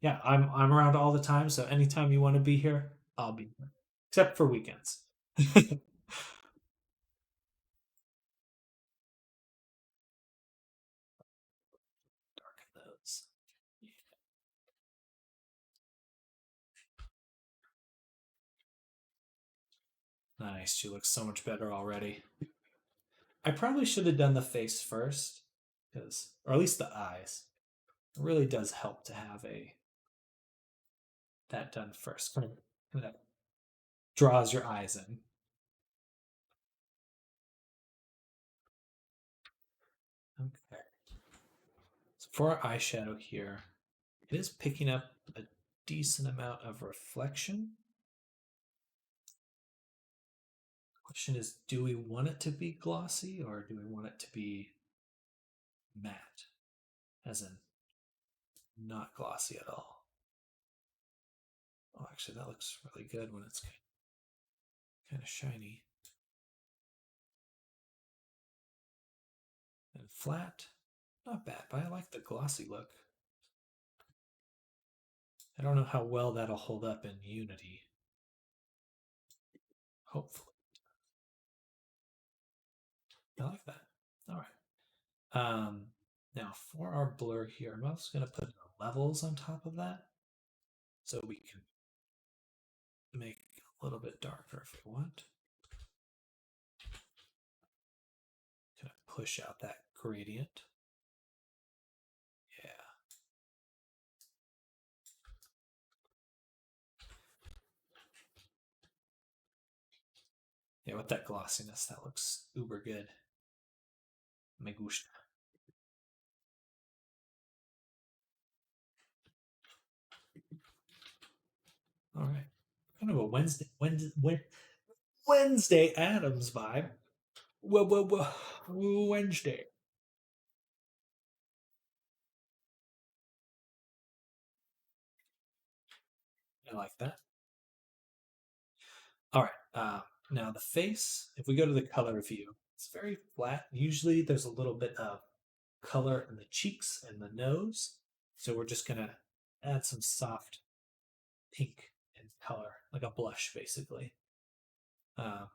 Yeah, I'm around all the time, so anytime you want to be here, I'll be here. Except for weekends. Darken those. Nice. She looks so much better already. I probably should have done the face first, because, or at least the eyes. It really does help to have that done first. Kind of draws your eyes in. Okay. So for our eyeshadow here, it is picking up a decent amount of reflection. Question is, do we want it to be glossy or do we want it to be matte? As in, not glossy at all. Oh, actually, that looks really good when it's kind of shiny. And flat, not bad, but I like the glossy look. I don't know how well that'll hold up in Unity. Hopefully. I like that. All right. Now for our blur here, I'm also going to put levels on top of that so we can make it a little bit darker if we want. Kind of push out that gradient. Yeah. Yeah, with that glossiness, that looks uber good. Me gusta. All right. Kind of a Wednesday Adams vibe. Wednesday. I like that. All right. Now the face, if we go to the color view, it's very flat. Usually there's a little bit of color in the cheeks and the nose. So we're just going to add some soft pink in color, like a blush, basically. And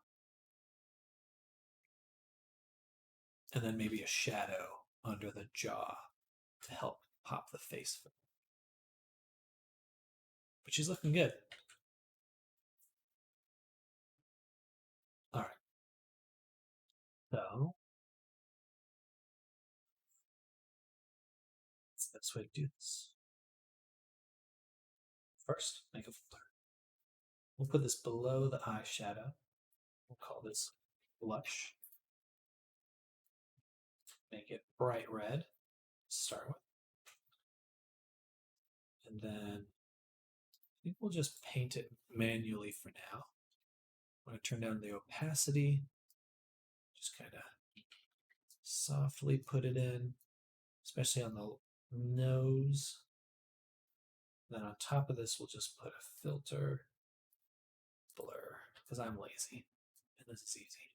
then maybe a shadow under the jaw to help pop the face. But she's looking good. All right. So that's the best way to do this. First, make a filter. We'll put this below the eyeshadow. We'll call this blush. Make it bright red to start with. And then I think we'll just paint it manually for now. I'm going to turn down the opacity. Just kind of softly put it in, especially on the nose. Then on top of this, we'll just put a filter blur because I'm lazy and this is easy.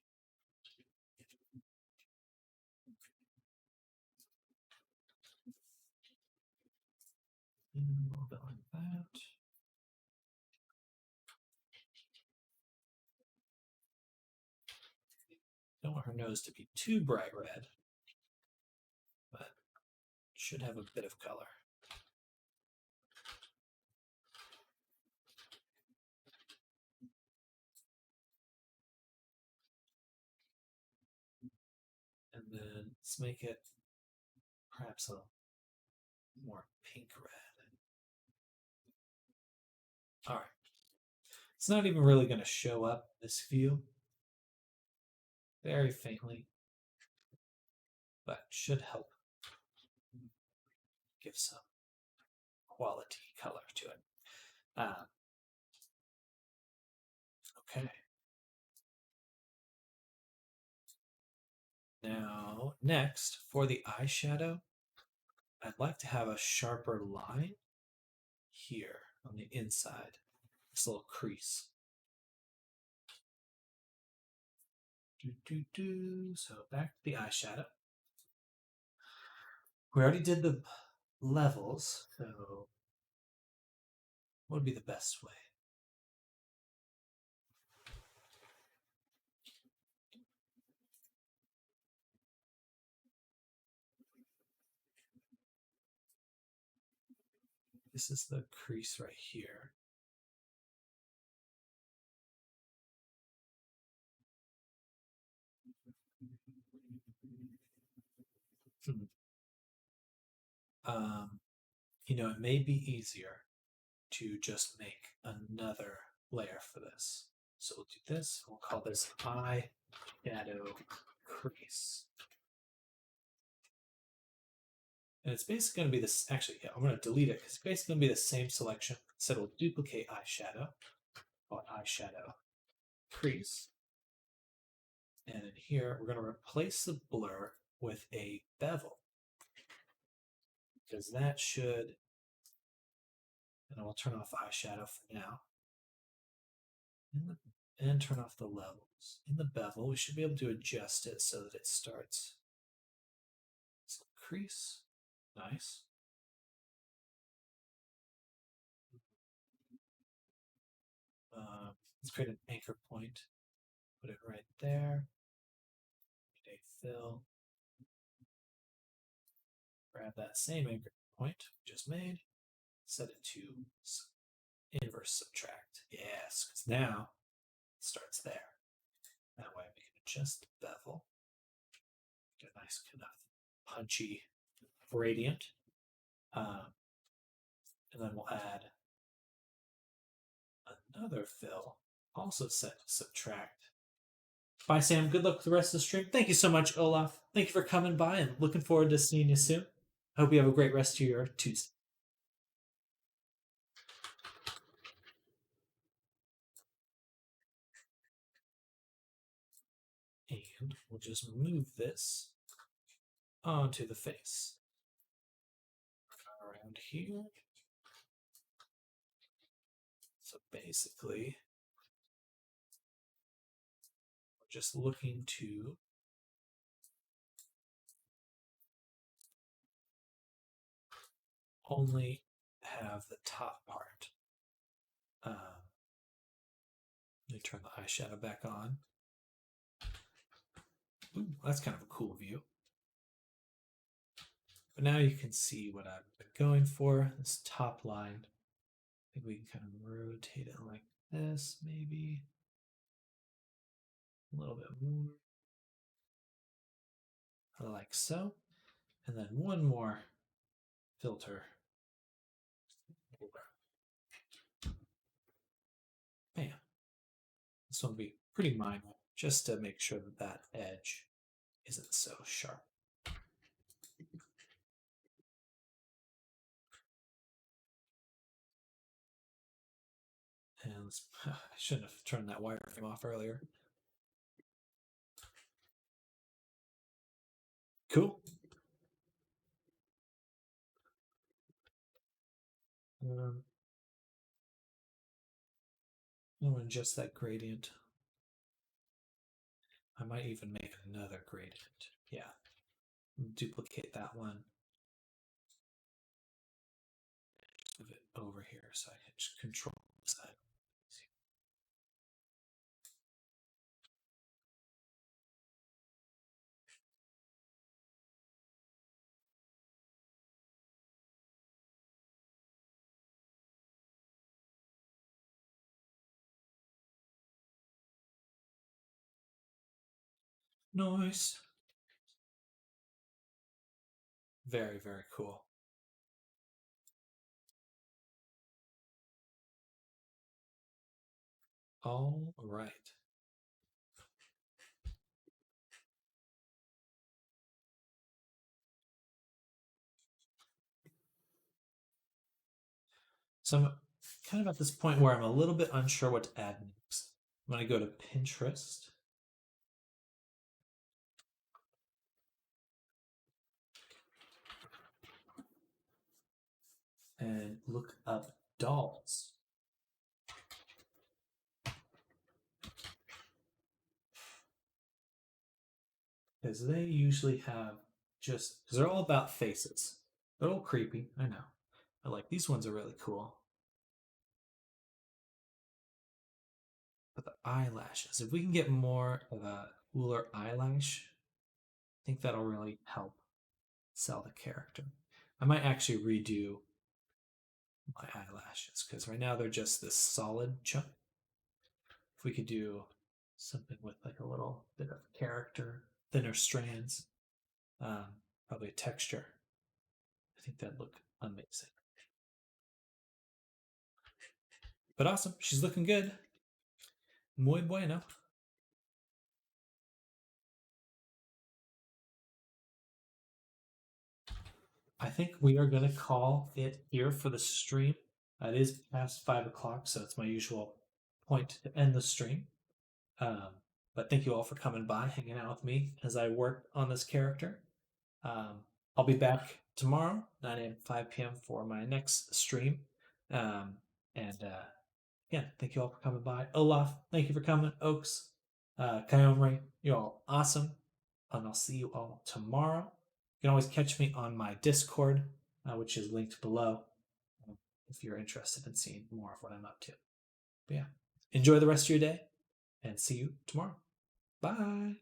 And a little bit like that. Don't want her nose to be too bright red, but should have a bit of color. And then let's make it perhaps a more pink red. All right. It's not even really going to show up this view. Very faintly, but should help give some quality color to it. Okay. Now, next, for the eyeshadow, I'd like to have a sharper line here on the inside, this little crease. So back to the eyeshadow. We already did the levels, so what would be the best way? This is the crease right here. You know, it may be easier to just make another layer for this. So we'll do this. We'll call this eyeshadow crease. And it's basically going to be this. Actually, yeah, I'm going to delete it because it's basically going to be the same selection. So we'll duplicate eyeshadow, call it eyeshadow crease. And in here, we're going to replace the blur with a bevel. Because that should, and I'll turn off eyeshadow for now. And turn off the levels. In the bevel, we should be able to adjust it so that it starts. So crease, nice. Let's create an anchor point. Put it right there. A fill. Grab that same anchor point we just made. Set it to inverse subtract. Yes, because now it starts there. That way we can adjust the bevel. Get a nice kind of punchy gradient. And then we'll add another fill, also set to subtract. Bye, Sam. Good luck with the rest of the stream. Thank you so much, Olaf. Thank you for coming by and looking forward to seeing you soon. I hope you have a great rest of your Tuesday. And we'll just move this onto the face. Around here. So basically, we're just looking to only have the top part. Let me turn the eyeshadow back on. Ooh, that's kind of a cool view. But now you can see what I've been going for. This top line. I think we can kind of rotate it like this, maybe. A little bit more. Like so. And then one more filter. Bam. This one will be pretty minor, just to make sure that that edge isn't so sharp. And I shouldn't have turned that wireframe off earlier. Cool. I'm going to adjust that gradient. I might even make another gradient. Yeah. Duplicate that one. Move it over here so I can just control the side. Nice. Very, very cool. All right. So I'm kind of at this point where I'm a little bit unsure what to add next. I'm going to go to Pinterest. And look up dolls. Because they usually have because they're all about faces. They're all creepy, I know. But like these ones are really cool. But the eyelashes, if we can get more of a cooler eyelash, I think that'll really help sell the character. I might actually redo my eyelashes because right now they're just this solid chunk. If we could do something with like a little bit of character, thinner strands, probably a texture, I think that'd look amazing. But awesome, she's looking good. Muy bueno. I think we are going to call it here for the stream. It is past 5 o'clock, so it's my usual point to end the stream. But thank you all for coming by, hanging out with me as I work on this character. I'll be back tomorrow, 9 a.m., 5 p.m. for my next stream. Again, thank you all for coming by. Olaf, thank you for coming. Oaks, Kyomri, you're all awesome. And I'll see you all tomorrow. You can always catch me on my Discord, which is linked below, if you're interested in seeing more of what I'm up to. But yeah, enjoy the rest of your day and see you tomorrow. Bye.